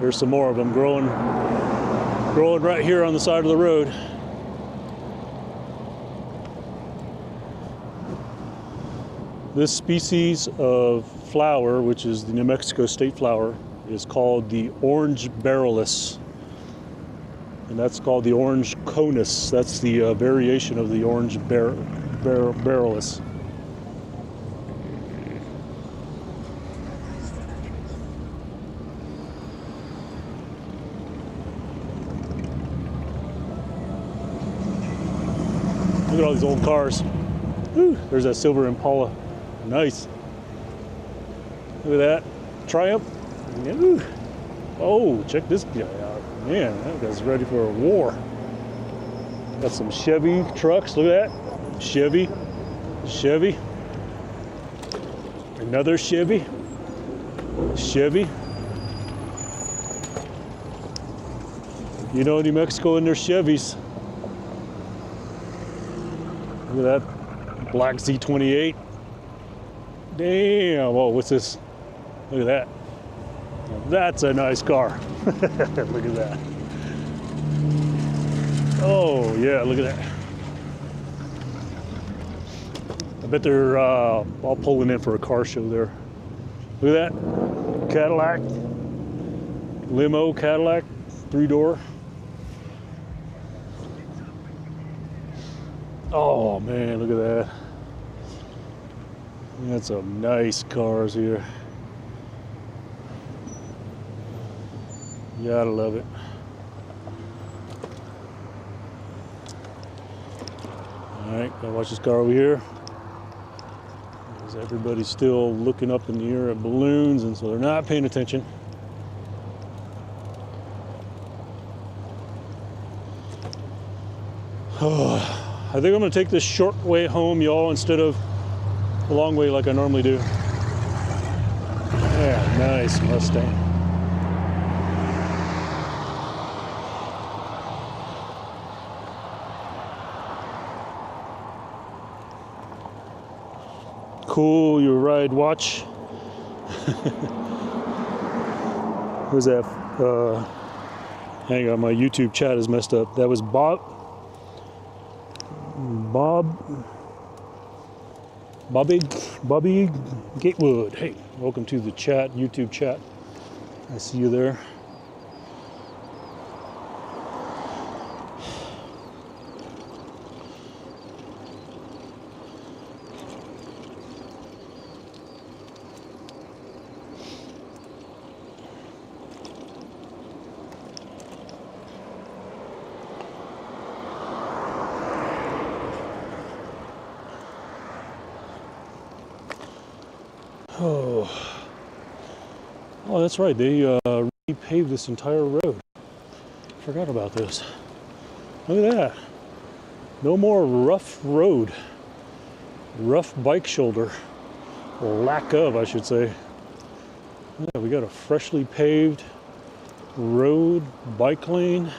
There's some more of them growing right here on the side of the road. This species of flower, which is the New Mexico state flower, is called the orange barrellus. And that's called the orange conus. That's the variation of the orange barrellus. Look at all these old cars. Whew, there's that silver Impala. Nice. Look at that. Triumph. Ooh. Oh, check this guy out. Man, that guy's ready for a war. Got some Chevy trucks. Look at that. Chevy. Chevy. Another Chevy. Chevy. You know, New Mexico and their Chevys. Look at that black Z28. Damn. Whoa, what's this? Look at that. That's a nice car. Look at that. Oh, yeah, look at that. I bet they're all pulling in for a car show there. Look at that. Cadillac. Limo Cadillac. 3-door. Oh, man, look at that. That's some nice cars here. You gotta love it. All right, gotta watch this car over here. Because everybody's still looking up in the air at balloons, and so they're not paying attention. I think I'm gonna take this short way home, y'all, instead of the long way like I normally do. Yeah, nice Mustang. Cool, your ride watch. Who's that? Hang on, my YouTube chat is messed up. That was Bobby Gatewood. Hey, welcome to the chat, YouTube chat. I see you there. Oh, that's right. They repaved this entire road. Forgot about this. Look at that. No more rough road. Rough bike shoulder. Or lack of, I should say. Yeah, we got a freshly paved road, bike lane.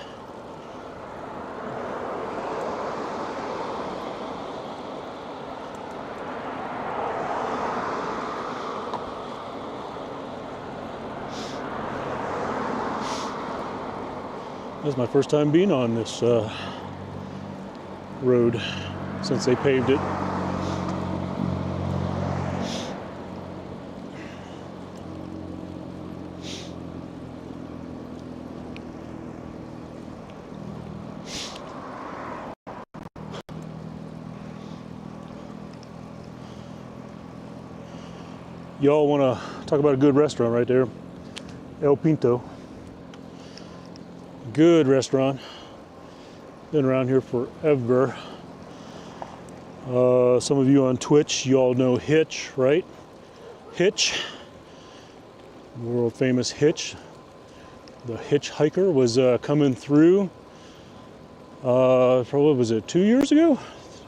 This is my first time being on this road since they paved it. Y'all want to talk about a good restaurant right there? El Pinto. Good restaurant. Been around here forever. Some of you on Twitch, you all know Hitch, right? Hitch, world famous Hitch. The hitchhiker was coming through. Probably was it 2 years ago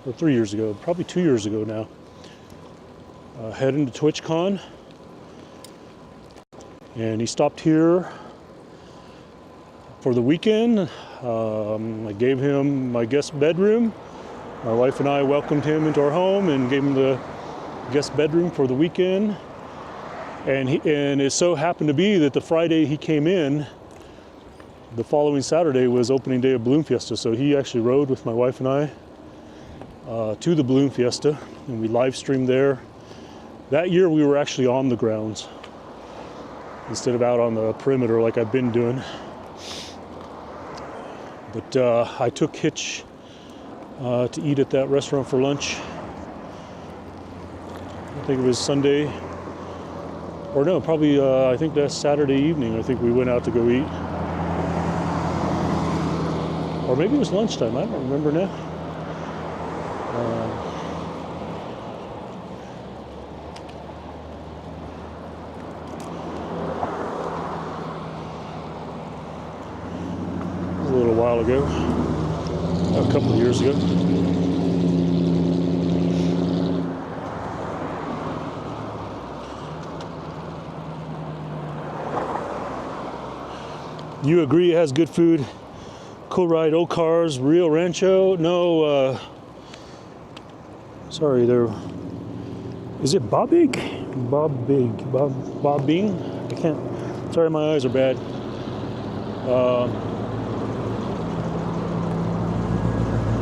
or 3 years ago? Probably 2 years ago now. Heading to TwitchCon, and he stopped here for the weekend. I gave him my guest bedroom. My wife and I welcomed him into our home and gave him the guest bedroom for the weekend. And it so happened to be that the Friday he came in, the following Saturday was opening day of Balloon Fiesta. So he actually rode with my wife and I to the Balloon Fiesta, and we live streamed there. That year we were actually on the grounds instead of out on the perimeter like I've been doing. But I took Hitch to eat at that restaurant for lunch. I think it was Sunday, or no, probably I think that's Saturday evening. I think we went out to go eat. Or maybe it was lunchtime, I don't remember now. A little while ago. a couple of years ago. You agree it has good food? Cool ride, old cars, real rancho? No, sorry, there. Is it Bobbing? Bobbing? I can't. Sorry, my eyes are bad.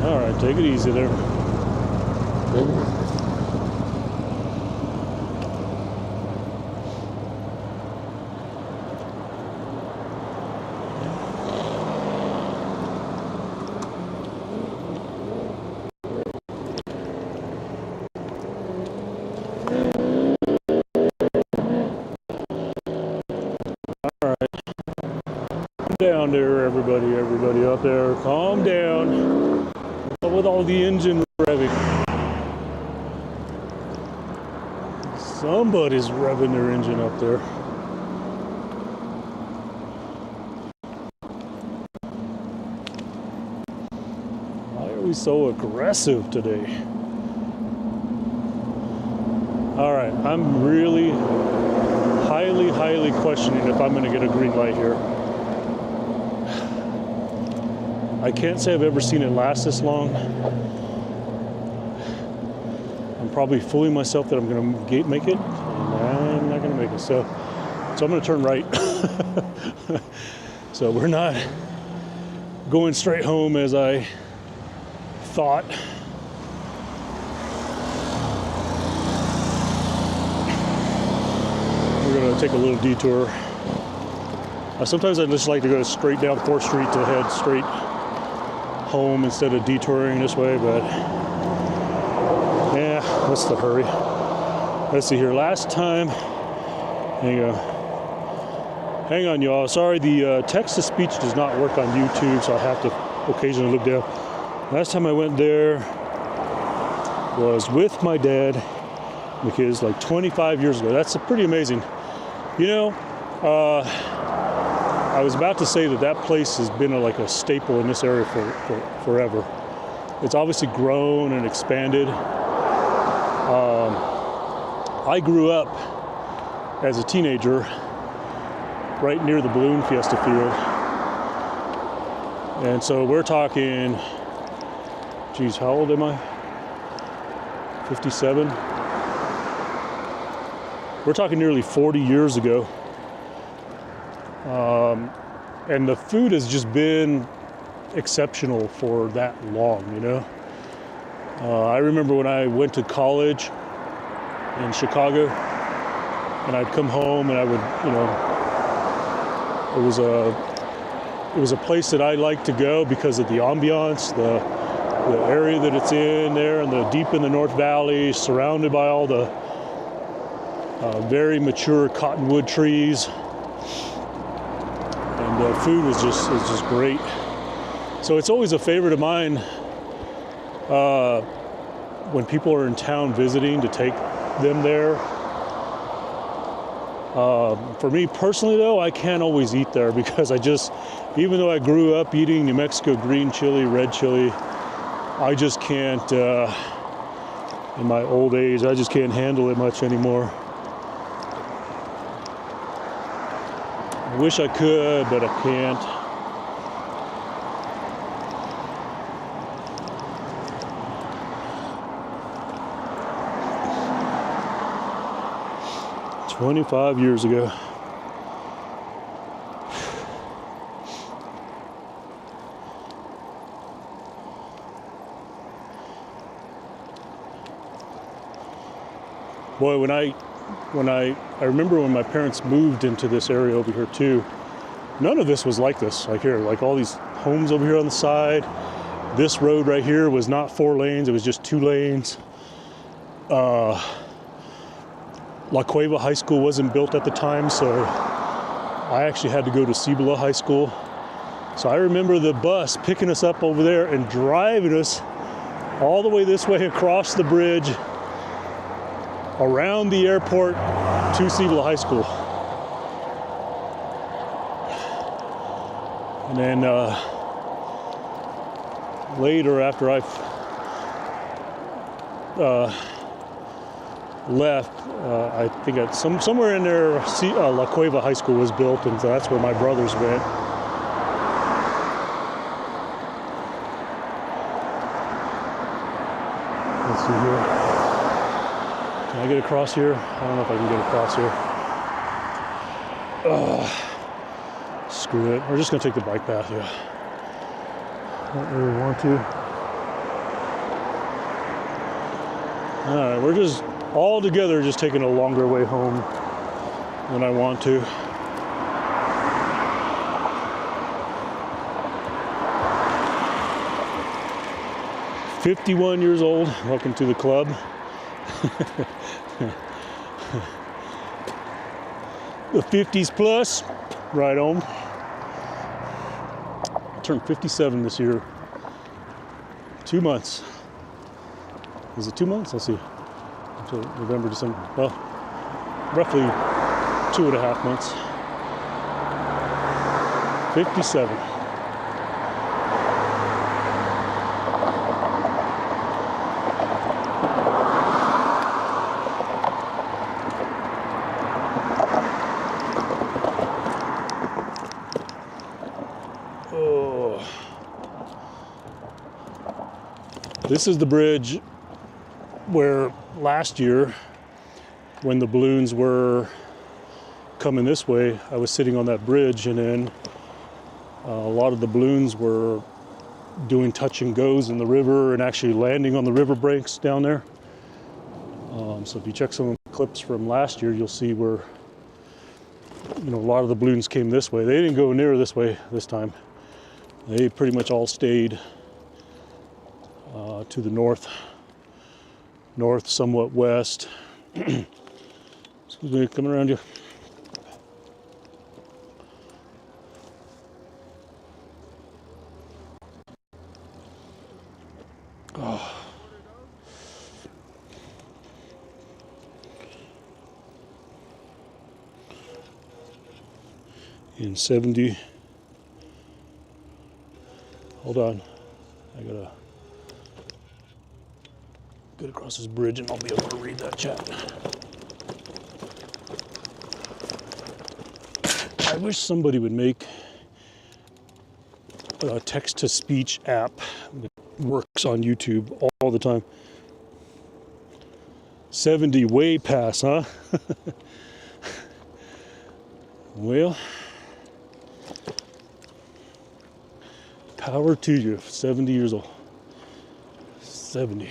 All right, take it easy there. Down there, everybody out there, calm down with all the engine revving. Somebody's revving their engine up there. Why are we so aggressive today? All right, I'm really highly questioning if I'm going to get a green light here. I can't say I've ever seen it last this long. I'm probably fooling myself that I'm going to make it, and I'm not going to make it. So I'm going to turn right. So we're not going straight home as I thought. We're going to take a little detour. Sometimes I just like to go straight down 4th Street to head straight home instead of detouring this way, but yeah, what's the hurry? Let's see here. Last time, hang on, y'all. Sorry, the text-to-speech does not work on YouTube, so I have to occasionally look down. Last time I went there was with my dad, because like 25 years ago. That's pretty amazing. You know, I was about to say that place has been like a staple in this area for forever. It's obviously grown and expanded. I grew up as a teenager right near the balloon Fiesta field. And so we're talking, geez, how old am I? 57? We're talking nearly 40 years ago. And the food has just been exceptional for that long, you know. I remember when I went to college in Chicago, and I'd come home and I would, you know, it was a place that I liked to go because of the ambiance, the area that it's in there, and the deep in the North Valley, surrounded by all the very mature cottonwood trees. The food was just great. So it's always a favorite of mine when people are in town visiting to take them there. For me personally though, I can't always eat there because even though I grew up eating New Mexico green chili, red chili, I just can't, in my old age, I just can't handle it much anymore. I wish I could, but I can't. "25 years ago. Boy, I remember when my parents moved into this area over here too, none of this was like this. Like here, like all these homes over here on the side. This road right here was not 4 lanes, it was just 2 lanes. La Cueva High School wasn't built at the time, so I actually had to go to Cibola High School. So I remember the bus picking us up over there and driving us all the way this way across the bridge, around the airport to Cibola High School. And then later, after I left, I think at somewhere in there, La Cueva High School was built, and so that's where my brothers went. Let's see here. Can I get across here? I don't know if I can get across here. Screw it. We're just gonna take the bike path, yeah. Don't really want to. All right, we're just all together just taking a longer way home than I want to. "51 years old, welcome to the club." The 50s plus, right on. I turned 57 this year. 2 months. Is it 2 months? Let's see. Until November, December. Well, roughly 2.5 months. 57. Oh. This is the bridge where last year, when the balloons were coming this way, I was sitting on that bridge, and then a lot of the balloons were doing touch and goes in the river and actually landing on the river banks down there. So if you check some of the clips from last year, you'll see where, you know, a lot of the balloons came this way. They didn't go near this way this time. They pretty much all stayed to the north, somewhat west. Excuse me, coming around you. Oh. In 70. Hold on, I gotta get across this bridge and I'll be able to read that chat. I wish somebody would make a text-to-speech app that works on YouTube all the time. 70 way past, huh? Well, power to you, 70 years old. 70.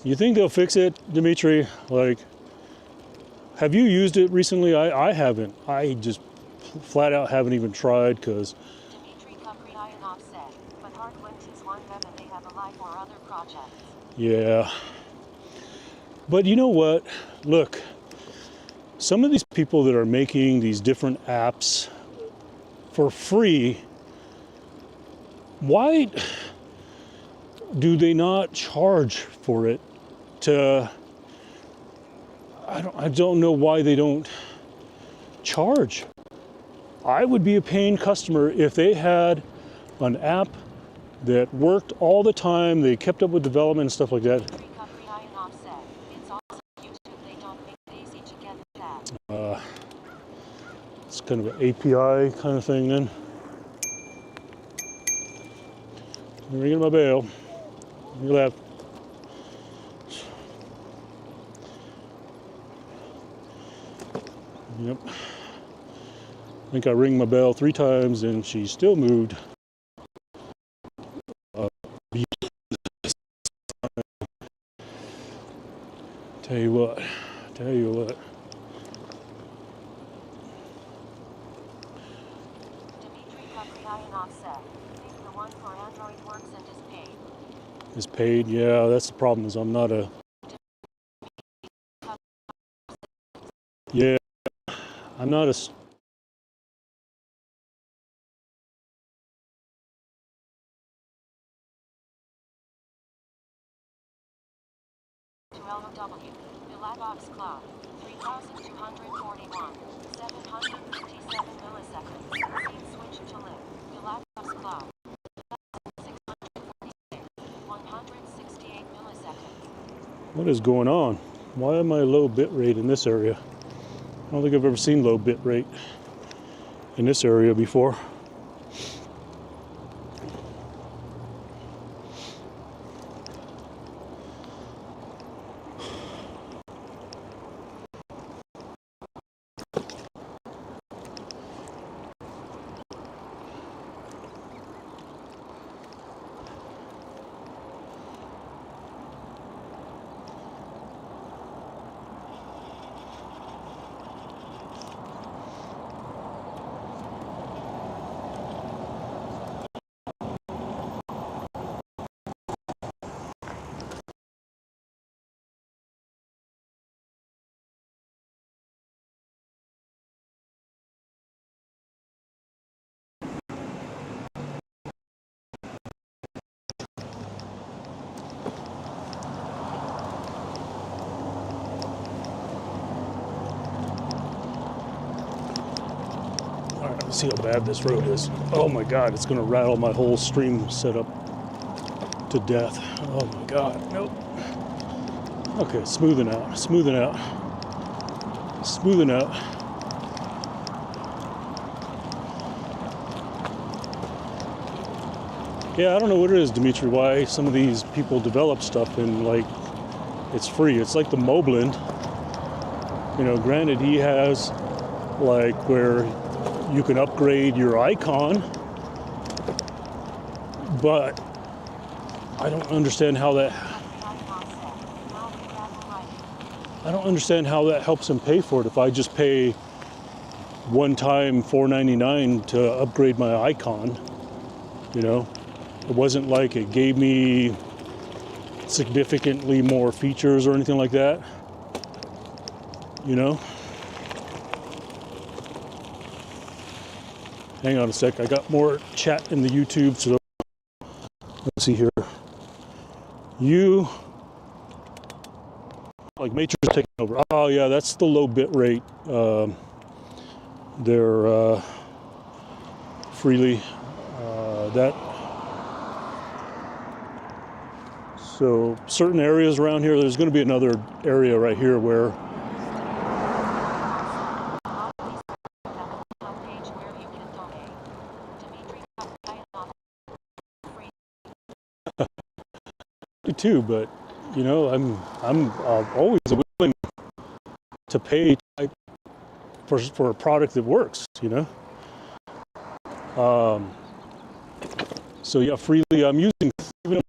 You think they'll fix it, Dimitri? Like, have you used it recently? I haven't. I just flat out haven't even tried because. Yeah. But you know what? Look, some of these people that are making these different apps for free, why do they not charge for it? I don't know why they don't charge. I would be a paying customer if they had an app that worked all the time, they kept up with development and stuff like that. It's kind of an API kind of thing then. I'm ringing my bell. Your left. Yep. I think I ring my bell 3 times and she still moved. Tell you what. Dimitri, Capriai and Offset. Maybe the one for Android works and is paid. Is paid? Yeah, that's the problem. Is I'm not a. Yeah, I'm not a. To LOW. Galapagos clock, 3,241, 757 milliseconds. Scene switch to live. Galapagos clock, 646, 168 milliseconds. What is going on? Why am I low bit rate in this area? I don't think I've ever seen low bit rate in this area before. All right, let's see how bad this road is. Oh my God, it's gonna rattle my whole stream setup to death. Oh my God, nope. Okay, smoothing out, smoothing out, smoothing out. Yeah, I don't know what it is, Dimitri, why some of these people develop stuff and like it's free. It's like the Moblin. You know, granted he has like where you can upgrade your icon, but I don't understand how that helps him pay for it if I just pay one time $4.99 to upgrade my icon. You know, it wasn't like it gave me significantly more features or anything like that. You know? Hang on a sec, I got more chat in the YouTube, so let's see here. You, like Matrix taking over. Oh yeah, that's the low bit rate. They're freely, that. So certain areas around here, there's gonna be another area right here where too, but you know, I'm always willing to pay for a product that works, you know. So yeah, freely I'm using even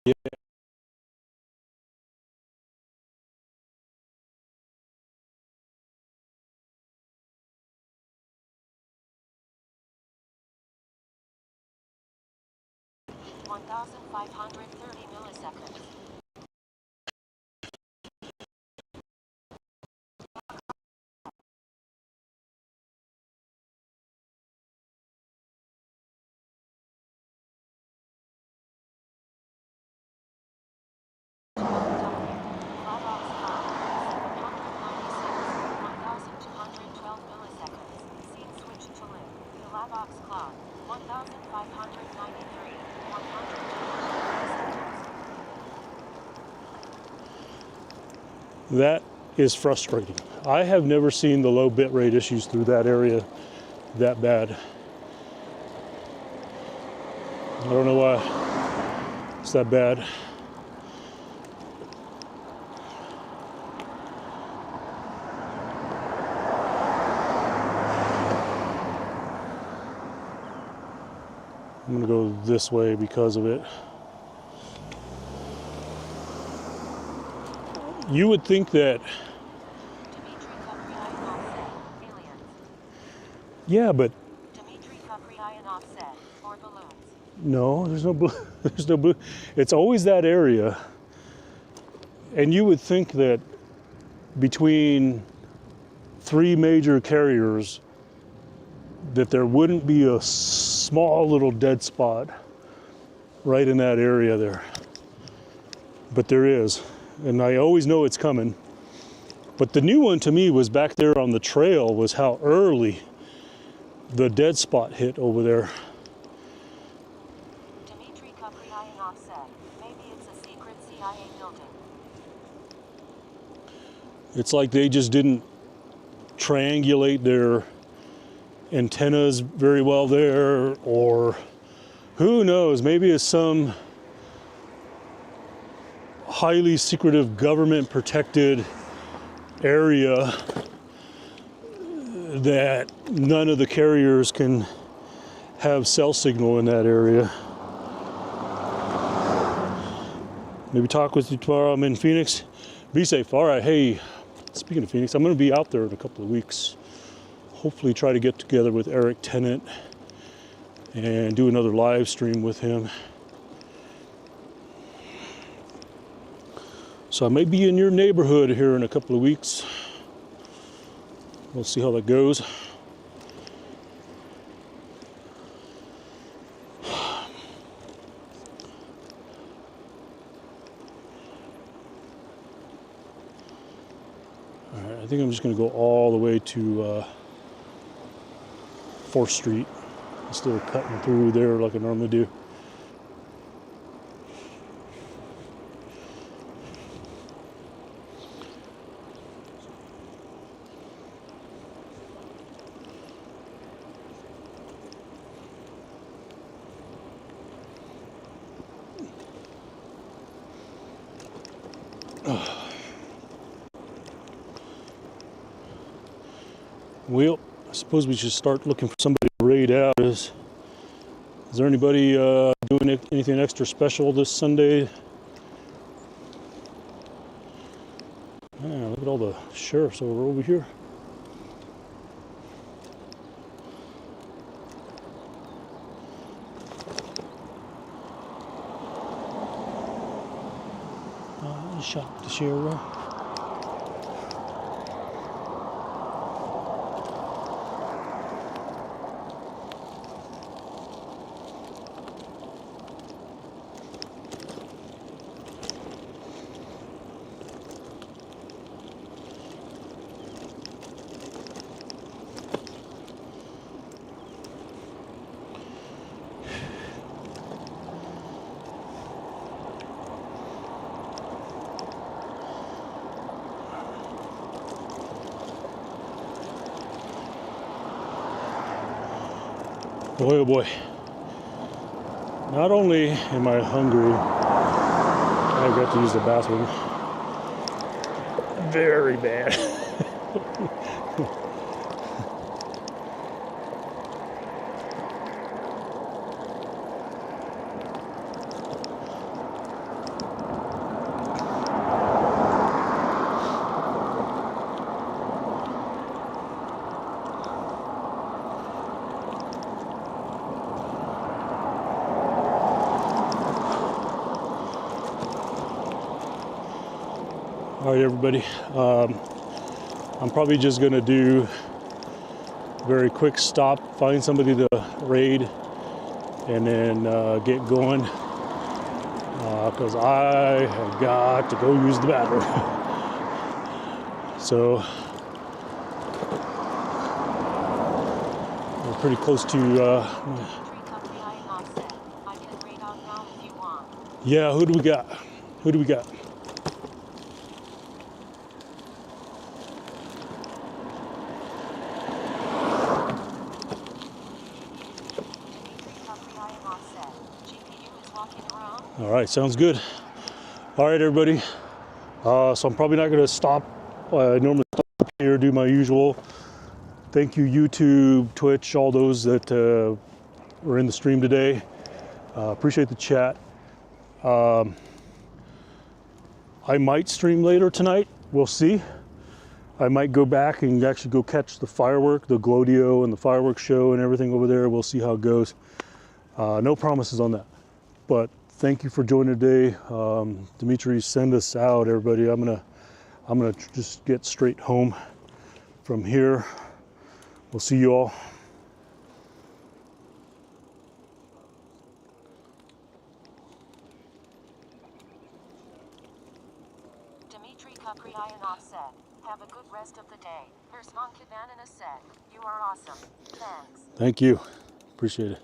yeah, 1,530 milliseconds. that is frustrating. I have never seen the low bit rate issues through that area that bad. I don't know why it's that bad. I'm gonna go this way because of it. You would think that, Dimitri Kupriyanov said, aliens. yeah, but Dimitri Kupriyanov said, or balloons. no, there's no blue. There's no blue. It's always that area. And you would think that between 3 major carriers, that there wouldn't be a small little dead spot right in that area there. But there is. And I always know it's coming. But the new one to me was back there on the trail, was how early the dead spot hit over there. Dimitri Kupriyanov said, maybe it's a secret CIA building. It's like they just didn't triangulate their antennas very well there, or who knows, maybe it's some highly secretive government protected area that none of the carriers can have cell signal in that area. Maybe talk with you tomorrow. I'm in Phoenix. Be safe. All right. Hey, speaking of Phoenix, I'm going to be out there in a couple of weeks. Hopefully try to get together with Eric Tennant and do another live stream with him. So I may be in your neighborhood here in a couple of weeks. We'll see how that goes. All right, I think I'm just going to go all the way to 4th Street instead of cutting through there like I normally do. Well, I suppose we should start looking for somebody to raid out. Is there anybody doing anything extra special this Sunday? Look at all the sheriffs over here. Shot the sheriff. Boy, oh boy. Not only am I hungry, I've got to use the bathroom very bad. All right, everybody. I'm probably just going to do a very quick stop, find somebody to raid, and then get going. Because I have got to go use the bathroom. So we're pretty close to. Yeah, who do we got? Who do we got? All right, sounds good. All right, everybody. So I'm probably not going to stop. I normally stop here, do my usual. Thank you, YouTube, Twitch, all those that were in the stream today. Appreciate the chat. I I might stream later tonight. We'll see. I might go back and actually go catch the firework, the Glodio and the fireworks show and everything over there. We'll see how it goes. No promises on that. But thank you for joining today. Dimitri, send us out, everybody. I'm gonna just get straight home from here. We'll see you all. Dimitri Kapriyanov said, have a good rest of the day. Here's Von Kavanina said, you are awesome. Thanks. Thank you. Appreciate it.